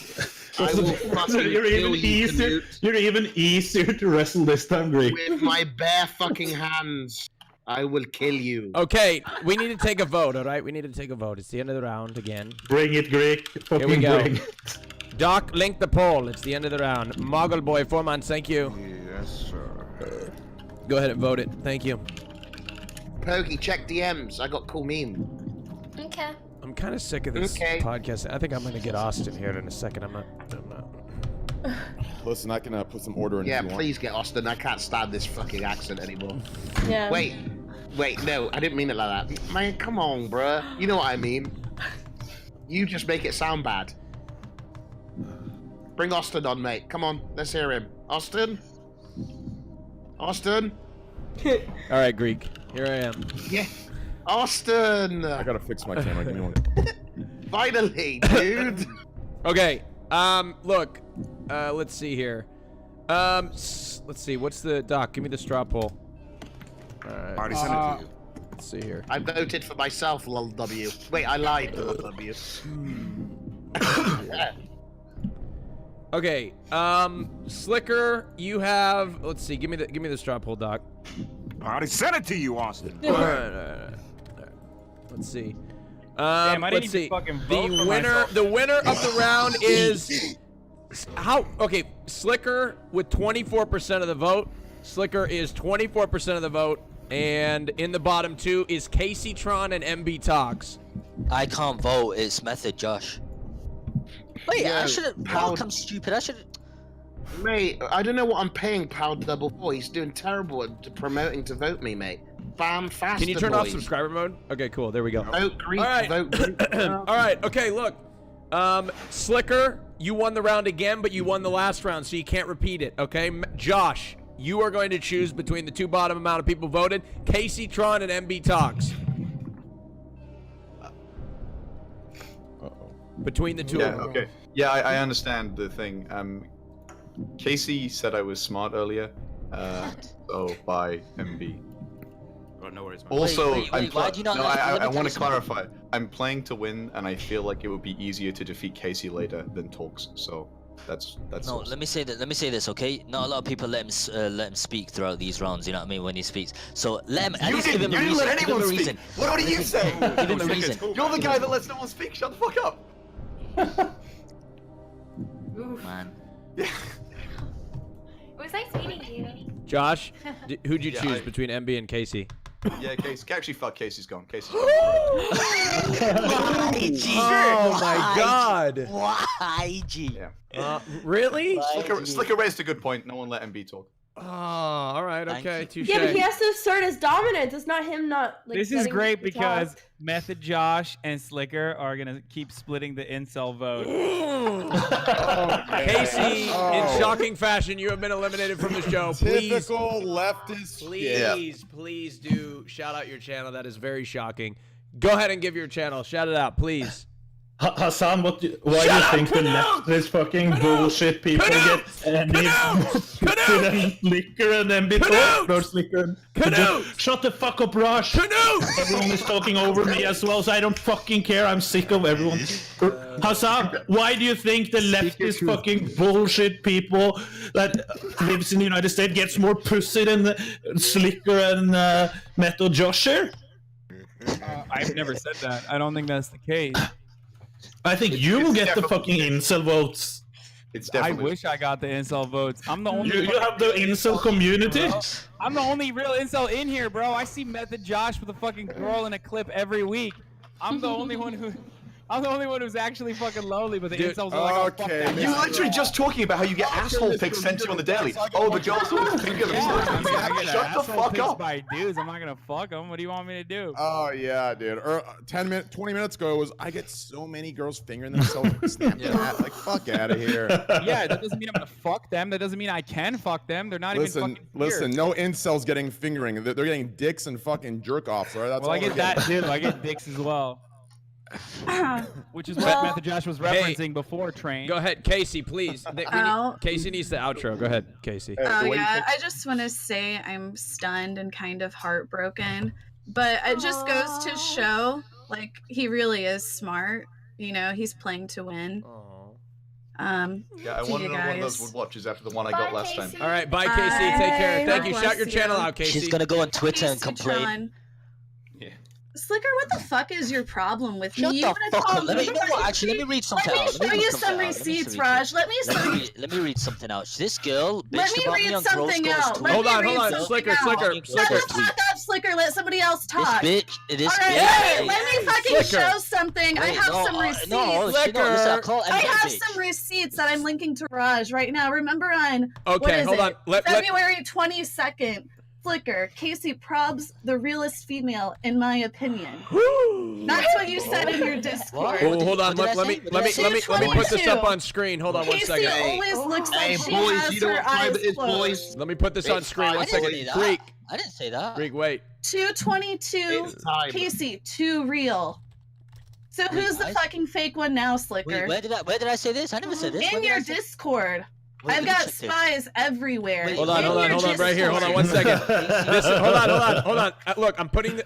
I will fucking you're even easier to wrestle this time, Greek. With my bare fucking hands, I will kill you. Okay, we need to take a vote, all right? We need to take a vote. It's the end of the round again. Bring it, Greek. Here we go. Doc, link the poll. It's the end of the round. Moggle Boy, 4 months, thank you. Yes, sir. Go ahead and vote it. Thank you. Pokey, check DMs. I got cool meme. Okay. I'm kind of sick of this podcast. I think I'm going to get Austin here in a second. I'm not. Listen, I can put some order in. Yeah, please get Austin. I can't stand this fucking accent anymore. Yeah. Wait, no, I didn't mean it like that. Man, come on, bruh. You know what I mean. You just make it sound bad. Bring Austin on, mate. Come on, let's hear him. Austin? Austin? All right, Greek. Here I am. Yeah. Austin! I gotta fix my camera. Give me one. Finally, dude. Okay, Look, let's see here. Let's see. What's the doc? Give me the straw poll. All right. I already sent it to you. Let's see here. I voted for myself, LW. Wait, I lied, LW. Okay. Sliker, you have. Let's see. Give me the straw poll, doc. I already sent it to you, Austin. All right. Let's see. Damn, I didn't let's see. even fucking vote for The winner of the round is okay. Sliker with 24% of the vote. Sliker is 24% of the vote, and in the bottom two is Casey Tron and MB Talks. I can't vote. It's Method Josh. Wait, Yeah, I shouldn't. Pound- I'm stupid. I should. Mate, I don't know what I'm paying Pound Double for. He's doing terrible at promoting to vote me, mate. Bam, faster, Can you turn off boys. subscriber mode? Okay, cool. There we go. Vote Greek, All right. vote Greek. All right. Okay, look. Sliker, you won the round again, but you won the last round, so you can't repeat it. Okay, Josh, you are going to choose between the two bottom amount of people voted: Casey Tron and MB Talks. Between the two Yeah, of them. okay. Yeah, I understand the thing. Casey said I was smart earlier, so by MB. Oh, no worries, man. Also, wait, why do you not let me I tell want you to clarify. I'm playing to win, and I feel like it would be easier to defeat Casey later than Talks. So that's. No, let me say that. Let me say this, okay? Not a lot of people let him speak throughout these rounds. You know what I mean? When he speaks, so let him. At least give him a reason. Let Give him anyone a speak. reason. What do you say? Give him a reason. You're the guy that lets no one speak. Shut the fuck up. Man. It was nice meeting you. Josh, who'd you Yeah, choose between MB and Casey? Yeah, Casey. Actually, fuck. Casey's gone. Casey's gone. Oh my God! YG. Yeah. Really? Sliker raised a good point. No one let MB talk. Oh, all right, okay, touche. Yeah, but he has to assert his dominance. It's not him not. Like, This is letting great people because talk. Method Josh and Sliker are gonna keep splitting the incel vote. Casey, in shocking fashion, you have been eliminated from the show. Please, Typical leftist. please do shout out your channel. That is very shocking. Go ahead and give your channel. Shout it out, please. Hassan, why do you think the leftist fucking bullshit people get any Sliker and MB Sliker? Shut the fuck up, Raj. Everyone is talking over me as well, so I don't fucking care. I'm sick of everyone. Hassan, why do you think the leftist fucking bullshit people that lives in the United States gets more pussy than Sliker and Metal Josh here? I've never said that. I don't think that's the case. I think you will get the fucking incel votes. It's I definitely. wish I got the incel votes. I'm the only. You have the incel community? I'm the only real incel in here, bro. I see Method Josh with a fucking girl in a clip every week. I'm the only one who. I'm the only one who's actually fucking lonely, but the incels are like, oh, fuck that. You're literally just talking about how you get asshole pics sent to you on the daily. Oh, the girls always think of themselves. I get Shut the asshole fuck pics up. by dudes. I'm not gonna fuck them. What do you want me to do? Oh yeah, dude. 20 minutes ago it was I get so many girls fingering themselves on Snapchat. Like fuck out of here. Yeah, that doesn't mean I'm gonna fuck them. That doesn't mean I can fuck them. They're not even fucking here. Listen, no incels getting fingering. They're getting dicks and fucking jerk offs. Right? That's Well, all I get they're that getting. too. I get dicks as well. Which is what Method Josh was referencing before Train. Go ahead, Casey, please. Casey needs the outro. Go ahead, Casey. Oh yeah, I just want to say I'm stunned and kind of heartbroken, but it just goes to show, like, he really is smart. You know, he's playing to win. Yeah, I want to know one of those would watches after the one I got last time. All right, bye, Casey. Take care. Thank you. God Shout your bless channel you. out, Casey. She's gonna go on Twitter and Casey complain. Tron. Sliker, what the fuck is your problem with Shut me? the You wanna fuck call up. Let me, me you know what, actually, let me read something Let me out. show read you something some out. Let me receipts, see Raj. Let me let me read something out. This girl Let bitched me about me read on something Gross Goes out. Tweet. Let Hold me on, read hold on. something Sliker, out. Sliker, Shut Sliker. the fuck up, Sliker. Let somebody else talk. This All right, bitch. let me fucking Sliker. show something. I Wait, have no, some receipts. listen, I call I MB have bitch. some receipts that I'm linking to Raj right now. Remember on what Okay, is hold it? on. Let- February 22nd. Flicker, Casey Probs the realest female, in my opinion. That's what you said in your Discord. Oh, hold on. Let me put this up on screen. Hold on one Casey second. always looks like Hey, she boys, has you know her what time eyes it is, closed. boys? Let me put this on screen. I One didn't second. say that. Greek. I didn't say that. Greek, wait. 222. It's time. Casey, too real. So who's the fucking fake one now, Sliker? Wait, where did I say this? I never said this. In your Discord. Wait, I've got spies everywhere. Wait, hold on, right here. Hold on, 1 second. Listen, hold on. Look, I'm putting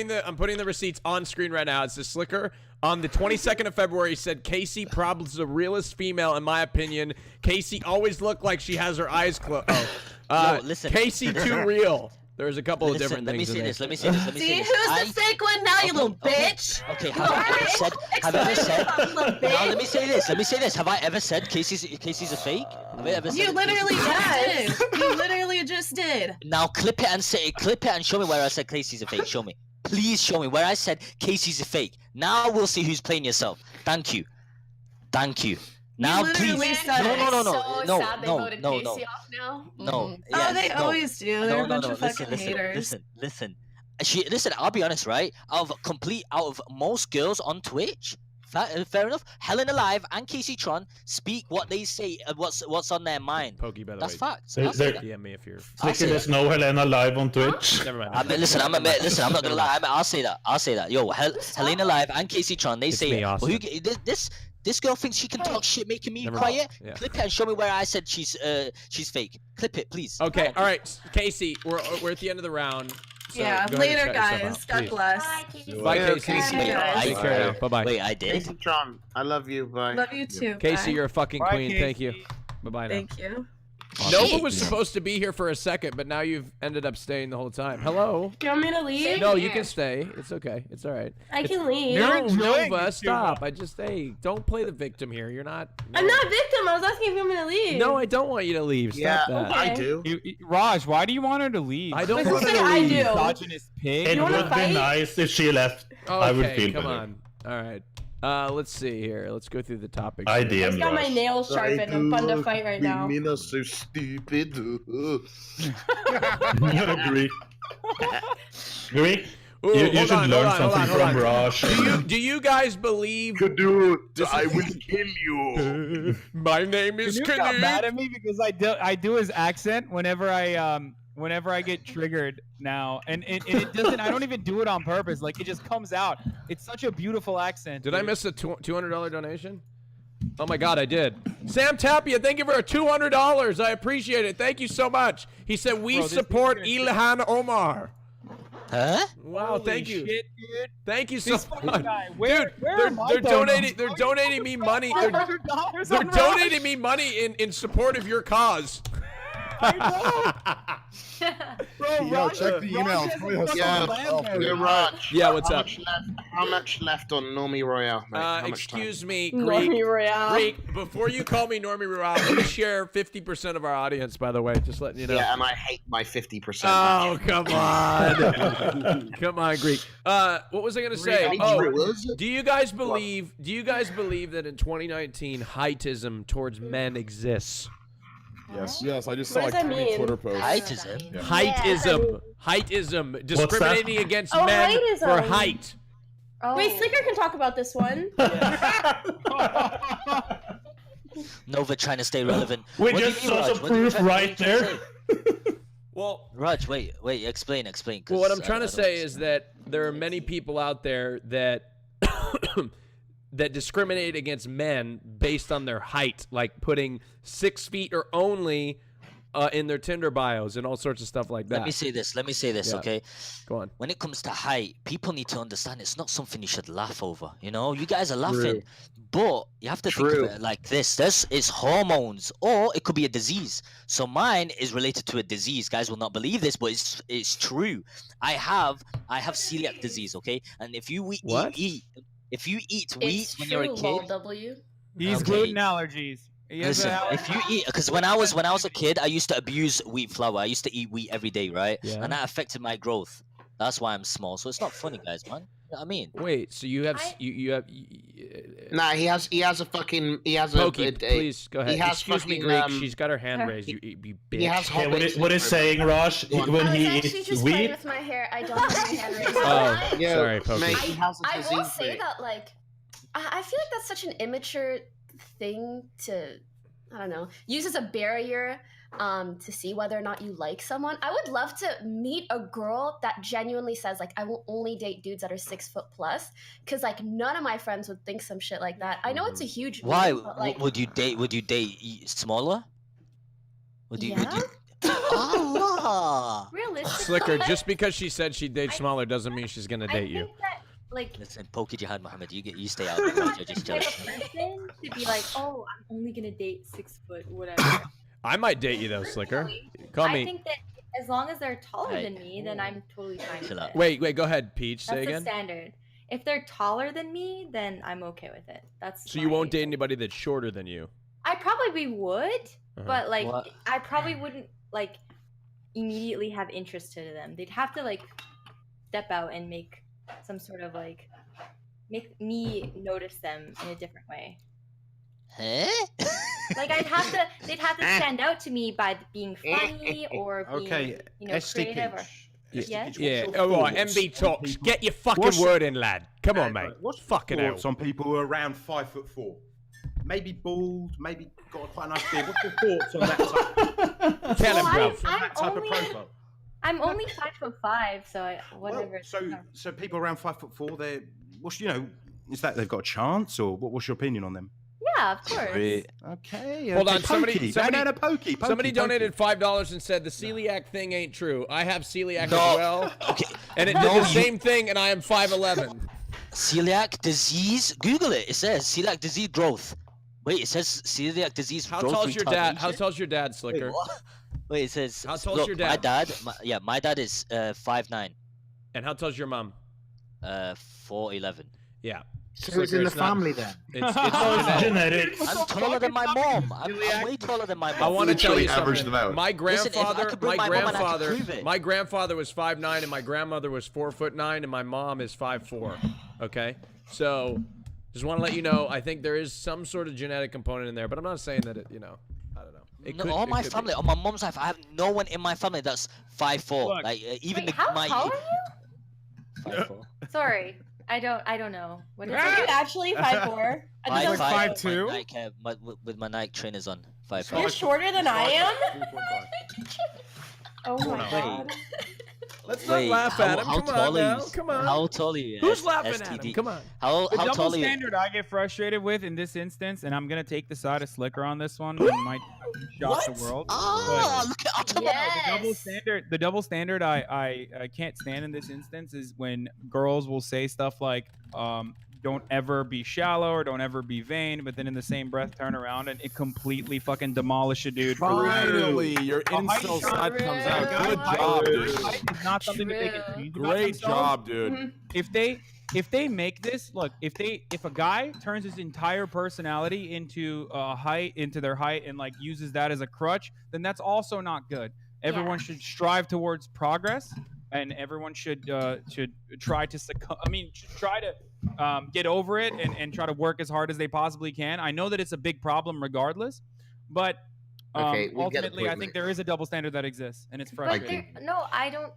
the receipts on screen right now. It's the Sliker. On the 22nd of February, he said Casey probably the realest female in my opinion. Casey always looked like she has her eyes closed. No, listen. Casey too real. There's a couple of different things. Let me say this. See, who's the fake one now, you little bitch? Okay, have I ever said? Now let me say this. Have I ever said Casey's a fake? Have I ever said You literally just did. You literally just did. Now clip it and show me where I said Casey's a fake. Show me. Please show me where I said Casey's a fake. Now we'll see who's playing yourself. Thank you. Now please. No. Oh, they always do. They're a bunch of fucking haters. Listen. Listen. I'll be honest, right? Out of most girls on Twitch, fair enough. Helen Alive and Casey Tron speak what they say and what's on their mind. Pokey, by the That's way. Facts. DM me if you're. There's no Helena live on Twitch. Never mind. I'm not gonna lie. I'll say that. Yo, Helena Live and Casey Tron, they say it. Well, this girl thinks she can talk shit, making me quiet. Yeah. Clip it and show me where I said she's fake. Clip it, please. Okay, all right, Casey, we're at the end of the round. So yeah, later, guys. God bless. Bye, Casey. Take care. Bye-bye. Wait, I did. Casey Tron, I love you. Bye. Love you too. Casey, bye. you're a fucking queen. Casey. Thank you. Bye-bye now. Thank you. Nova was supposed to be here for a second, but now you've ended up staying the whole time. Hello? Do you want me to leave? No, you can stay. It's okay. It's all right. I can leave. No, Nova, stop. Don't play the victim here. You're not. No. I'm not a victim. I was asking if you want me to leave. No, I don't want you to leave. Stop that. Okay. I do. Raj, why do you want her to leave? I don't want her to I leave. do. Misogynist pig. It would be nice if she left. I would feel come better. on. All right. Let's see here. Let's go through the topics. I I just got my nails sharpened. I'm fun to fight right now. Mina so stupid. Agree. Agree? Ooh, You should learn something from Raj. Do you guys believe? Dude, I will kill you. My name is You got mad at me because I do his accent whenever I get triggered now, and it doesn't. I don't even do it on purpose. Like it just comes out. It's such a beautiful accent. Did I miss a $200 donation? Oh my God, I did. Sam Tapia, thank you for $200. I appreciate it. Thank you so much. He said we support Ilhan Omar. Huh? Wow, Holy thank you. shit, dude. Thank you so This much. guy, Dude, they're donating me money. They're donating me money in support of your cause. Yo, check the email. Raj. Yeah, what's up? How much left on Normie Royale? Mate? Excuse me, Normie Royale. Greek, before you call me Normie Royale, we share 50% of our audience, by the way, just letting you know. Yeah, and I hate my 50%. Oh, come on. Come on, Greek. What was I going to say? Do you guys believe that in 2019 heightism towards men exists? Yes. I just saw like 3 Twitter posts. Heightism? Yeah. Heightism. Discriminating against men for height. Oh. Wait, Sliker can talk about this one. Nova trying to stay relevant. We just saw some proof right there. Well, Raj, wait, explain. Well, what I'm trying to say is that there are many people out there that that discriminate against men based on their height, like putting 6 feet or only in their Tinder bios and all sorts of stuff like that. Let me say this, Yeah. okay? Go on. When it comes to height, people need to understand it's not something you should laugh over. You know, you guys are laughing, but you have to think of it like this. This is hormones, or it could be a disease. So mine is related to a disease. Guys will not believe this, but it's true. I have celiac disease, okay? And if you eat wheat when you're a kid, he's gluten allergies. Listen, if you eat, because when I was a kid, I used to abuse wheat flour. I used to eat wheat every day, right? Yeah. And that affected my growth. That's why I'm small. So it's not funny, guys, man. You know what I mean? Wait, so you have Nah, he has a Pokey, please go ahead. Excuse me, Greek. She's got her hand raised. You bitch. He has what is saying, Raj? When he eats wheat? With my hair, I don't have my hand raised. Oh, sorry, Pokey. Mate, I will say that, like, I feel like that's such an immature thing to. I don't know, used as a barrier to see whether or not you like someone. I would love to meet a girl that genuinely says like, I will only date dudes that are 6 foot plus, because like none of my friends would think some shit like that. I know it's a huge Why move, but, like, would you date smaller? Would you realistically, Sliker, just because she said she'd date smaller doesn't mean she's gonna date you. Like, listen, Poki Jihad Muhammad, you stay out. You're just jealous. person to be like, oh, I'm only gonna date 6 foot, whatever. I might date you though, Sliker. Call I me. think that as long as they're taller than me, then I'm totally fine with it. Wait, go ahead, Peach. Say That's the again. standard. If they're taller than me, then I'm okay with it. That's So you won't date anybody that's shorter than you. I probably would, but like What? I probably wouldn't like immediately have interest to them. They'd have to like step out and make some sort of like make me notice them in a different way. Huh? Like they'd have to stand out to me by being funny or being creative or Yeah. Oh, right. MB talks. Get your fucking word in, lad. Come on, mate. What's fucking hell? thoughts on people who are around 5'4"? Maybe bald, maybe got quite a nice beard. What's your thoughts on that type? Tell him, bro. That type of profile. I'm only 5'5", so whatever. So people around 5'4", they're is that they've got a chance, or what's your opinion on them? Yeah, of course. Okay. Hold on, Pokey. somebody donated $5 and said the celiac thing ain't true. I have celiac No. as well, and it did the same thing, and I am 5'11". Celiac disease? Google it. It says celiac disease growth. Wait, it says celiac disease How growth tall's your dad? retardation? How tall's your dad, Sliker? Wait, it says. How tall's look, your dad? My dad is 5'9". And how tall's your mom? 4'11". Yeah. So it's in the family then. It's genetics. I'm taller than my mom. I'm way taller than my mom. I want to tell you average something. them out. My Listen, if I grandfather, could bring my mom and I could prove it. my grandfather was 5'9", and my grandmother was 4'9", and my mom is 5'4". Okay, so just want to let you know. I think there is some sort of genetic component in there, but I'm not saying that it. I don't know. It No, could, all it my could family, be. on my mom's side, I have no one in my family that's 5'4". Look. Like even Wait, how my. tall are you? 5'4". Sorry, I don't know. What is Are you it? actually 5'4"? I think that's 5'2". With my Nike trainers on. 5'4". You're shorter than I am? Oh my god. Let's not laugh at him. Come on now. Come on. How tall are you? Who's laughing at him? Come on. How The double tall are you? standard I get frustrated with in this instance, and I'm gonna take the side of Sliker on this one. And might shock the world. Oh, look at The double standard I can't stand in this instance is when girls will say stuff like, don't ever be shallow or don't ever be vain, but then in the same breath turn around and it completely fucking demolish a dude. Finally, your incel side comes out. Good job, dude. It's not something that they can change about Great themselves. job, dude. If they make this look, if a guy turns his entire personality into their height and like uses that as a crutch, then that's also not good. Everyone should strive towards progress, and everyone should try to try to get over it and try to work as hard as they possibly can. I know that it's a big problem regardless, but ultimately I think there is a double standard that exists, and it's frustrating. No, I don't.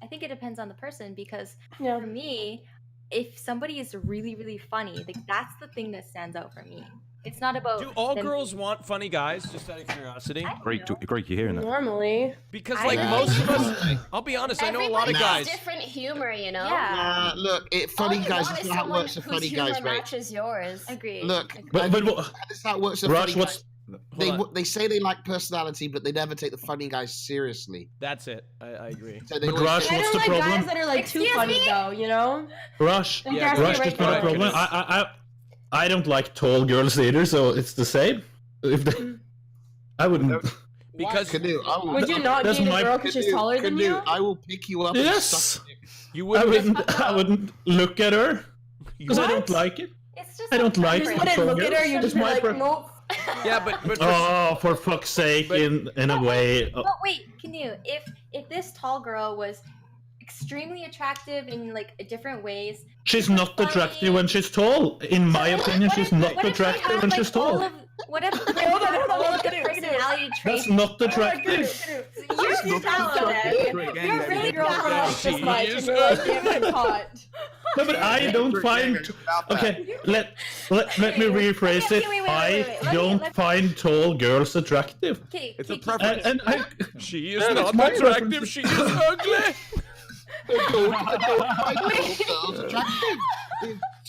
I think it depends on the person because for me, if somebody is really, really funny, like that's the thing that stands out for me. It's not about. Do all girls want funny guys? Just out of curiosity. Great, you're hearing that. Normally. Because like most of us, I'll be honest, I know a lot of Everybody has guys. different humor, Yeah. Look, funny All you guys. want This is is how it someone works for whose funny humor guys, right? matches yours. Agree. Look, But this is how it works for Raj, funny what's guys. They say they like personality, but they never take the funny guys seriously. That's it. I agree. So they But always Raj, say- I what's don't the like problem? guys that are like too Excuse funny me? though, you know? Rush, Yeah, Rush, right that's not a there. problem. I don't like tall girls either, so it's the same. If they, I wouldn't. Because Canoe, I will, Would you not That's date a my- girl because she's taller than you? I will pick you up. And Yes, stuff you. you I wouldn't. wouldn't. I wouldn't look at her because I don't like it. It's just I don't a like You preference. just tall wouldn't look at her, girls. you'd It's just be my like, preference. nope. Yeah, but Oh, for fuck's sake! In a way. But wait, Canoe, if this tall girl was extremely attractive in like different ways, She's not attractive when she's tall. In my opinion, she's not what if they attractive have, when like, she's all tall. of- what if they have all of the personality traits? That's not attractive. You're talented. You're really talented this much and you're like, damn, I'm hot. No, but I don't find. Okay, let me rephrase it. I don't find tall girls attractive. It's a preference. And she is not attractive. She is ugly.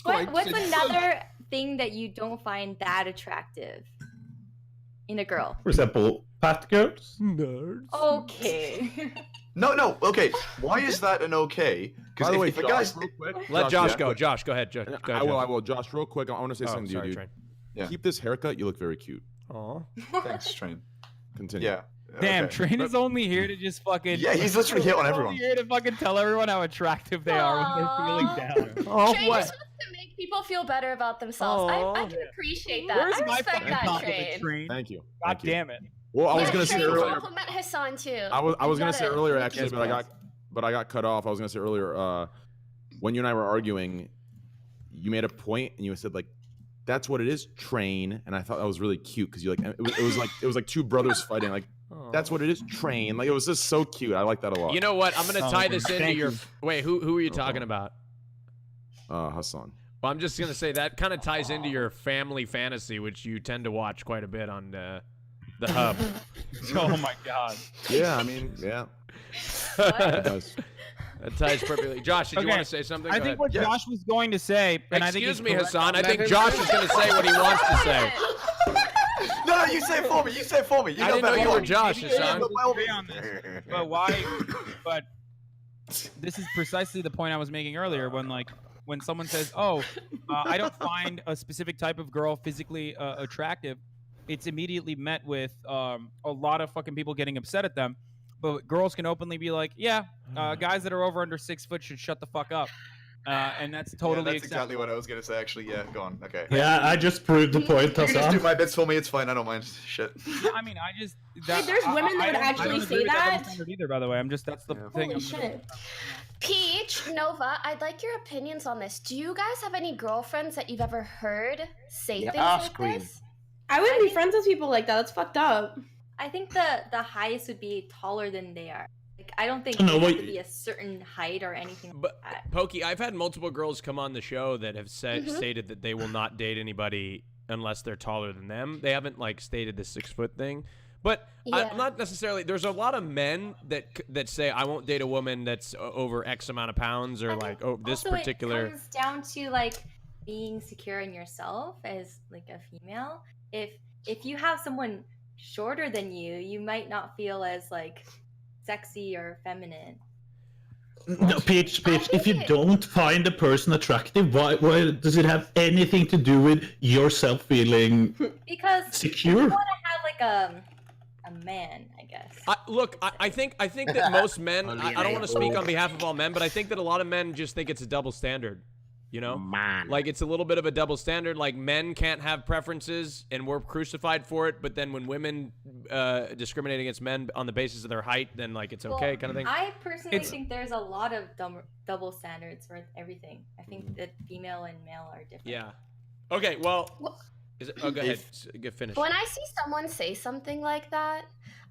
What's another thing that you don't find that attractive in a girl? For example, fat girls. Nerds. Okay. No. Okay, why is that an okay? By the way, if a guy's real quick, let Josh go. Josh, go ahead. I will. Josh, real quick. I want to say something to you, dude. Train. Yeah. Keep this haircut. You look very cute. Aw. Thanks, Train. Continue. Yeah. Damn, okay. Train is only here to just fucking. Yeah, he's literally hit on everyone. Here to fucking tell everyone how attractive they are when they're feeling down. Oh, Train what? just wants to make people feel better about themselves. I can appreciate that. Where's I my respect fucking that, compliment, Train. Thank you. God Thank you. damn it. Well, I was Yeah, gonna say Train, earlier. compliment Hasan too. I was gonna say earlier actually, Yes, but I got cut off. I was gonna say earlier. When you and I were arguing, you made a point and you said like, "That's what it is, Train," and I thought that was really cute because you like it was like two brothers fighting like. That's what it is, Train. Like it was just so cute. I like that a lot. You know what? I'm gonna tie this into your. Wait, who are you talking about? Hassan. Well, I'm just gonna say that kind of ties into your family fantasy, which you tend to watch quite a bit on the hub. Oh my god. Yeah, I mean, yeah. It does. That ties perfectly. Josh, did you want to say something? I think what Josh was going to say, and I think Excuse me, Hassan. I think Josh is going to say what he wants to say. No, you say it for me. You say it for me. I didn't know you were Josh, Hassan. But why? But this is precisely the point I was making earlier. When someone says, "Oh, I don't find a specific type of girl physically attractive," it's immediately met with a lot of fucking people getting upset at them. But girls can openly be like, "Yeah, guys that are over under 6 foot should shut the fuck up," and that's totally that's exactly what I was gonna say. Actually, yeah, go on. Okay. Yeah, I just proved the point, You can just Hassan. do my bits for me. It's fine. I don't mind. Shit. I mean, I just. Wait, there's women that would actually say that? Either, by the way, that's the thing. Holy shit. Peach, Nova, I'd like your opinions on this. Do you guys have any girlfriends that you've ever heard say things like this? I wouldn't be friends with people like that. That's fucked up. I think the highest would be taller than they are. Like I don't think No, you have wait. to be a certain height or anything But like that. Pokey, I've had multiple girls come on the show that have stated that they will not date anybody unless they're taller than them. They haven't like stated the 6 foot thing. But I'm not necessarily. There's a lot of men that say I won't date a woman that's over X amount of pounds or like this Also, particular. it comes down to like being secure in yourself as like a female. If you have someone shorter than you, you might not feel as like sexy or feminine. No, Peach, if you don't find a person attractive, why does it have anything to do with yourself feeling Because secure? you want to have like a man, I guess. I think that most men. I don't want to speak on behalf of all men, but I think that a lot of men just think it's a double standard. You know, like it's a little bit of a double standard. Like men can't have preferences, and we're crucified for it. But then when women discriminate against men on the basis of their height, then like it's okay, kind of thing. I personally think there's a lot of double standards for everything. I think that female and male are different. Yeah. Okay. Well. Go ahead. Get finished. When I see someone say something like that,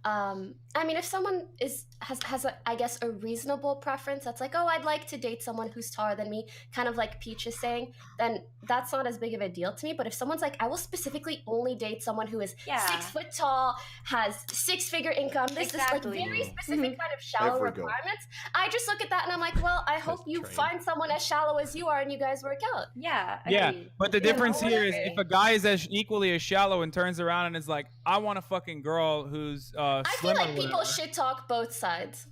I mean, if someone has I guess a reasonable preference that's like, oh, I'd like to date someone who's taller than me, kind of like Peach is saying, then that's not as big of a deal to me. But if someone's like, I will specifically only date someone who is 6 foot tall, has 6-figure income, this like very specific kind of shallow requirements, I just look at that and I'm like, well, I hope you find someone as shallow as you are and you guys work out. Yeah. Yeah, but the difference here is if a guy is equally as shallow and turns around and is like, I want a fucking girl who's I feel like people should talk both sides.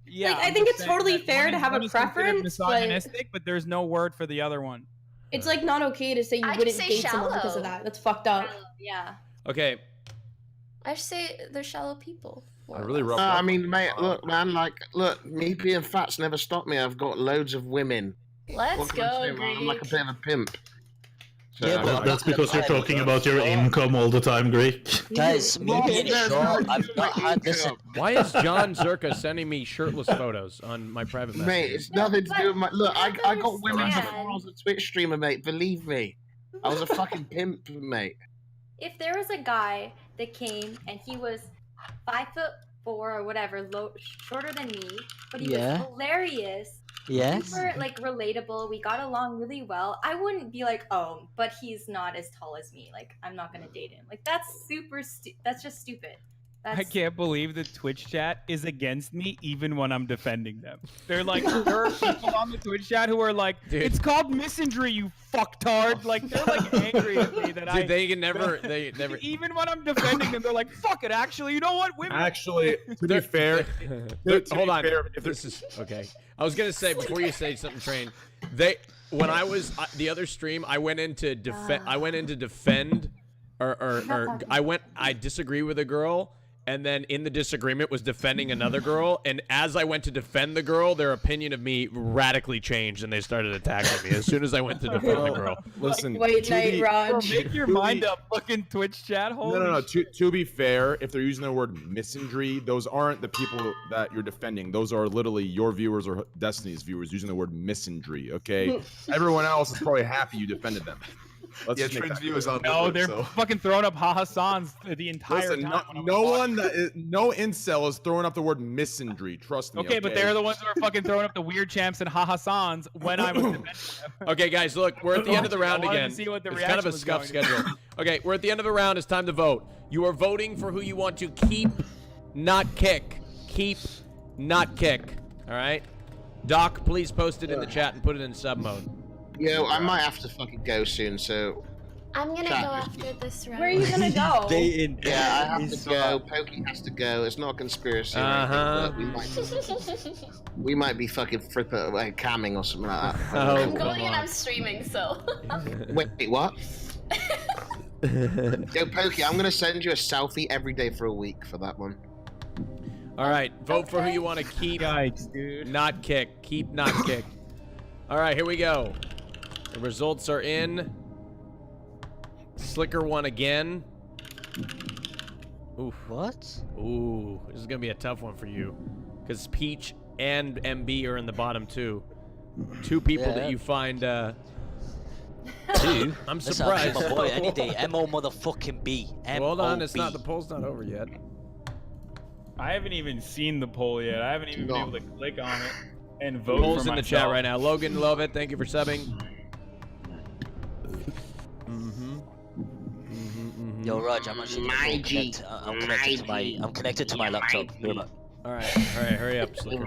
Yeah, Like, I think it's totally fair to have a preference, misogynistic, but there's no word for the other one. It's like not okay to say you wouldn't date someone because of that. That's fucked up. Yeah. Okay. I just say they're shallow people. I mean, mate, look, man, look, me being fat's never stopped me. I've got loads of women. Let's go, Greek. I'm like a bit of a pimp. So, Yeah, that's because you're talking about your income all the time, Greek. Guys, me being short, I've not had this. Why is John Zerka sending me shirtless photos on my private message? Mate, it's nothing to do with my. Look, I got women before I was a Twitch streamer, mate. Believe me, I was a fucking pimp, mate. If there was a guy that came and he was 5'4" or whatever, shorter than me, but he was hilarious Yes. Super like relatable. We got along really well. I wouldn't be like, oh, but he's not as tall as me. Like, I'm not gonna date him. Like, that's that's just stupid. I can't believe the Twitch chat is against me even when I'm defending them. They're like, there are people on the Twitch chat who are like, it's called misandry, you fucktard. Like, they're like angry at me that Dude, they never. Even when I'm defending them, they're like, fuck it, actually, you know what? Women. Actually, to be fair, hold on. If this is okay, I was gonna say before you say something, Train. When I was the other stream, I went into defend. I disagree with a girl. And then in the disagreement was defending another girl. And as I went to defend the girl, their opinion of me radically changed and they started attacking me as soon as I went to defend the girl. Listen, wait, night, Raj. Make your mind up, fucking Twitch chat. Holy no. To be fair, if they're using the word misandry, those aren't the people that you're defending. Those are literally your viewers or Destiny's viewers using the word misandry, okay? Everyone else is probably happy you defended them. Yeah, Trent's viewers aren't. No, they're fucking throwing up Hasans the entire time. No incel is throwing up the word misandry. Trust me. Okay, but they're the ones who are fucking throwing up the weird champs and Hasans when I was defending them. Okay, guys, look, we're at the end of the round again. See what the it's kind of a scuff schedule. Okay, we're at the end of the round. It's time to vote. You are voting for who you want to keep, not kick. Keep, not kick. All right? Doc, please post it in the chat and put it in sub mode. Yo, I might have to fucking go soon, so... I'm gonna go after this round. Where are you gonna go? Yeah, I have to go. Pokey has to go. It's not a conspiracy. But we might be fucking like camming or something like that. I'm going and I'm streaming, so... Wait, what? Yo, Pokey, I'm gonna send you a selfie every day for a week for that one. All right, vote for who you want to keep, not kick. Keep, not kick. All right, here we go. The results are in. Sliker won again. Oof. What? Ooh, this is gonna be a tough one for you, because Peach and MB are in the bottom two. Two people that you find. Two. I'm Listen, surprised. I'll keep my boy any day. Mo motherfucking B. Hold on, it's not. The poll's not over yet. I haven't even seen the poll yet. I haven't even been able to click on it and vote. The poll's for in the chat right now. Logan, love it. Thank you for subbing. Yo, Raj, I'm actually I'm connected to my laptop. All right, hurry up, Sliker.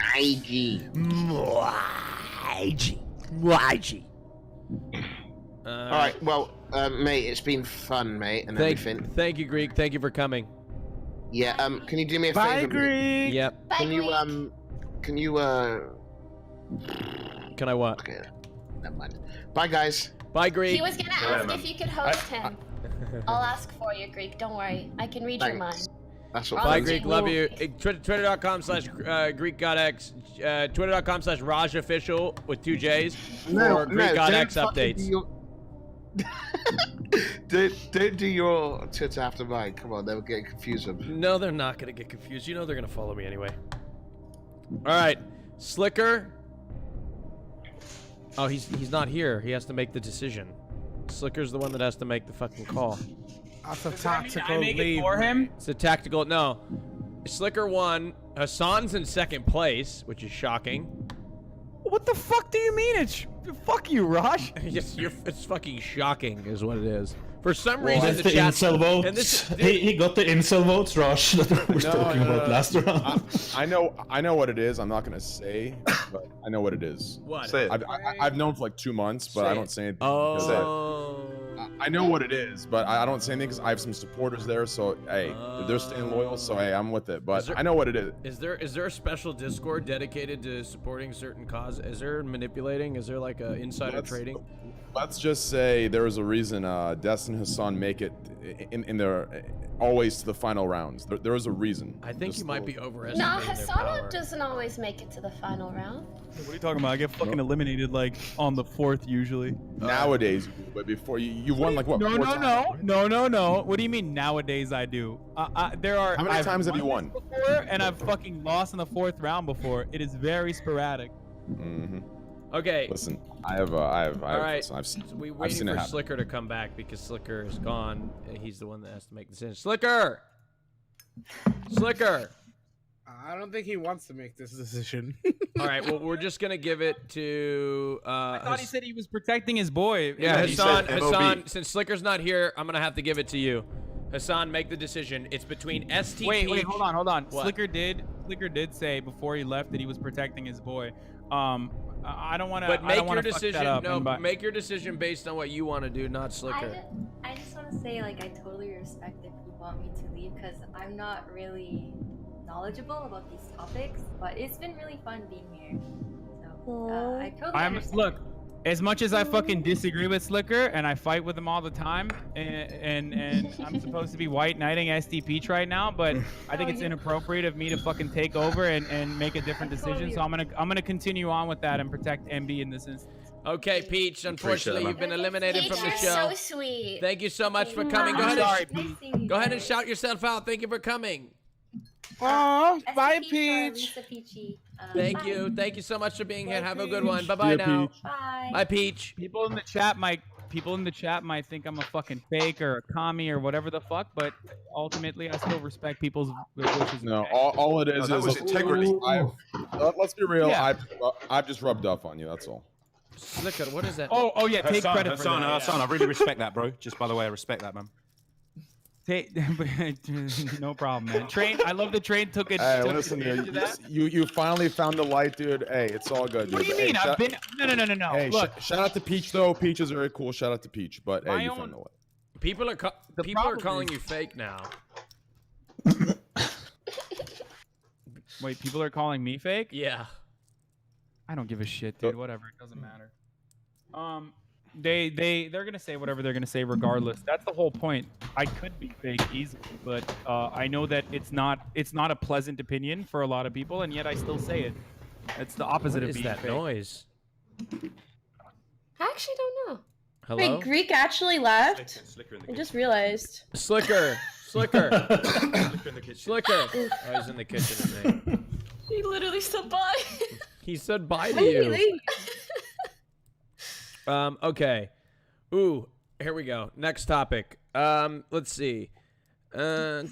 All right, well, mate, it's been fun, mate, and everything. Thank you, Greek. Thank you for coming. Yeah, can you do me a favor? Bye, Greek. Yep. Can you, Can I what? Okay, never mind. Bye, guys. Bye, Greek. He was gonna ask if you could host him. I'll ask for you, Greek. Don't worry. I can read your mind. That's what. Bye, Greek. Love you. Twitter.com/GreekGodX. Twitter.com/RajOfficial with 2 J's for GreekGodX updates. Don't do your Twitter after mine. Come on, they'll get confused. No, they're not gonna get confused. You know they're gonna follow me anyway. All right, Sliker. Oh, he's not here. He has to make the decision. Slicker's the one that has to make the fucking call. That's a tactical leave. leave For him? It's a tactical. No, Sliker won. Hasan's in second place, which is shocking. What the fuck do you mean? It's fuck you, Raj. Yes, it's fucking shocking, is what it is. For some reason, the chat. incel votes. And this, he got the incel votes, Raj, that we were talking about last round. I know what it is. I'm not gonna say, but I know what it is. What? Say it. I've known for like 2 months, but I don't say anything. Oh. I know what it is, but I don't say anything because I have some supporters there. So hey, they're staying loyal. So hey, I'm with it. But I know what it is. Is there a special Discord dedicated to supporting certain cause? Is there manipulating? Is there like a insider trading? Let's just say there is a reason Des and Hasan make it in their always to the final rounds. There is a reason. I think you might be overestimating No, their power. Hasan doesn't always make it to the final round. What are you talking about? I get fucking eliminated like on the 4th usually. Nowadays, but before you've won like what? No. 4 times? No. What do you mean nowadays I do? There are. How many times have you won? Before, and I've fucking lost in the 4th round before. It is very sporadic. Mm-hmm. Okay. Listen, All right. So we waiting for Sliker to come back because Sliker is gone. And he's the one that has to make the decision. Sliker. I don't think he wants to make this decision. All right, well, we're just gonna give it to. I thought he said he was protecting his boy. Yeah, Hasan. Since Sliker's not here, I'm gonna have to give it to you. Hasan, make the decision. It's between STP. Wait, hold on. What? Sliker did say before he left that he was protecting his boy. I don't want to. But make your decision. decision. No, make your decision based on what you want to do, not Sliker. I just want to say, like, I totally respect if you want me to leave because I'm not really knowledgeable about these topics, but it's been really fun being here. So I totally understand. Look, as much as I fucking disagree with Sliker and I fight with him all the time, and I'm supposed to be white knighting Stpeach right now, but I think it's inappropriate of me to fucking take over and make a different decision. So I'm gonna continue on with that and protect MB in this instance. Okay, Peach. Unfortunately, you've been eliminated Peach, from the you're show. so sweet. Thank you so much for coming. Go ahead and shout yourself out. Thank you for coming. Oh, bye, Peach. Thank you so much for being here. Have a good one. Bye now. Bye. Bye, Peach. People in the chat might think I'm a fucking fake or a commie or whatever the fuck, but ultimately I still respect people's wishes. No, all it is is integrity. Let's be real. Yeah. I've just rubbed off on you. That's all. Sliker, what is that? Oh yeah, take credit for that. Hassan, I really respect that, bro. Just by the way, I respect that, man. No problem, man. I love the train took it. Hey, listen, you finally found the light, dude. Hey, it's all good, dude. What do you mean? I've been no. Hey, Look, shout out to Peach though. Peach is very cool. Shout out to Peach, but hey, you found the light. People are calling you fake now. Wait, people are calling me fake? Yeah. I don't give a shit, dude. Whatever, it doesn't matter. They're gonna say whatever they're gonna say regardless. That's the whole point. I could be fake easily, but I know that it's not a pleasant opinion for a lot of people, and yet I still say it. It's the opposite of being fake. What is that noise? I actually don't know. Hello? Wait, Greek actually left? I just realized. Sliker. Sliker. Oh, he's in the kitchen, isn't he? He literally stood by. He said bye to you. Okay. Ooh, here we go. Next topic. Let's see. Ooh,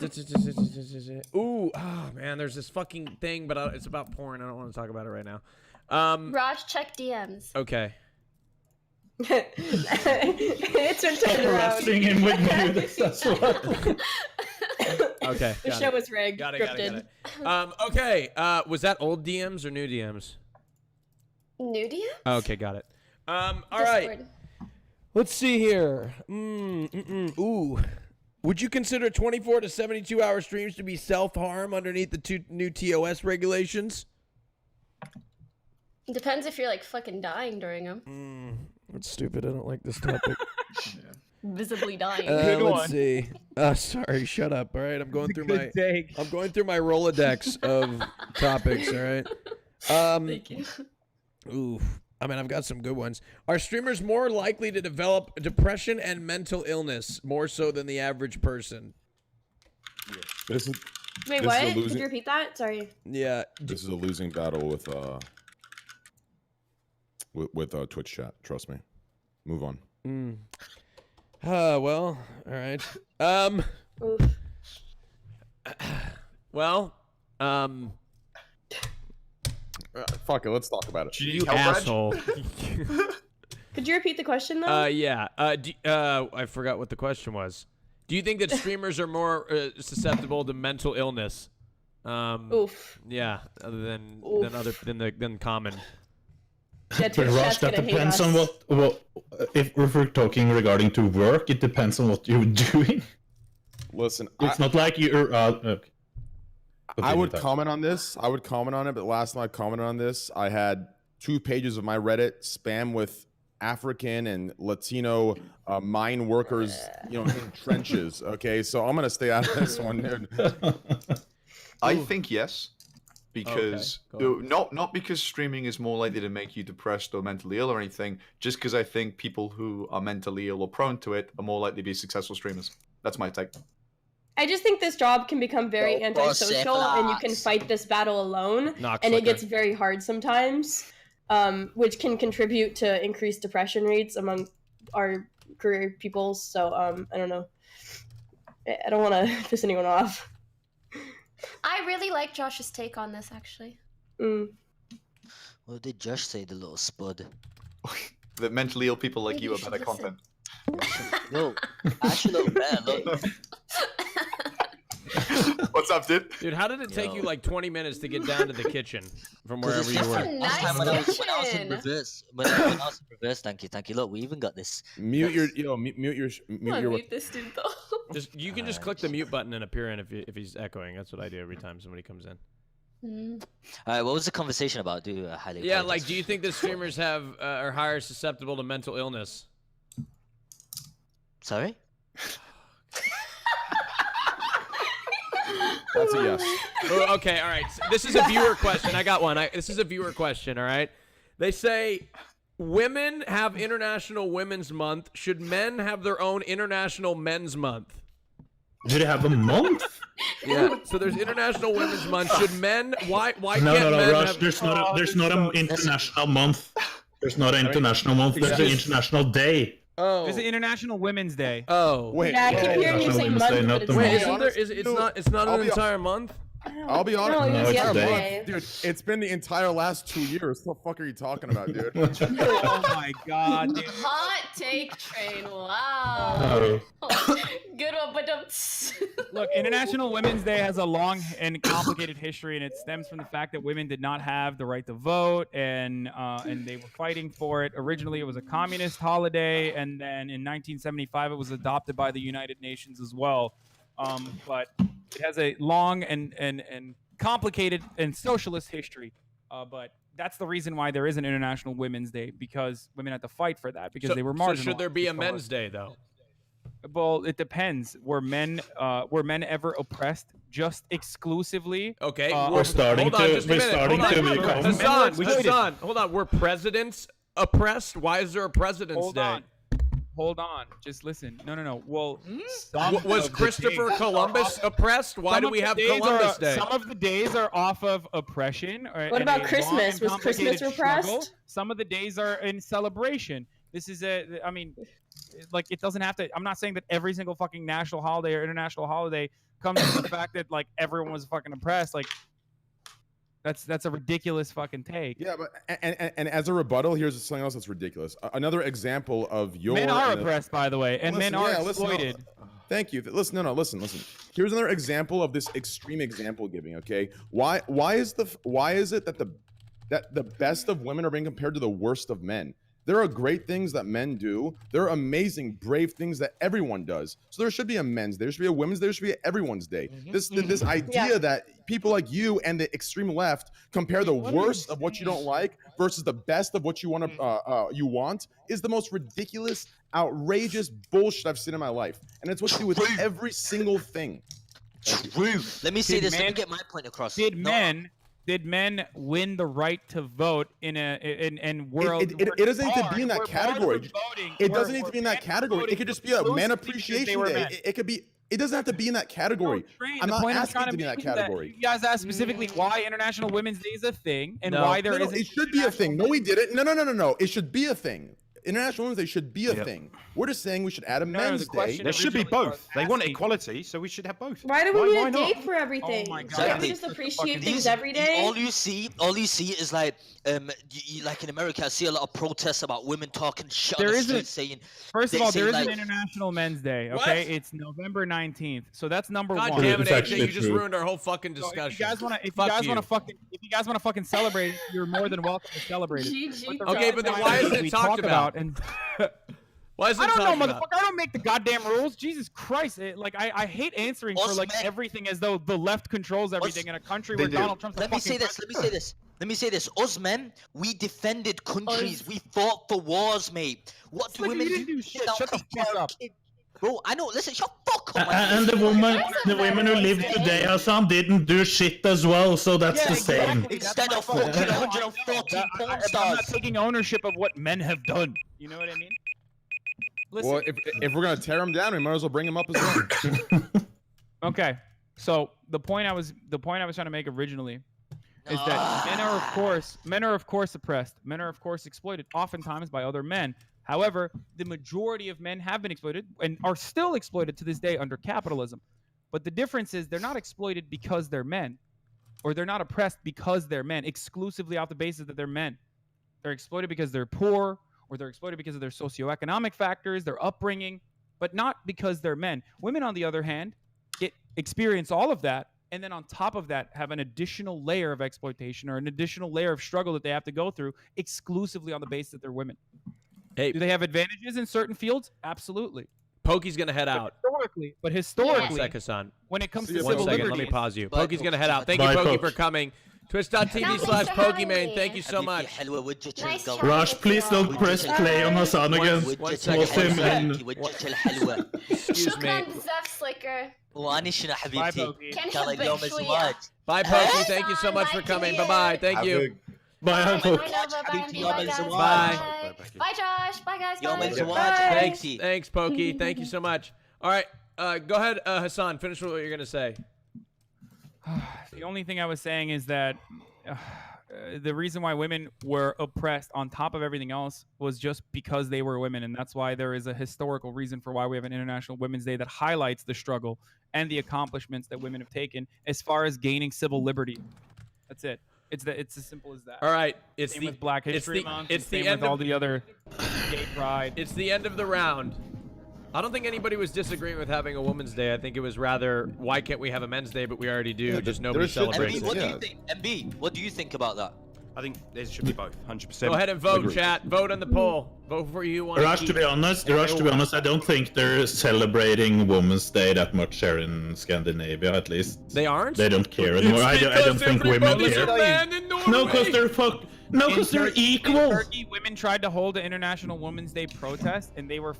oh man, there's this fucking thing, but it's about porn. I don't want to talk about it right now. Raj, check DMs. Okay. It's your turn around. Harassing him with nudes, that's what. Okay. The show was rigged. Got it. Okay. Was that old DMs or new DMs? New DMs? Okay, got it. All right. Let's see here. Ooh. Would you consider 24 to 72 hour streams to be self-harm underneath the new TOS regulations? Depends if you're like fucking dying during them. That's stupid. I don't like this topic. Visibly dying. Let's see. Sorry, shut up. All right, I'm going through my Rolodex of topics. All right. Thank you. Ooh. I mean, I've got some good ones. Are streamers more likely to develop depression and mental illness more so than the average person? Wait, what? Could you repeat that? Sorry. Yeah. This is a losing battle with Twitch chat. Trust me. Move on. Well, all right. Well, fuck it. Let's talk about it. You asshole. Could you repeat the question though? Yeah. I forgot what the question was. Do you think that streamers are more susceptible to mental illness? Yeah, than common. But Raj, that depends on what if we're talking regarding to work, it depends on what you're doing. Listen, it's not like you're okay. I would comment on this. I would comment on it, but last night I commented on this. I had 2 pages of my Reddit spam with African and Latino mine workers, in trenches. Okay, so I'm gonna stay out of this one, dude. I think yes, because not because streaming is more likely to make you depressed or mentally ill or anything. Just because I think people who are mentally ill or prone to it are more likely to be successful streamers. That's my take. I just think this job can become very antisocial, and you can fight this battle alone, and it gets very hard sometimes, which can contribute to increased depression rates among our career people. So I don't know. I don't want to piss anyone off. I really like Josh's take on this, actually. What did Josh say, the little spud? That mentally ill people like you are better content. Yo, actually, look better. Look. What's up, dude? Dude, how did it take you like 20 minutes to get down to the kitchen from wherever you were? Last time when I was in reverse, when I was in reverse, thank you. Look, we even got this. Mute your. Mute this dude though. You can just click the mute button and appear in if he's echoing. That's what I do every time somebody comes in. All right, what was the conversation about? Do like, do you think that streamers are higher susceptible to mental illness? Sorry? That's a yes. Oh, okay, all right. So this is a viewer question. I got one. This is a viewer question, all right? They say, women have International Women's Month. Should men have their own International Men's Month? Do they have a month? Yeah. So there's International Women's Month. Should men? Why No, can't no, men Rush. have? There's not an international month. There's not an international month. There's an international day. Oh. There's an International Women's Day. Oh. Wait. Yeah, I keep hearing you say month. Wait, isn't there? It's not an entire month. I'll be honest. No, it's it's a yesterday. month. Dude, it's been the entire last 2 years. What the fuck are you talking about, dude? Oh my god, dude. Hot take train. Wow. Good one, but Look, International Women's Day has a long and complicated history, and it stems from the fact that women did not have the right to vote, and they were fighting for it. Originally, it was a communist holiday, and then in 1975, it was adopted by the United Nations as well. But it has a long and complicated and socialist history. But that's the reason why there is an International Women's Day, because women had to fight for that because they were marginalized. So should there be a Men's Day though? Well, it depends. Were men ever oppressed just exclusively? Okay, we're starting to become. Hassan, hold on. Were presidents oppressed? Why is there a President's Day? Hold on. Just listen. No. Well, was Christopher Columbus oppressed? Why do we have Columbus Day? Some of the days are off of oppression. What about Christmas? Was Christmas repressed? Struggle. Some of the days are in celebration. This is like, it doesn't have to. I'm not saying that every single fucking national holiday or international holiday comes from the fact that like everyone was fucking oppressed. Like, that's a ridiculous fucking take. Yeah, but and as a rebuttal, here's something else that's ridiculous. Another example of your men are oppressed, by the way, and men are exploited. Thank you. Listen. Listen. Here's another example of this extreme example giving. Okay, why is it that the best of women are being compared to the worst of men? There are great things that men do. There are amazing, brave things that everyone does. So there should be a men's day. There should be a women's day. There should be an everon's day. This idea that people like you and the extreme left compare the worst of what you don't like versus the best of what you want is the most ridiculous, outrageous bullshit I've seen in my life. And it's what you do with every single thing. True. Let me say this. Let me get my point across. Did men win the right to vote in world? It doesn't need to be in that category. It doesn't need to be in that category. It could just be a Man Appreciation Day. It could be. It doesn't have to be in that category. I'm not asking it to be in that category. You guys asked specifically why International Women's Day is a thing and why there isn't. It should be a thing. No, we didn't. No. It should be a thing. International Women's Day should be a thing. We're just saying we should add a Men's Day. There should be both. They want equality, so we should have both. Why do we need a day for everything? Oh my God. Can't we just appreciate things every day? All you see is like, like in America, I see a lot of protests about women talking shit on the street saying. First of all, there is an International Men's Day. Okay, it's November 19th, so that's number one. God damn it, AJ! You just ruined our whole fucking discussion. If you guys want to fucking celebrate, you're more than welcome to celebrate it. Okay, but then why isn't it talked about? Why is it I don't know, about? motherfucker. I don't make the goddamn rules. Jesus Christ! I hate answering for like everything as though the left controls everything in a country where Donald Trump's. Let me say this. Us men, we defended countries. We fought for wars, mate. What do women do? Shut the fuck up. Bro, I know. Listen, shut fuck up. And the women who live today, Hassan, didn't do shit as well, so that's the same. Instead of fucking 114 porn stars. I'm not taking ownership of what men have done. You know what I mean? Listen. Well, if we're gonna tear them down, we might as well bring them up as well. Okay, so the point I was trying to make originally is that men are of course oppressed. Men are of course exploited, oftentimes by other men. However, the majority of men have been exploited and are still exploited to this day under capitalism. But the difference is they're not exploited because they're men, or they're not oppressed because they're men, exclusively off the basis that they're men. They're exploited because they're poor, or they're exploited because of their socioeconomic factors, their upbringing, but not because they're men. Women, on the other hand, experience all of that, and then on top of that have an additional layer of exploitation or an additional layer of struggle that they have to go through exclusively on the basis that they're women. Hey, do they have advantages in certain fields? Absolutely. Pokey's gonna head out. Historically, one sec, Hassan. When it comes to one civil second, liberties, let me pause you. Pokey's gonna head out. Thank you, Pokey, for coming. Twitch.tv/Pokimane. Thank you so much. Rajj, please don't press play on Hasan again. One second. Excuse me. Sliker. وانيشنا حبيبتي كان اليوم الزواج. Bye, Pokey. Thank you so much for coming. Bye-bye. Thank you. Bye, Pokey. Bye. Bye, Josh. Bye, guys. Thanks, Pokey. Thank you so much. All right, go ahead, Hassan. Finish with what you're gonna say. The only thing I was saying is that the reason why women were oppressed on top of everything else was just because they were women, and that's why there is a historical reason for why we have an International Women's Day that highlights the struggle and the accomplishments that women have taken as far as gaining civil liberty. That's it. It's as simple as that. All right, it's same with Black History Month. It's same the end with all of the other gay pride. It's the end of the round. I don't think anybody was disagreeing with having a Women's Day. I think it was rather, why can't we have a Men's Day, but we already do. Just nobody celebrates it. What do you think? MB, what do you think about that? I think there should be both, 100%. Go ahead and vote, chat. Vote on the poll. Vote for you want. Rajj, to be honest, I don't think they're celebrating Women's Day that much here in Scandinavia, at least. They aren't? They don't care anymore. I don't think women care. No, because they're No, because they're equal. In Turkey, women tried to hold an International Women's Day protest, and they were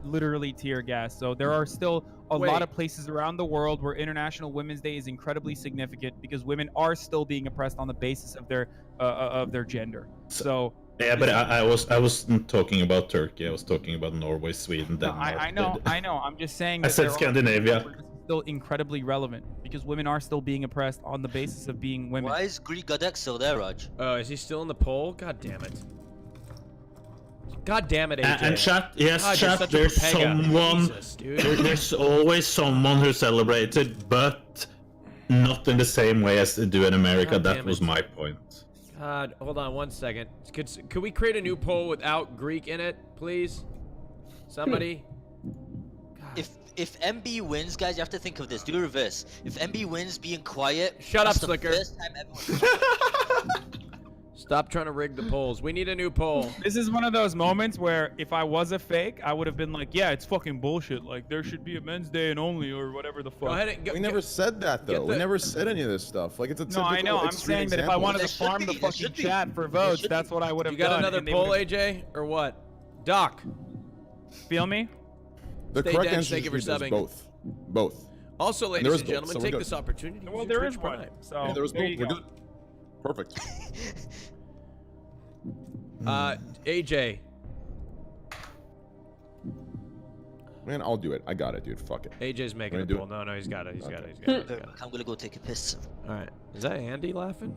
literally tear gassed. So there are still a lot of places around the world where International Women's Day is incredibly significant because women are still being oppressed on the basis of their gender. So yeah, but I wasn't talking about Turkey. I was talking about Norway, Sweden, Denmark. I know. I'm just saying. I said Scandinavia. Still incredibly relevant because women are still being oppressed on the basis of being women. Why is Greek Godek still there, Rajj? Oh, is he still in the poll? God damn it. God damn it, AJ. And chat, yes, chat, there's someone, there's always someone who celebrated, but not in the same way as they do in America. That was my point. God, hold on one second. Could we create a new poll without Greek in it, please? Somebody? If MB wins, guys, you have to think of this. Do the reverse. If MB wins, being quiet. Shut up, Sliker. First time everyone... Stop trying to rig the polls. We need a new poll. This is one of those moments where if I was a fake, I would have been like, yeah, it's fucking bullshit. Like, there should be a Men's Day and only or whatever the fuck. Go ahead and we never said that, though. We never said any of this stuff. Like, it's a typical, no, I know. I'm saying that if I wanted to farm the fucking chat for votes, that's what I would have done. You got another poll, AJ? Or what? Doc. Feel me? The correct answer is both. Both. Also, ladies and gentlemen, take this opportunity. Well, there is one. So yeah, there was both. We're good. Perfect. AJ. Man, I'll do it. I got it, dude. Fuck it. AJ's making a poll. No, he's got it. He's got it. I'm gonna go take a piss. All right. Is that Andy laughing?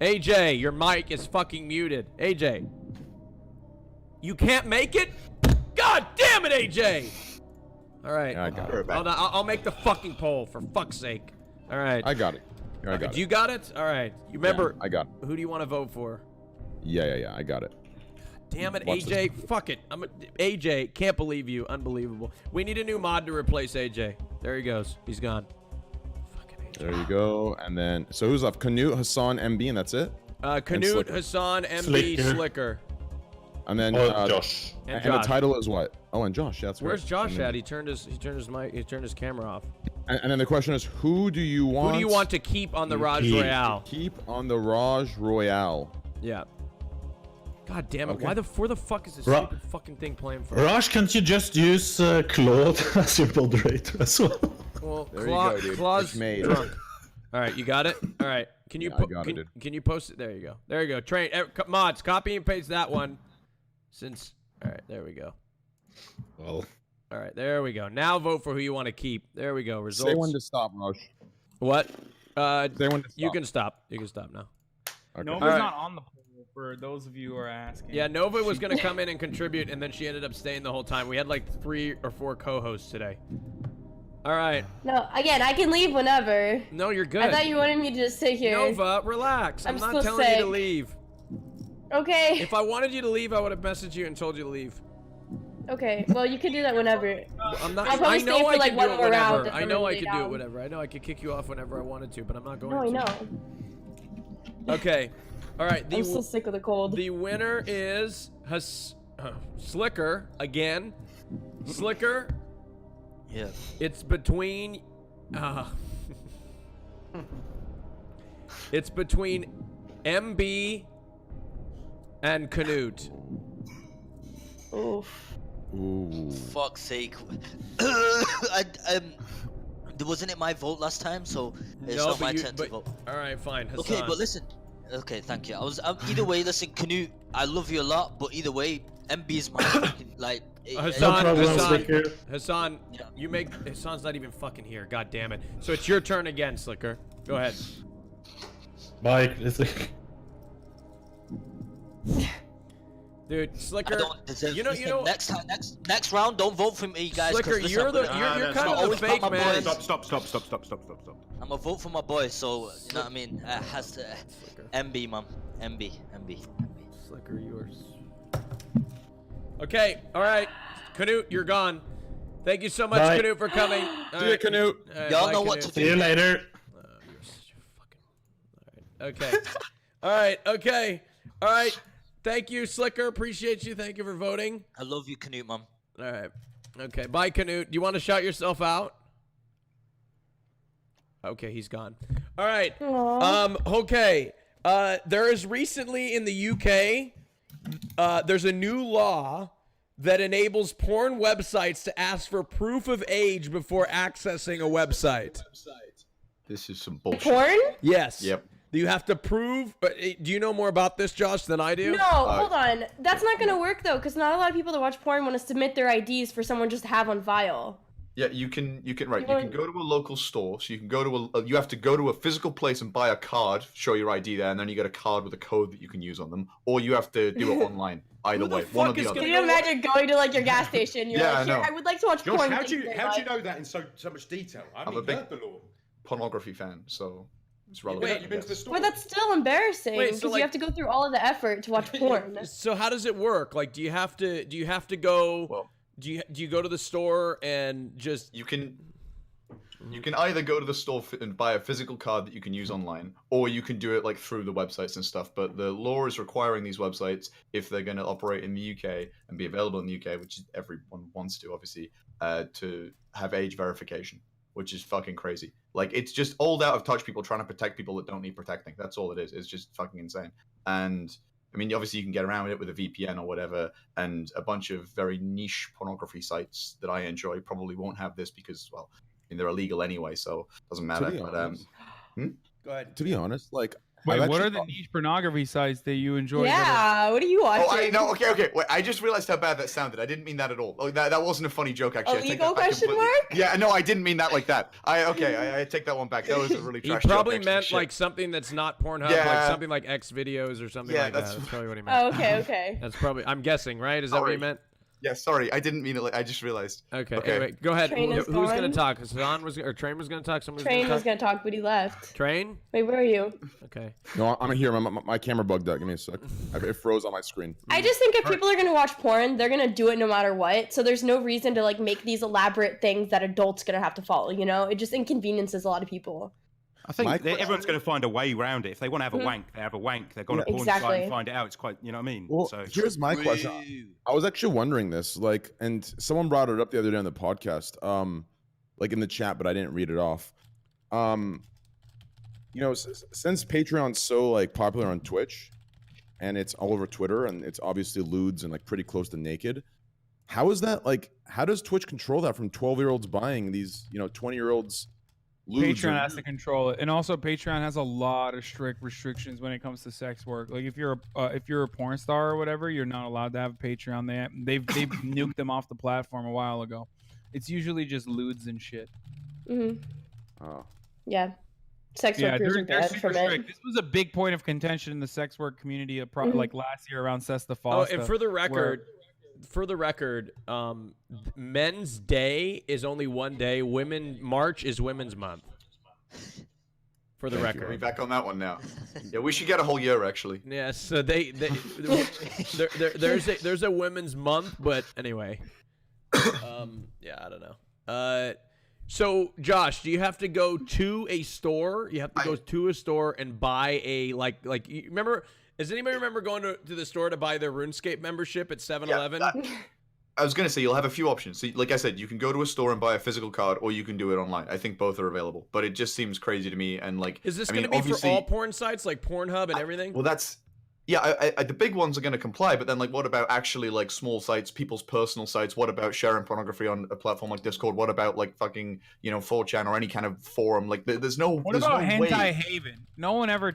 AJ, your mic is fucking muted. AJ. You can't make it? God damn it, AJ! All right. Yeah, I got it. I'll make the fucking poll, for fuck's sake. All right. I got it. I got it. You got it? All right. You remember? Yeah, I got it. Who do you want to vote for? Yeah. I got it. Damn it, AJ. Fuck it. AJ, can't believe you. Unbelievable. We need a new mod to replace AJ. There he goes. He's gone. Fucking AJ. There you go. And then, so who's left? Canute, Hassan, MB, and that's it? Canute, Hassan, MB, Sliker. And then Josh. And the title is what? Oh, and Josh. Yeah, that's Where's right. Josh at? He turned his mic. He turned his camera off. And then the question is, who do you want? Who do you want to keep on the Rajj Royale? Keep on the Rajj Royale. Yeah. God damn it! Okay. Why the fuck is this stupid fucking thing playing for? Rajj, can't you just use Claude as your moderator as well? Well, there you go, dude. Claude's made. drunk. All right, you got it. All right, can you it, can you post it? There you go. There you go. Train mods, copy and paste that one. Since all right, there we go. Well. All right, there we go. Now vote for who you want to keep. There we go. Results. Say when to stop, Rajj. What? Say when to stop. You can stop. You can stop now. Okay. Nova's not on the poll for those of you who are asking. Yeah, Nova was going to come in and contribute, and then she ended up staying the whole time. We had like 3 or 4 co-hosts today. All right. No, again, I can leave whenever. No, you're good. I thought you wanted me to just sit here. Nova, relax. I'm not telling you to leave. Okay. If I wanted you to leave, I would have messaged you and told you to leave. Okay, well, you can do that whenever. I'm not. I'll probably stay for like one more round. I know I could do it whenever. I know I could kick you off whenever I wanted to, but I'm not going to. No, I know. Okay. All right. I'm so sick of the cold. The winner is Sliker again. Sliker. Yeah. It's between. It's between MB and Canute. Oof. Ooh. Fuck's sake. Wasn't it my vote last time? So it's not my turn to vote. All right, fine. Hasan. Okay, but listen. Okay, thank you. I was either way. Listen, Canute, I love you a lot, but either way, MB is my fucking, like. Hasan, you make Hasan's not even fucking here. God damn it. So it's your turn again, Sliker. Go ahead. Mike, dude, Sliker. You know. Next round, don't vote for me, guys. Sliker, you're kind of the fake man. Stop. I'm gonna vote for my boy, so you know what I mean. Has to MB, mom. MB. Sliker, yours. Okay, all right. Canute, you're gone. Thank you so much, Bye. Canute, for coming. See ya, Canute. Y'all know what to do. See you later. Okay. All right. Okay. All right. Thank you, Sliker. Appreciate you. Thank you for voting. I love you, Canute, mom. All right. Okay. Bye, Canute. Do you want to shout yourself out? Okay, he's gone. All right. Okay. There is recently in the UK, there's a new law that enables porn websites to ask for proof of age before accessing a website. This is some bullshit. Porn? Yes. Yep. Do you have to prove? Do you know more about this, Josh, than I do? No, hold on. That's not gonna work though, because not a lot of people that watch porn want to submit their IDs for someone just to have on file. Yeah, you can go to a local store. So you can go to you have to go to a physical place and buy a card, show your ID there, and then you get a card with a code that you can use on them, or you have to do it online. Either way, one or the other. Can you imagine going to like your gas station? You're like, I know. I would like to watch porn. How do you know that in so much detail? I'm a big pornography fan, so it's relevant. Wait, you've been to the store? But that's still embarrassing because you have to go through all of the effort to watch porn. So how does it work? Like, do you have to go? Well, do you go to the store and just you can either go to the store and buy a physical card that you can use online, or you can do it like through the websites and stuff. But the law is requiring these websites, if they're going to operate in the UK and be available in the UK, which everyone wants to, obviously, to have age verification, which is fucking crazy. Like, it's just old out of touch people trying to protect people that don't need protecting. That's all it is. It's just fucking insane. And I mean, obviously you can get around it with a VPN or whatever, and a bunch of very niche pornography sites that I enjoy probably won't have this because, well, I mean, they're illegal anyway, so it doesn't matter. Go ahead. To be honest, like, wait, what are the niche pornography sites that you enjoy? Yeah, what are you watching? Oh, no, okay. Wait, I just realized how bad that sounded. I didn't mean that at all. Oh, that wasn't a funny joke, actually. Illegal question mark? Yeah, no, I didn't mean that like that. I take that one back. That was a really trash He probably joke, meant like something that's not Pornhub, like something like X videos or something like that. That's probably what he meant. Oh, okay. That's probably, I'm guessing, right? Is that what he meant? Yeah, sorry, I didn't mean it. I just realized. Okay. Anyway, go ahead. Who's gonna talk? Hasan was, or Train was gonna talk. Train was gonna talk, but he left. Train? Wait, where are you? Okay. No, I'm here. My camera bugged out. Give me a sec. It froze on my screen. I just think if people are gonna watch porn, they're gonna do it no matter what. So there's no reason to like make these elaborate things that adults gonna have to follow. You know, it just inconveniences a lot of people. I think everyone's going to find a way around it. If they want to have a wank, they have a wank. They're going to porn site and find it out. It's quite, you know what I mean? Well, so here's my question. I was actually wondering this, like, and someone brought it up the other day on the podcast, like in the chat, but I didn't read it off. You know, since Patreon's so like popular on Twitch, and it's all over Twitter, and it's obviously lewds and like pretty close to naked. How is that like? How does Twitch control that from 12-year-olds buying these, 20-year-olds? Patreon has to control it, and also Patreon has a lot of strict restrictions when it comes to sex work. Like if you're a porn star or whatever, you're not allowed to have a Patreon. They've nuked them off the platform a while ago. It's usually just lewds and shit. Oh. Yeah. Sex workers are bad super strict. This was a big point of contention in the sex work community, like last year around Sesta Fosta. Oh, and for the record, for the record, Men's Day is only one day. March is Women's Month. For the record, are we back on that one now? Yeah, we should get a whole year actually. Yes, so there's a Women's Month, but anyway, yeah, I don't know. So Josh, do you have to go to a store? You have to go to a store and buy a like you remember? Does anybody remember going to the store to buy their RuneScape membership at 7-Eleven? I was gonna say you'll have a few options. So, like I said, you can go to a store and buy a physical card, or you can do it online. I think both are available, but it just seems crazy to me. And like, is this going to be for all porn sites like Pornhub and everything? Well, the big ones are going to comply, but then like, what about actually like small sites, people's personal sites? What about sharing pornography on a platform like Discord? What about like fucking 4chan or any kind of forum? Like, there's no. What about Hentai Haven? No one ever.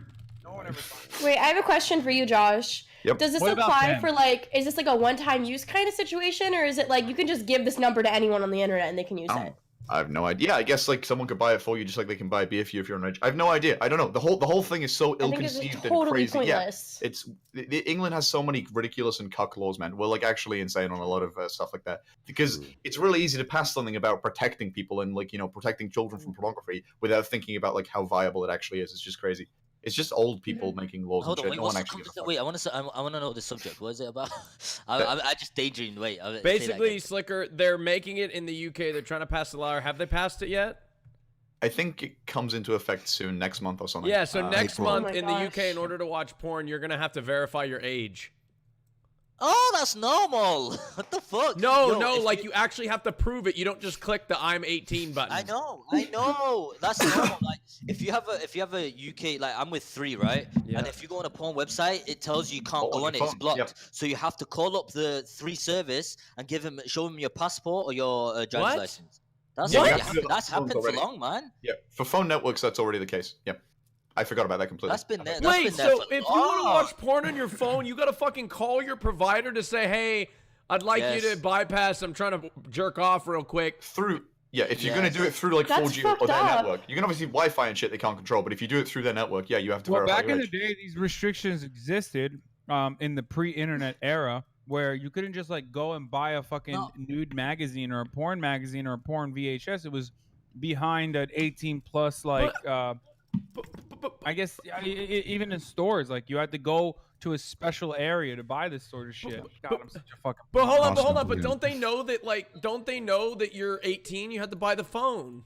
Wait, I have a question for you, Josh. Yep. Does this apply for like, is this like a one-time use kind of situation, or is it like you can just give this number to anyone on the internet and they can use it? I have no idea. I guess like someone could buy it for you, just like they can buy a beer for you if you're on. I have no idea. I don't know. The whole thing is so ill-conceived and crazy. Pointless. Yeah, England has so many ridiculous and cuck laws, man. We're like actually insane on a lot of stuff like that because it's really easy to pass something about protecting people and like protecting children from pornography without thinking about like how viable it actually is. It's just crazy. It's just old people making laws and shit. Wait, no one actually gives a fuck. Wait, I want to know the subject. What is it about? I just daydreamed. Wait. Basically, Sliker, they're making it in the UK. They're trying to pass the law. Have they passed it yet? I think it comes into effect soon, next month or something. Yeah, so next month in the UK, in order to watch porn, you're gonna have to verify your age. Oh, that's normal. What the fuck? No, like you actually have to prove it. You don't just click the I'm 18 button. I know. That's normal. Like if you have a UK, like I'm with 3, right? Yeah. And if you go on a porn website, it tells you can't go on it. It's blocked. Yep. So you have to call up the 3 service and show them your passport or your driver's license. That's happened for long, man. Yeah, for phone networks, that's already the case. Yep. I forgot about that completely. That's been there. Wait, so if you want to watch porn on your phone, you gotta fucking call your provider to say, "Hey, I'd like you to bypass. I'm trying to jerk off real quick." If you're gonna do it through like 4G or their network, you can obviously Wi-Fi and shit they can't control. But if you do it through their network, you have to verify. Back in the day, these restrictions existed in the pre-internet era, where you couldn't just like go and buy a fucking nude magazine or a porn magazine or a porn VHS. It was behind an 18+ like. I guess even in stores, like you had to go to a special area to buy this sort of shit. God, I'm such a fucking. But hold on. But don't they know that you're 18? You had to buy the phone.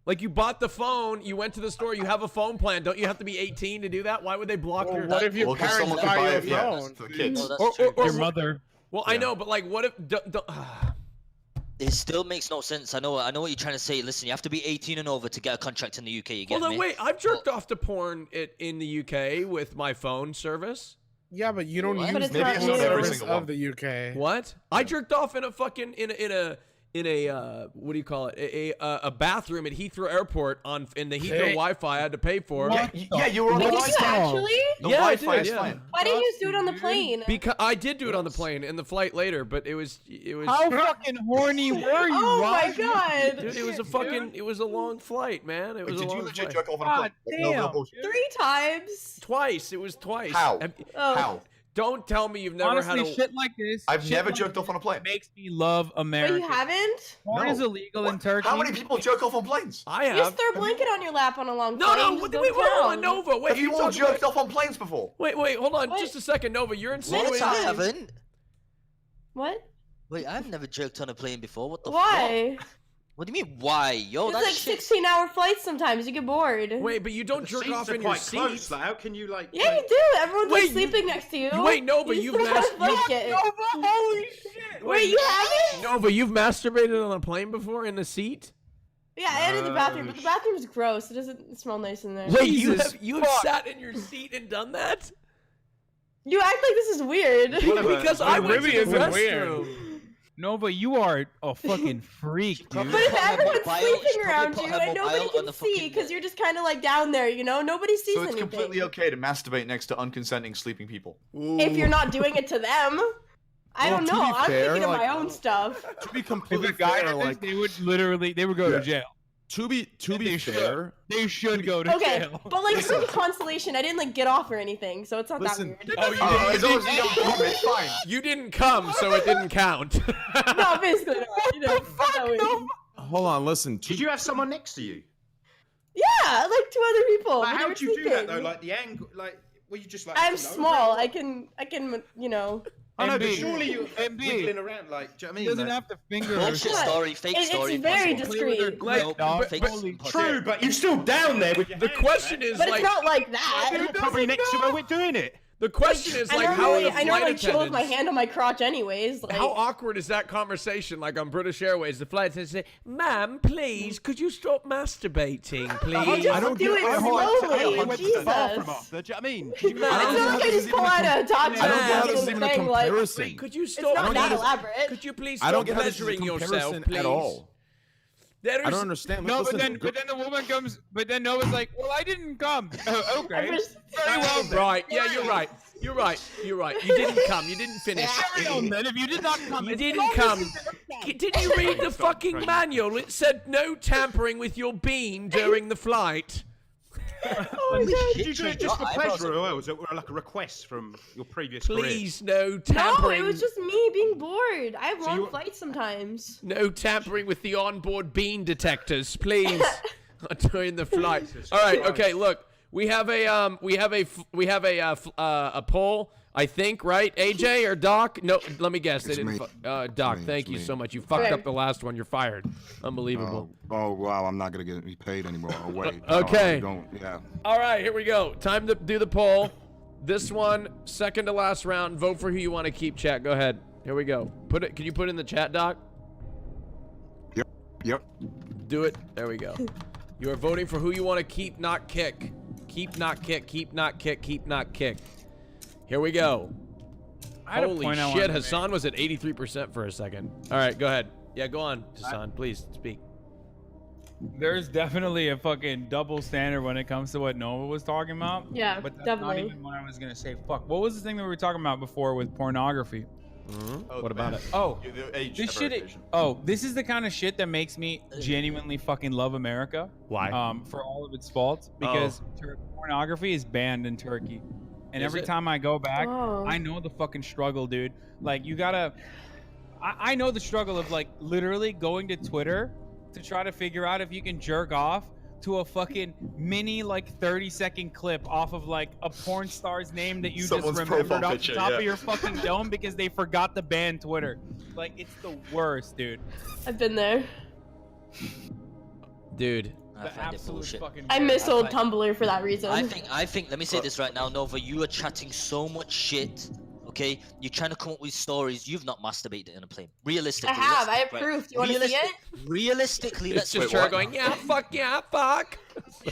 Like you bought the phone, you went to the store, you have a phone plan. Don't you have to be 18 to do that? Why would they block your? What if your parents buy your phone? For the kids. Or your mother. Well, I know, but like, what if? It still makes no sense. I know what you're trying to say. Listen, you have to be 18 and over to get a contract in the UK. You get me? Wait. I've jerked off to porn in the UK with my phone service. Yeah, but you don't use the service of the UK. What? I jerked off in a fucking in a what do you call it? A bathroom at Heathrow Airport in the Heathrow Wi-Fi I had to pay for. Yeah, you were on the Wi-Fi. Did you actually? Yeah, I did. Yeah. Why didn't you do it on the plane? Because I did do it on the plane in the flight later, but it was. How fucking horny were you? Oh my god! Dude, it was a long flight, man. It was a long flight. Did you legit jerk off on a plane? Damn. 3 times. Twice. It was twice. How? How? Don't tell me you've never Honestly, had a shit like this. I've never jerked off on a plane. Makes me love America. But you haven't? Porn is illegal in Turkey. How many people jerk off on planes? I have. You just throw a blanket on your lap on a long plane. No, wait, hold on, Nova. Wait, have you all jerked off on planes before? Wait, hold on, just a second, Nova. You're insinuating. I haven't. What? Wait, I've never jerked on a plane before. What the Why? fuck? What do you mean, why? Yo, it's like 16-hour flights sometimes. You get bored. Wait, but you don't jerk off in your seat. Close. Like, how can you like? Yeah, you do. Everyone's like sleeping next to you. Wait, no, but you've masturbated. Holy shit! Wait, you haven't? No, but you've masturbated on a plane before in the seat? Yeah, and in the bathroom, but the bathroom's gross. It doesn't smell nice in there. Wait, you have sat in your seat and done that? You act like this is weird. Because I went to the restroom. No, but you are a fucking freak, dude. But if everyone's sleeping around you and nobody can see because you're just kind of like down there, you know? Nobody sees anything. So it's completely okay to masturbate next to unconsenting sleeping people? If you're not doing it to them. I don't know. I'm thinking of my own stuff. To be completely fair, they would go to jail. To be fair, they should go to jail. But like for the consolation, I didn't like get off or anything, so it's not that weird. Fine. You didn't come, so it didn't count. No, basically not. Hold on, listen. Did you have someone next to you? Yeah, like 2 other people. Like, how would you do that though? Like the angle, like were you just like? I'm small. I can, you know. I know, but surely you're wiggling around like. Do you know what I mean? He doesn't have to finger. Bullshit story, fake story. It's very discreet. True, but you're still down there with your The question is But like. it's not like that. You're probably next to where we're doing it. The question is like, how are the I flight normally chill with my attendants? hand on my crotch anyways. Like, How awkward is that conversation? Like on British Airways, the flight attendants say, "Ma'am, please, could you stop masturbating, please?" I don't do it slowly. Jesus. Do you know what I mean? It's not like I just pull out a dot I don't get how this is even a thing like. comparison. Could you It's stop? not that elaborate. Could you please I don't stop get how this is a measuring yourself, comparison please? at all. There I is- don't understand. No, Listen, but then the woman comes. But then Noah's like, "Well, I didn't come." Okay. Very well. Then. Right. Yeah, you're right. You're right. You're right. You didn't come. You didn't finish. Carry on, then. If you did not come, You it's didn't obviously come. didn't Didn't you read the fucking manual? It said no tampering with your bean during the flight. Did you do it just for pleasure, or was it like a request from your previous career? Please, no No, tampering. it was just me being bored. I have So long you- flights sometimes. No tampering with the onboard bean detectors, please. During the flight. All right. Okay. Look, we have a poll. I think, right? AJ or Doc? No, let me guess. They It's didn't. me. Doc, It's thank you me. so much. You fucked up the last one. You're fired. Unbelievable. Oh wow, I'm not gonna get paid anymore. Oh wait. Okay. Yeah. All right, here we go. Time to do the poll. This one, second to last round. Vote for who you want to keep. Chat. Go ahead. Here we go. Put it. Can you put it in the chat, Doc? Yep. Do it. There we go. You are voting for who you want to keep, not kick. Keep, not kick. Keep, not kick. Keep, not kick. Here we go. Holy shit, Hassan was at 83% for a second. All right, go ahead. Yeah, go on, Hassan. Please speak. There's definitely a fucking double standard when it comes to what Noah was talking about. Yeah, but that's definitely. not even what I was gonna say. Fuck. What was the thing that we were talking about before with pornography? What about it? Oh, The age this shit. verification. Oh, this is the kind of shit that makes me genuinely fucking love America. Why? For all of its faults, because pornography is banned in Turkey, and Is every it? time I go back, Oh. I know the fucking struggle, dude. Like you gotta. I know the struggle of like literally going to Twitter to try to figure out if you can jerk off to a fucking mini like 30-second clip off of like a porn star's name that you Someone's just remembered profile off picture, the top yeah. of your fucking dome because they forgot to ban Twitter. Like it's the worst, dude. I've been there. Dude. I find it bullshit. I miss old Tumblr for that reason. I think. Let me say this right now, Nova. You are chatting so much shit. Okay, you're trying to come up with stories. You've not masturbated in a plane. Realistically, I have. let's- I have right. proof. Do you want to see it? Realistically, It's let's just her going, yeah, fuck, yeah, fuck.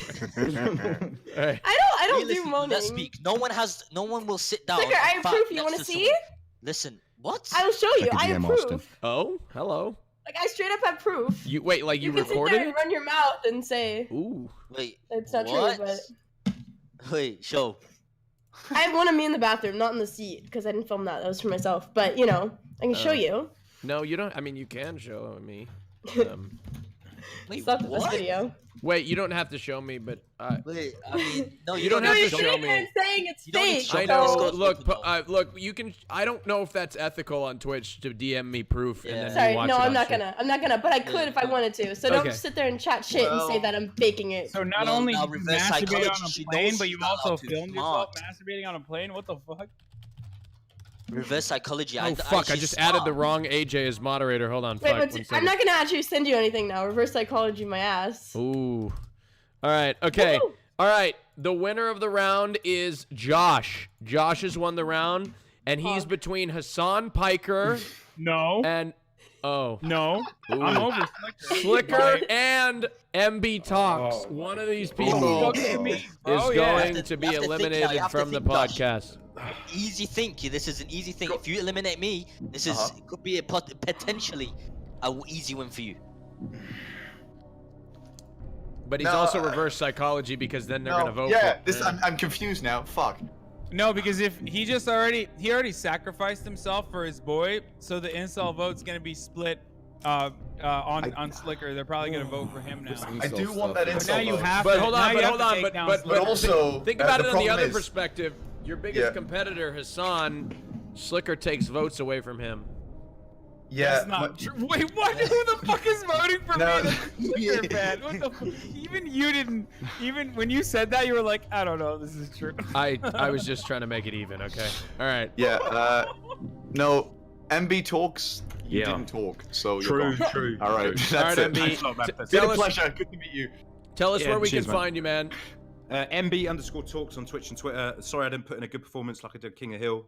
Hey. I don't do Realistically, moaning. let's speak. No one will sit down. Sliker, I have and fart proof. You next want to to see? someone. Listen, what? I will show you. I have proof. Oh, hello. Like I straight up have proof. You wait, like you can sit recorded there and it? run your mouth and say Ooh. Wait. it's not what? true, but Wait, show. I have one of me in the bathroom, not in the seat, because I didn't film that. That was for myself. But you know, I can show you. No, you don't. I mean, you can show me. It's not this video. Wait, you don't have to show me, but Wait, I mean, no, you don't have to show saying me. it's fake. I know. Look, look. You can. I don't know if that's ethical on Twitch to DM me proof and then Sorry, you watch no, it I'm on not stream. gonna. I'm not gonna. But I could if I wanted to. So Okay. don't sit there and chat shit and say that I'm faking it. So not Well, only now you reverse masturbate on psychology, a plane, knows but you she's not also allowed to. filmed Come yourself on. masturbating on a plane. What the fuck? Reverse psychology. Oh fuck! I just added the wrong AJ as moderator. Hold on. Wait, Fuck. but 1 I'm second. not gonna actually send you anything now. Reverse psychology, my ass. Ooh. All right. Okay. Woo! All right. The winner of the round is Josh. Josh has won the round, and he's between Hasanpike No. and No. Ooh. I'm over Sliker and MB Talks. One of these people is going to be eliminated from the podcast. Easy think. This is an easy thing. If you eliminate me, this is could be a potentially a easy win for you. But he's also reverse psychology because then they're gonna vote. Yeah, for I'm confused now. Fuck. No, because if he already sacrificed himself for his boy, so the incel vote's gonna be split on Sliker. They're probably gonna vote for him now. I do want that insult. Now you have but to. hold on, but also think about it on the other is- perspective. Your biggest competitor, Hasan, Sliker takes votes away from him. Yeah. That's not true. Wait, what? Who the fuck is voting for me? Sliker fan. What the? Even you didn't. Even when you said that, you were like, I don't know. This is true. I was just trying to make it even. Okay. All right. Yeah. No. MB talks. You didn't talk, so you're gone. True. All right. True. That's All right, it. MB. It's been a pleasure. Good to meet you. Tell us where we can find you, man. MB_talks on Twitch and Twitter. Sorry I didn't put in a good performance like I did King of Hill.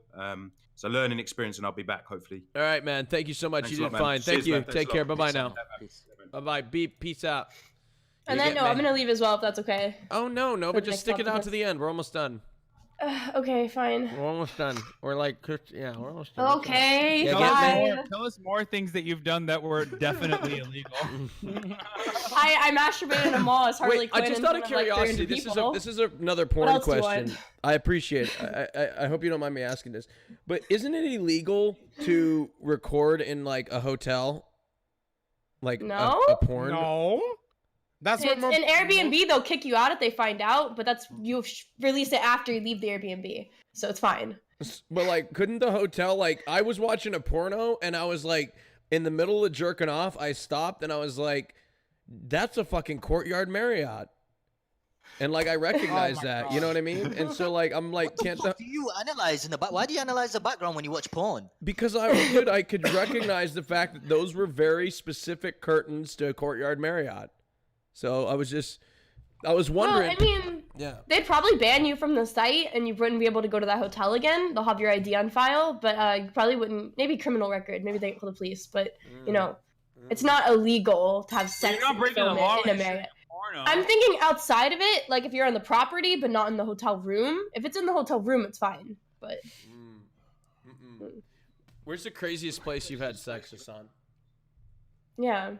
So learning experience, and I'll be back hopefully. All right, man. Thank you so much. Thanks You a lot, did man. fine. Cheers, Thank you. man. Thanks Take a care. lot. Bye-bye Peace now. out. Bye-bye. Beep. Peace out. And then I'm gonna leave as well if that's okay. Oh no, For but the just next stick it out podcast. to the end. We're almost done. Okay, fine. We're almost done. We're like, yeah, we're almost done. Okay, Yeah, fine. Tell us more things that you've done that were definitely illegal. I masturbated in a mall as Harley Wait, Quinn. I just in out of front like 300 curiosity, people. this is another What porn else do you question. want? I appreciate it. I hope you don't mind me asking this, but isn't it illegal to record in like a hotel, like No? a porn? No. That's It's what in Airbnb. They'll kick you out if they find out, but that's you release it after you leave the Airbnb, so it's fine. But like, couldn't the hotel like? I was watching a porno and I was like, in the middle of jerking off, I stopped and I was like, "That's a fucking Courtyard Marriott," and like I recognize that, you know what I mean? And so like I'm like, can't What do you analyze in the back? Why do you analyze the background when you watch porn? because I could recognize the fact that those were very specific curtains to Courtyard Marriott. So I was wondering. Well, I mean, yeah. they'd probably ban you from the site, and you wouldn't be able to go to that hotel again. They'll have your ID on file, but you probably wouldn't. Maybe criminal record. Maybe they call the police, but you know, it's not illegal to have sex You're not and breaking film the law it in a when you're Marriott. porno. I'm thinking outside of it, like if you're on the property but not in the hotel room. If it's in the hotel room, it's fine. But Where's the craziest place you've had sex, Hasan? yeah.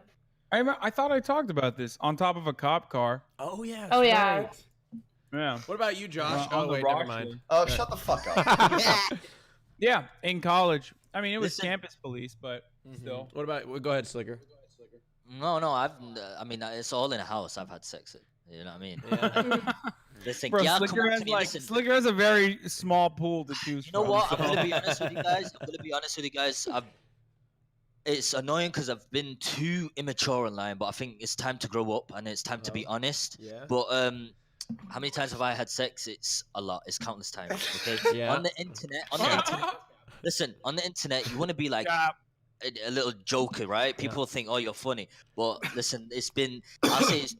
I thought I talked about this on top of a cop car. Oh yeah. Oh yeah. Yeah. What about you, Josh? On Oh the wait, rock never mind. shore. Oh, shut the fuck up. Yeah, in college. I mean, it was campus police, but still. What about? Go ahead, Sliker. No, I mean, it's all in the house. I've had sex. You know what I mean? Listen, Bro, yeah, come Sliker up has to me. like Listen, Sliker has a very small pool to choose you know from. what? I'm so- gonna be honest with you guys. It's annoying because I've been too immature online, but I think it's time to grow up and it's time to be honest. Yeah. But how many times have I had sex? It's a lot. It's countless times. Okay. Yeah. On the internet. Listen, on the internet, you want to be like a little joker, right? People think, oh, you're funny. But listen, it's been, I'll say it's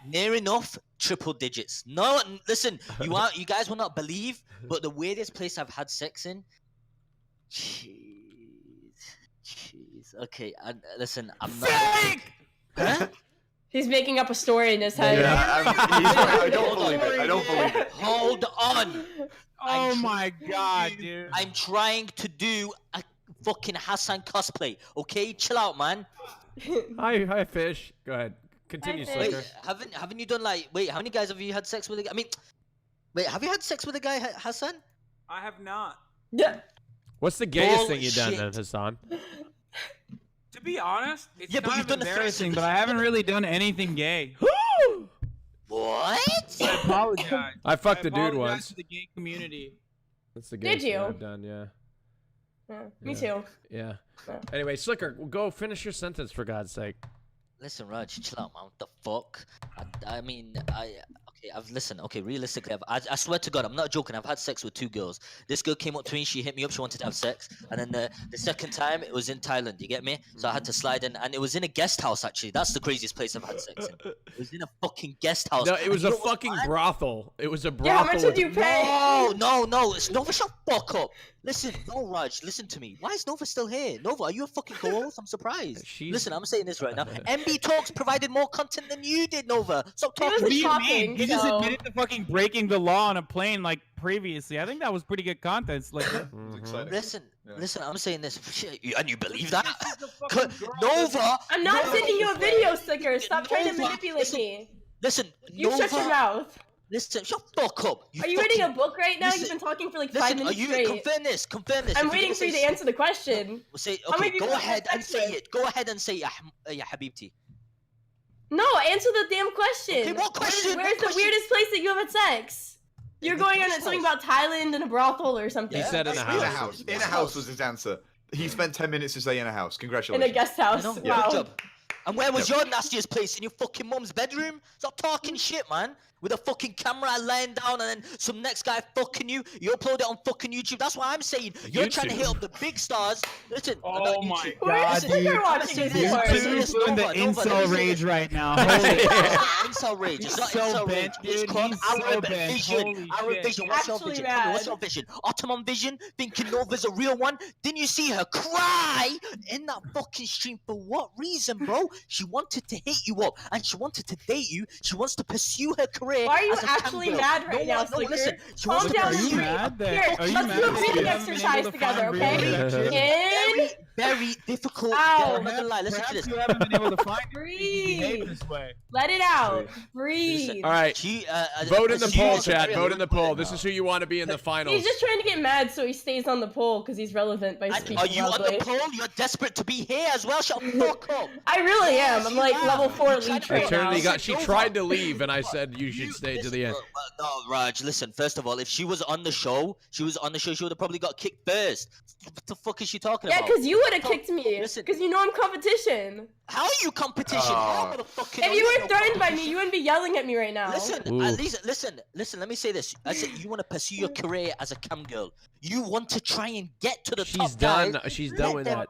near enough triple digits. No, listen, you guys will not believe, but the weirdest place I've had sex in, jeez. Okay, listen, I'm not. Huh? He's making up a story in his head. Yeah, I don't believe it. I don't believe it. Hold on. Oh my god, dude. I'm trying to do a fucking Hasan cosplay. Okay, chill out, man. Hi, Fish. Go ahead. Continue, Hi, Sliker. Wait, haven't you done like? Wait, how many guys have you had sex with? I mean, wait, have you had sex with a guy, Hasan? I have not. Yeah. What's the gayest thing you've done, Bullshit. then, Hasan? To be honest, it's Yeah, but kind you've of done the embarrassing, threesome. but I haven't really done anything gay. What? I apologize. I fucked a dude apologize once. to the gay community. That's the Did gayest thing you? I've done. Yeah. Me too. Yeah. Anyway, Sliker, go finish your sentence for God's sake. Listen, Raj, chill out, man. What the fuck? I mean, realistically, I swear to God, I'm not joking. I've had sex with 2 girls. This girl came up to me, she hit me up, she wanted to have sex. And then the second time, it was in Thailand, you get me? So I had to slide in, and it was in a guest house, actually. That's the craziest place I've had sex in. It was in a fucking guest house. No, it was And a you know what's fucking mad? brothel. It was a brothel. Yeah, how much did you pay? No, it's Nova, shut fuck up. Listen, no, Raj, listen to me. Why is Nova still here? Nova, are you a fucking co-host? I'm surprised. Listen, I'm saying this right now. MB Talks provided more content than you did, Nova. Stop talking. wasn't What do you talking, mean? He just so- admitted to fucking breaking the law on a plane like previously. I think that was pretty good content. Like, Listen, I'm saying this. Shit, and you believe that? Nova. I'm not Nova- sending you a video, Sliker. Stop trying to manipulate me. Listen, You Nova, shut your mouth. Listen, shut fuck up. Are you reading a book right now? You've been talking for like 5 minutes straight. Confirm this. I'm waiting for you to answer the question. Okay, go ahead and say it. Go ahead and say it, ya Habibti. No, answer the damn question. Okay, what question? Where's the weirdest place that you have had sex? You're going on something about Thailand and a brothel or something. He said in a house. In a house was his answer. He spent 10 minutes to say in a house. Congratulations. In a guest house. Wow. Good job. And where was your nastiest place? In your fucking mum's bedroom? Stop talking shit, man. With a fucking camera lying down and then some next guy fucking you. You upload it on fucking YouTube. That's what I'm saying. You're trying to hit up the big stars. Listen. Oh my God, dude. You're doing the incel rage right now. Incel rage. It's not incel rage. It's called Arab Vision. Arab Vision. What's your vision? Tell me, what's your vision? Ottoman Vision? Thinking Nova's a real one? Didn't you see her cry in that fucking stream? For what reason, bro? She wanted to hit you up and she wanted to date you. She wants to pursue her career. Why are you actually mad right now, Sliker? Listen, calm down. Are you mad that? Here, let's do a breathing exercise together, okay? Very difficult. Ow. I'm not gonna lie. Listen to this. You haven't been able to find Breathe. this way. Let it out. Breathe. All right. Vote in the poll, chat. Vote in the poll. This is who you want to be in the finals. He's just trying to get mad so he stays on the poll because he's relevant by speaking Are you loudly. on the poll? You're desperate to be here as well. Shut the fuck up. I really am. I'm like level 4 elite right now. She tried to leave, and I said you should stay to the end. No, Raj, listen. First of all, if she was on the show, she would have probably got kicked first. What the fuck is she talking about? Yeah, because you would have kicked me. Because you know I'm competition. How are you competition? If you were threatened by me, you wouldn't be yelling at me right now. Listen, at least listen. Let me say this. I said you want to pursue your career as a cam girl. You want to try and get to the top. She's done with that.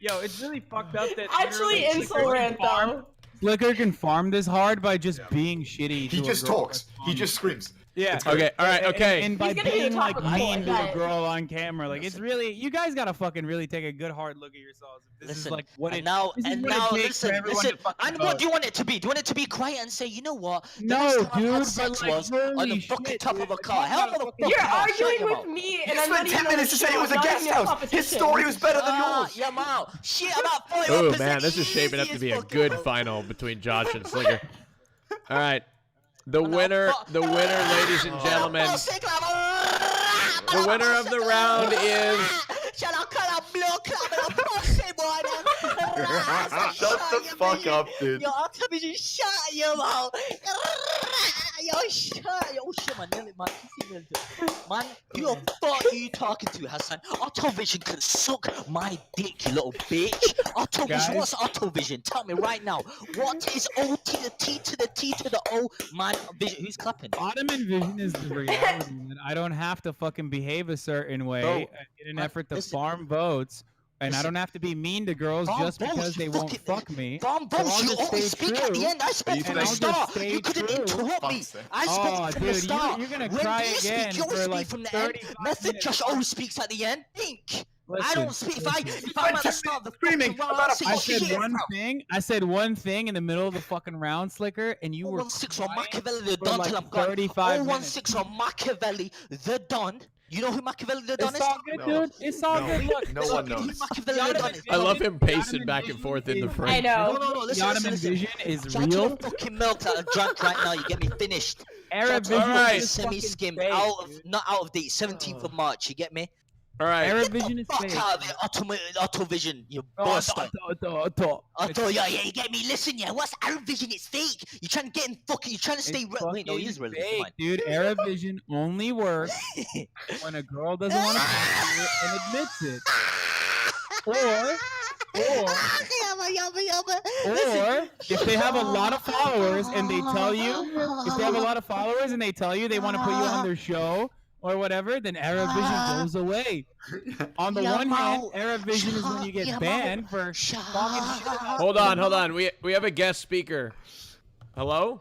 Yo, it's really fucked up that actually insult rant though. Sliker can farm this hard by just being shitty. He just talks. He just screams. Yeah. Okay. All right. Okay. And by being like mean to a girl on camera, like it's really, you guys gotta fucking really take a good hard look at yourselves. This is like what it now. This is And what now, it takes for listen. everyone to fucking And what vote. do you want it to be? Do you want it to be quiet and say, you know what? The No, last time I dude, had but sex like, was on the holy fucking shit, top of a car. Hell, motherfucker. You're arguing with me, and You I'm not spent even 10 on minutes the to say it show. was a I'm not guest even in house. His story was better than yours. Yeah, man. Shit, I'm not fully Oh representing man, this is shaping up to be a good final between Josh and Sliker. All right. The winner, ladies and gentlemen. The winner of the round is. Shut the fuck up, dude. Yo, I'll tell you, shut your mouth. Yo, shut. Yo, shit, man. Man, who the fuck are you talking to, Hassan? Autovision can suck my dick, you little bitch. Autovision, what's Autovision? Tell me right now. What is O to the T to the T to the O? Man, Vision, who's clapping? Ottoman Vision is the reality that I don't have to fucking behave a certain way in an effort to farm votes. And I don't have to be mean to girls just because they won't fuck me. You always speak at the end. I spoke from the start. You couldn't interrupt me. I spoke from the start. You're gonna cry again for like from the end. Method Josh always speaks at the end. Think. I don't speak. If I'm at the start of the screaming I said one thing in the middle of the fucking round, Sliker, and you were 1-6 on Machiavelli the for Don like till I'm gone. 35 minutes. 1-6 on Machiavelli the Don. You know who Machiavelli the Don is? It's all good, dude. It's all good. Look, no one knows. Machiavelli the Don is. I love him pacing back and forth in the frame. I know. No, listen. Ottoman Vision is Shout out real. to the fucking milk that I've drunk right now. You get me finished. Arab Shout out to Vision the is semi-skim, fucking not out of date. 17th of March. You get me? All right. Arab Vision is Fuck fake. out of it, Autovision, you bastard. Auto, yeah, you get me. Listen, yeah, what's Arab Vision? It's fake. You're trying to get in fucking. You're trying to stay. Wait, no, he is relevant. Fake, dude. Arab Vision only works when a girl doesn't want to fuck you and admits it. Or if they have a lot of followers and they tell you, they want to put you on their show or whatever, then Arab Vision goes away. On the one hand, Arab Vision is when you get banned for talking shit. Hold on. We have a guest speaker. Hello?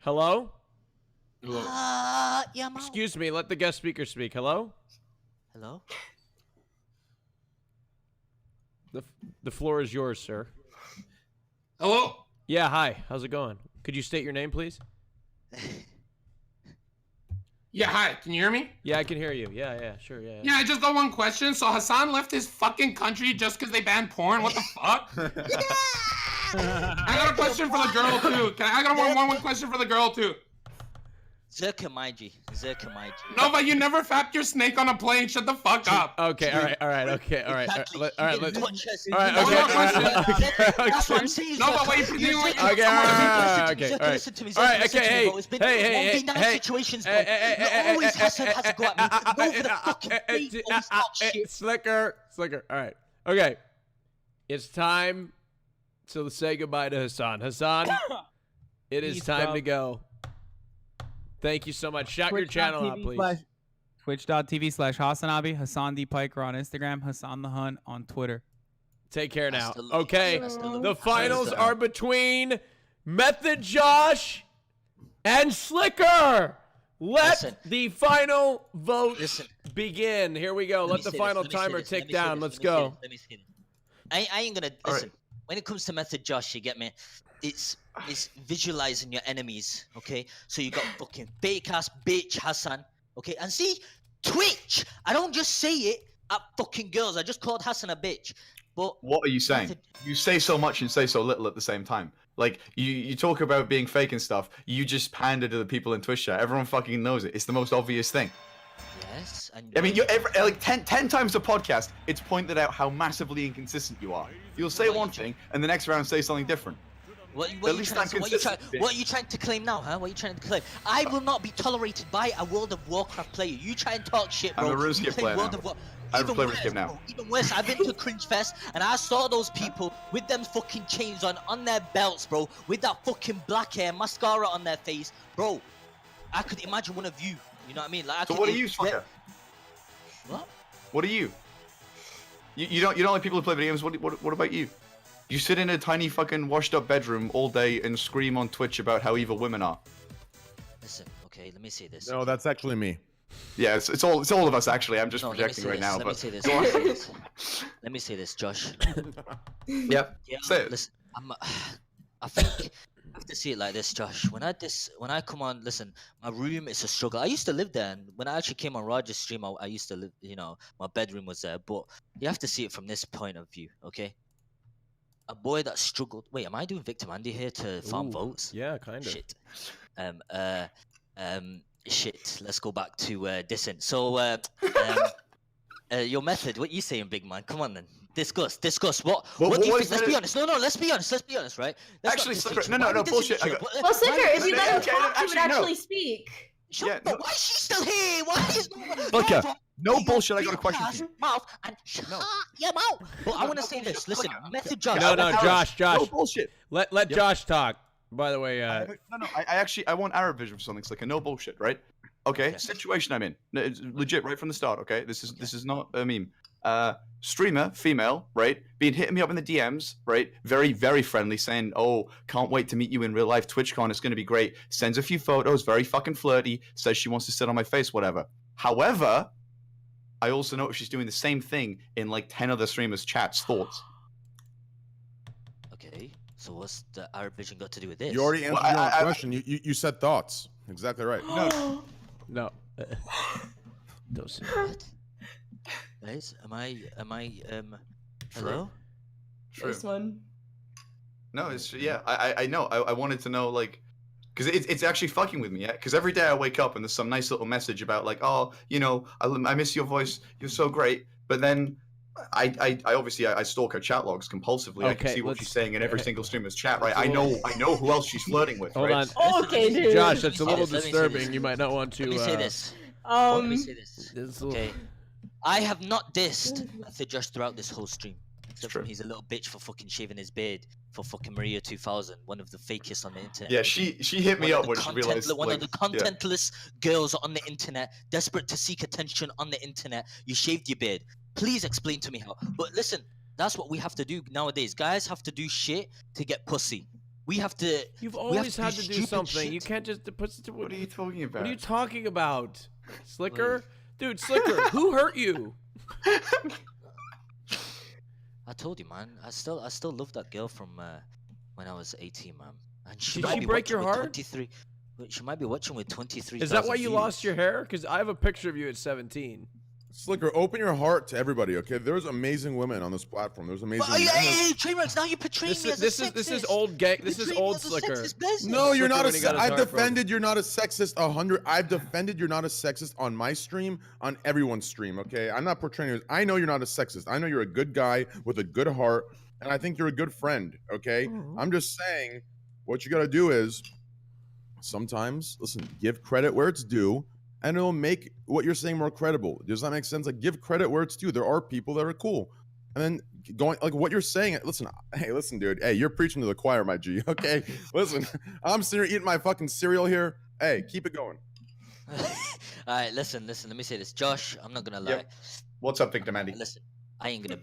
Hello? Excuse me, let the guest speaker speak. Hello? Hello? The floor is yours, sir. Hello? Yeah, hi. How's it going? Could you state your name, please? Yeah, hi. Can you hear me? Yeah, I can hear you. Yeah, sure, yeah. Yeah, I just got one question. So Hassan left his fucking country just because they banned porn? What the fuck? I got a question for the girl too. I got one question for the girl too. Zerkamaiji. No, but you never fapped your snake on a plane. Shut the fuck up. Okay, all right. Exactly. All right, okay. That's what I'm saying. No, but wait, okay, all right. Listen to me. All right, okay, hey, situations, bro. Always Hassan has to go at me. Over the fucking plate, always talk shit. Sliker. All right. Okay. It's time to say goodbye to Hasan. Hasan, it is time to go. Thank you so much. Shout your channel out, please. Twitch.tv/Hasanabi, Hasanpike on Instagram, Hasan the Hun on Twitter. Take care now. Okay, the finals are between Method Josh and Sliker. Let the final vote begin. Here we go. Let the final timer tick down. Let's go. I ain't gonna listen. When it comes to Method Josh, you get me? It's visualizing your enemies, okay? So you got fucking fake ass bitch Hassan, okay? And see, Twitch, I don't just say it at fucking girls. I just called Hassan a bitch. But what are you saying? You say so much and say so little at the same time. Like you talk about being fake and stuff. You just pander to the people in Twitch chat. Everyone fucking knows it. It's the most obvious thing. Yes. I mean, you're like 10 times a podcast. It's pointed out how massively inconsistent you are. You'll say one thing and the next round say something different. What are you trying to claim now, huh? What are you trying to claim? I will not be tolerated by a World of Warcraft player. You try and talk shit, bro. I'm a RuneScape player now. I play RuneScape now. Even worse, I've been to Cringe Fest and I saw those people with them fucking chains on their belts, bro, with that fucking black hair, mascara on their face, bro. I could imagine one of you. You know what I mean? Like, so what are you, Sliker? What? What are you? You don't like people who play video games. What about you? You sit in a tiny fucking washed up bedroom all day and scream on Twitch about how evil women are. Listen, okay, let me say this. No, that's actually me. Yeah, it's all of us actually. I'm just projecting right now. Let me say this. Let me say this, Josh. Yep. Yeah, say it. Listen, I think I have to see it like this, Josh. When I come on, listen, my room is a struggle. I used to live there, and when I actually came on Raj's stream, I used to live. You know, my bedroom was there. But you have to see it from this point of view, okay? A boy that struggled. Wait, am I doing Victim Andy here to farm votes? Yeah, kind of. Shit. Shit. Let's go back to dissing. So, your method. What you saying, big man? Come on then. Discuss. What do you think? Let's be honest. No. Let's be honest, right? Actually, Sliker, no, bullshit. Well, Sliker, if you let him talk, he would actually speak. Shut up. Why is she still here? Why is Sliker, no bullshit. I got a question for you. Mouth and shut your mouth. But I want to say this. Listen, Method Josh. No, Josh. No bullshit. Let Josh talk. By the way, no. I want Arab vision for something, Sliker. No bullshit, right? Okay. Situation I'm in. It's legit right from the start. Okay. This is not a meme. Streamer, female, right? Hitting me up in the DMs, right? Very, very friendly, saying, "Oh, can't wait to meet you in real life. TwitchCon, it's gonna be great." Sends a few photos, very fucking flirty. Says she wants to sit on my face, whatever. However, I also notice she's doing the same thing in like 10 other streamers' chats. Thoughts? Okay, so what's the Arab vision got to do with this? You already answered your own question. You said thoughts. Exactly right. No. Don't say that. Guys, am I hello? This one. No, it's I know. I wanted to know, like, because it's actually fucking with me, yeah. Because every day I wake up and there's some nice little message about like, oh, you know, I miss your voice. You're so great. But then I obviously I stalk her chat logs compulsively. I can see what she's saying in every single streamer's chat, right? I know who else she's flirting with. Hold right? on. Okay, dude. Josh, that's a little disturbing. You might not want to. Let me say this. Let me say this. Okay. I have not dissed Method Josh throughout this whole stream. Except for he's a little bitch for fucking shaving his beard for fucking Maria 2000, one of the fakest on the internet. Yeah, she hit me up when she realized. One of the contentless girls on the internet, desperate to seek attention on the internet. You shaved your beard. Please explain to me how. But listen, that's what we have to do nowadays. Guys have to do shit to get pussy. We have to. You've always had to do something. Shit. You can't just put. What are you talking about? What are you talking about, Sliker? Dude, Sliker, who hurt you? I told you, man. I still love that girl from when I was 18, man. And Did she break your heart? 23. She might be watching with 23. Is that why you lost your hair? Because I have a picture of you at 17. Sliker, open your heart to everybody, okay? There's amazing women on this platform. There's amazing. Hey, Trainwrecks, now you're portraying me as a sexist. This is old gang. This is old Sliker. No, you're not a. I've defended you're not a sexist 100. I've defended you're not a sexist on my stream, on everyone's stream. Okay, I'm not portraying you. I know you're not a sexist. I know you're a good guy with a good heart, and I think you're a good friend. Okay, I'm just saying, what you got to do is, sometimes listen, give credit where it's due. And it'll make what you're saying more credible. Does that make sense? Like, give credit where it's due. There are people that are cool. And then going, like, what you're saying, listen, hey, listen, dude. Hey, you're preaching to the choir, my G. Okay? Listen, I'm sitting here eating my fucking cereal here. Hey, keep it going. All right, listen. Let me say this. Josh, I'm not going to lie. Yep. What's up, Victor Mandy? Listen, I ain't gonna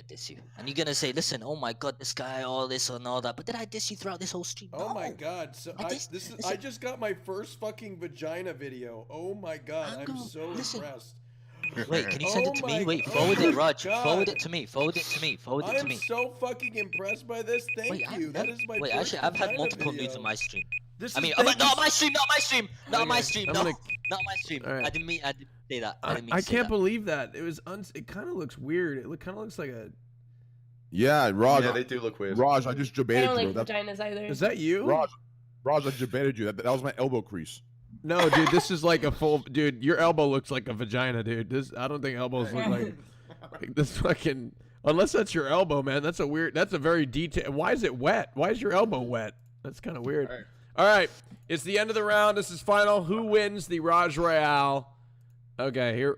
diss you. And you're gonna say, listen, oh my god, this guy, all this and all that. But did I diss you throughout this whole stream? Oh my god. So I just got my first fucking vagina video. Oh my god, I'm so impressed. Wait, can you send it to me? Wait, forward it, Raj. Forward it to me. Forward it to me. I'm so fucking impressed by this. Thank you. That is my Wait, first actually, I've had multiple video. nudes on my stream. This I mean, is not my stream. Not my stream. Not my stream. I'm No, gonna- not my stream. All right. I didn't say that. I can't believe that. It was it kind of looks weird. It kind of looks like a. Yeah, Raj. Yeah, they do look weird. Raj, I just I debated don't you. like vaginas either. Is that you? Raj, I debated you. That was my elbow crease. No, dude, this is like a full. Dude, your elbow looks like a vagina, dude. I don't think elbows look like this fucking. Unless that's your elbow, man. That's a weird. That's a very detailed. Why is it wet? Why is your elbow wet? That's kind of weird. All right, it's the end of the round. This is final. Who wins the Rajj Royale? Okay, here,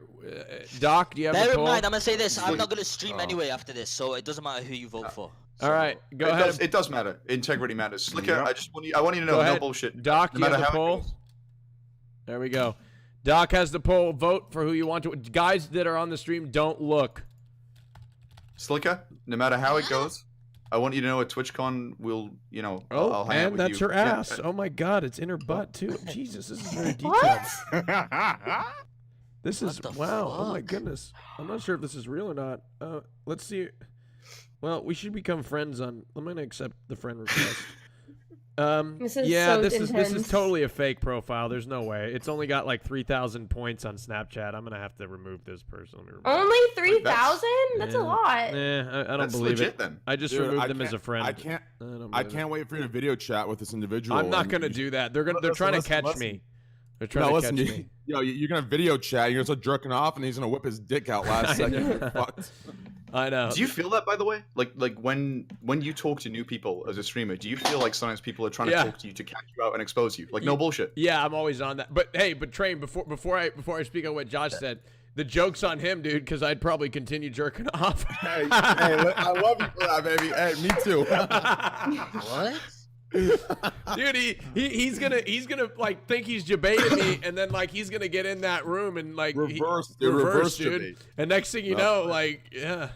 Doc. Do you have? Bear a poll? in mind, I'm gonna say this. I'm not gonna stream anyway after this, so it doesn't matter who you vote for. All right, go ahead. It does matter. Integrity matters. Sliker, I want you to know, Go no ahead. bullshit. Doc, no you have matter the how it poll. goes. There we go. Doc has the poll. Vote for who you want to. Guys that are on the stream, don't look. Sliker, no matter how it goes, I want you to know at TwitchCon we'll, Oh, I'll hang out and with that's you. her ass. Oh my God, it's in her butt too. Jesus, this is very detailed. This is wow. Oh my goodness. I'm not sure if this is real or not. Let's see. Well, we should become friends on. I'm gonna accept the friend request. This is yeah, so this is intense. totally a fake profile. There's no way. It's only got like 3,000 points on Snapchat. I'm gonna have to remove this person. Only 3,000? That's a lot. I don't That's believe legit, it. then. I just Dude, removed them as a friend. I can't believe wait for you to video chat with this individual. I'm not and gonna you- do that. They're trying to catch me. They're trying to catch me. You're gonna video chat. You're gonna start jerking off, and he's gonna whip his dick out last second. You're fucked. I know. Do you feel that, by the way? Like when you talk to new people as a streamer, do you feel like sometimes people are trying to talk to you to catch you out and expose you? Like, no bullshit. Yeah, I'm always on that. But hey, Train, before I speak on what Josh said, the joke's on him, dude, because I'd probably continue jerking off. Hey, I love you for that, baby. Hey, me too. What? Dude, he's gonna like think he's debating me, and then like he's gonna get in that room and like reverse, dude. debate. And next thing you know, like yeah.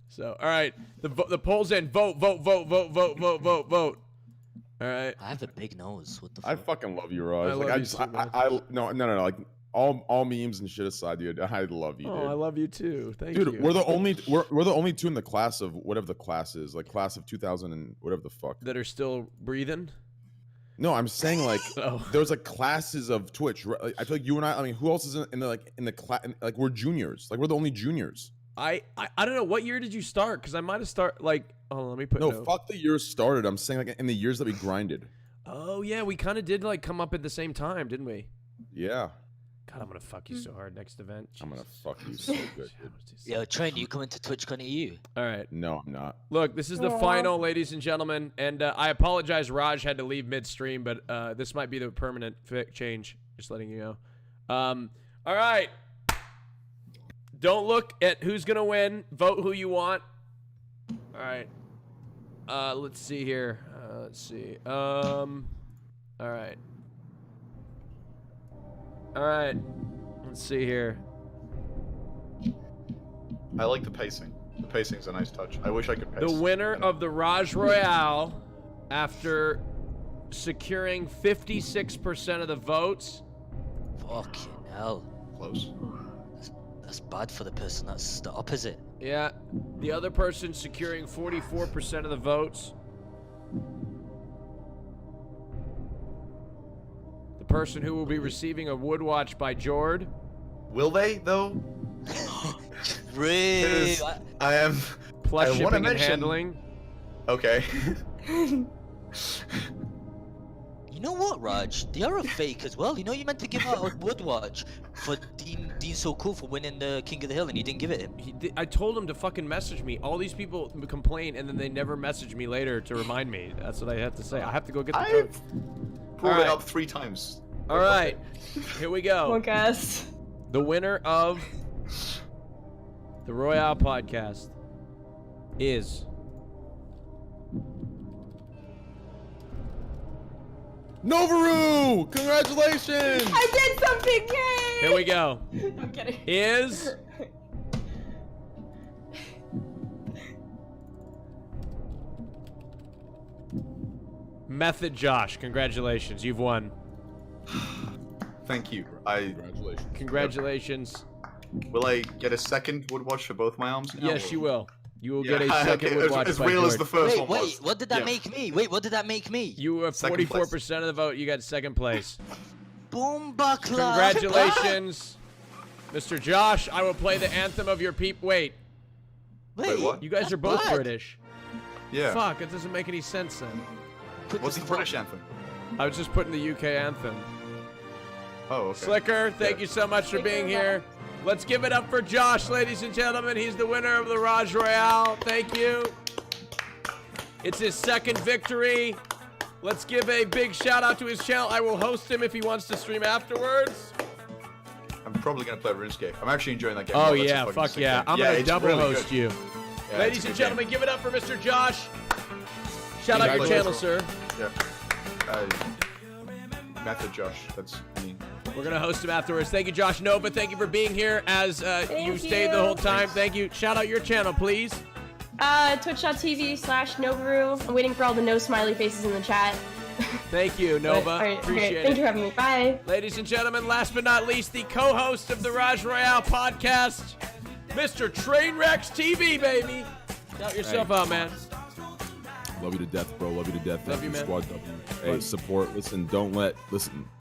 So all right, the poll's in. Vote. All right. I have a big nose. What the I fuck? fucking love you, Raj. I Like love I you just, too, man. no. Like all memes and shit aside, dude. I love you, Oh, dude. I love you too. Thank Dude, you. we're the only two in the class of whatever the class is, like class of 2000 and whatever the fuck. that are still breathing. No, I'm saying like Oh. there's like classes of Twitch. Right? Like, I feel like you and I mean, who else is in the class? Like we're juniors. Like we're the only juniors. I don't know. What year did you start? Because I might have started like. Oh, let me put. No, fuck the years started. I'm saying like in the years that we grinded. Oh yeah, we kind of did like come up at the same time, didn't we? Yeah. God, I'm gonna fuck you so hard next event. I'm gonna fuck you so good. Dude. Yo, Train, you coming to TwitchCon EU? All right. No, I'm not. Look, this is the final, ladies and gentlemen, and I apologize. Raj had to leave midstream, but this might be the permanent change. Just letting you know. All right. Don't look at who's gonna win. Vote who you want. All right. Let's see here. Let's see. All right. All right. Let's see here. I like the pacing. The pacing's a nice touch. I wish I could pace. The winner of the Rajj Royale, after securing 56% of the votes. Fucking hell. Close. That's bad for the person that's the opposite. Yeah. The other person securing 44% of the votes. The person who will be receiving a wood watch by Jord. Will they though? Really? I am. Plus I shipping wanna and mention- handling. Okay. You know what, Raj? They are a fake as well. You know, you meant to give out a wood watch for Dean So Cool for winning the King of the Hill, and you didn't give it him. I told him to fucking message me. All these people complain, and then they never message me later to remind me. That's what I have to say. I have to go get the code. Pulled it up 3 times. All right, here we go. Well, guys. The winner of the Royale podcast is Novaru! Congratulations! I did something! Yay! Here we go. I'm kidding. Is Method Josh. Congratulations, you've won. Thank you. Congratulations. Congratulations. Will I get a second wood watch for both my arms now? Yes, you will. You will Yeah, get a second okay, wood watch. as by real as George. the first Wait, one was. wait, what did that make me? Wait, what did that make me? You were 44% of the vote. You got second place. Bomba Club. Congratulations, Mr. Josh. I will play the anthem of your Wait. Wait, what? You guys are both What? British. Yeah. Fuck, it doesn't make any sense then. What's the British anthem? I was just putting the UK anthem. Oh, okay. Sliker, thank you so much for being here. Let's give it up for Josh, ladies and gentlemen. He's the winner of the Rajj Royale. Thank you. It's his second victory. Let's give a big shout out to his channel. I will host him if he wants to stream afterwards. I'm probably gonna play RuneScape. I'm actually enjoying that game. Oh That's a yeah, fucking fuck sick yeah. game. I'm Yeah, gonna it's double really host good. you. Yeah, Ladies it's a and good gentlemen, game. give it up for Mr. Josh. Shout out your channel, sir. Yeah. Method Josh. That's me. We're gonna host him afterwards. Thank you, Josh Nova. Thank you for being here as you stayed the whole time. Thank you. Shout out your channel, please. Twitch.tv/Novaru. I'm waiting for all the no smiley faces in the chat. Thank you, Nova. All right, Appreciate it. Thank you for having me. Bye. Ladies and gentlemen, last but not least, the co-host of the Rajj Royale podcast, Mr. Trainwreckstv, baby. Shout yourself out, man. Love you to death, bro. Love you to death. Love Thank you, man. Squad W. Hey, support. Listen,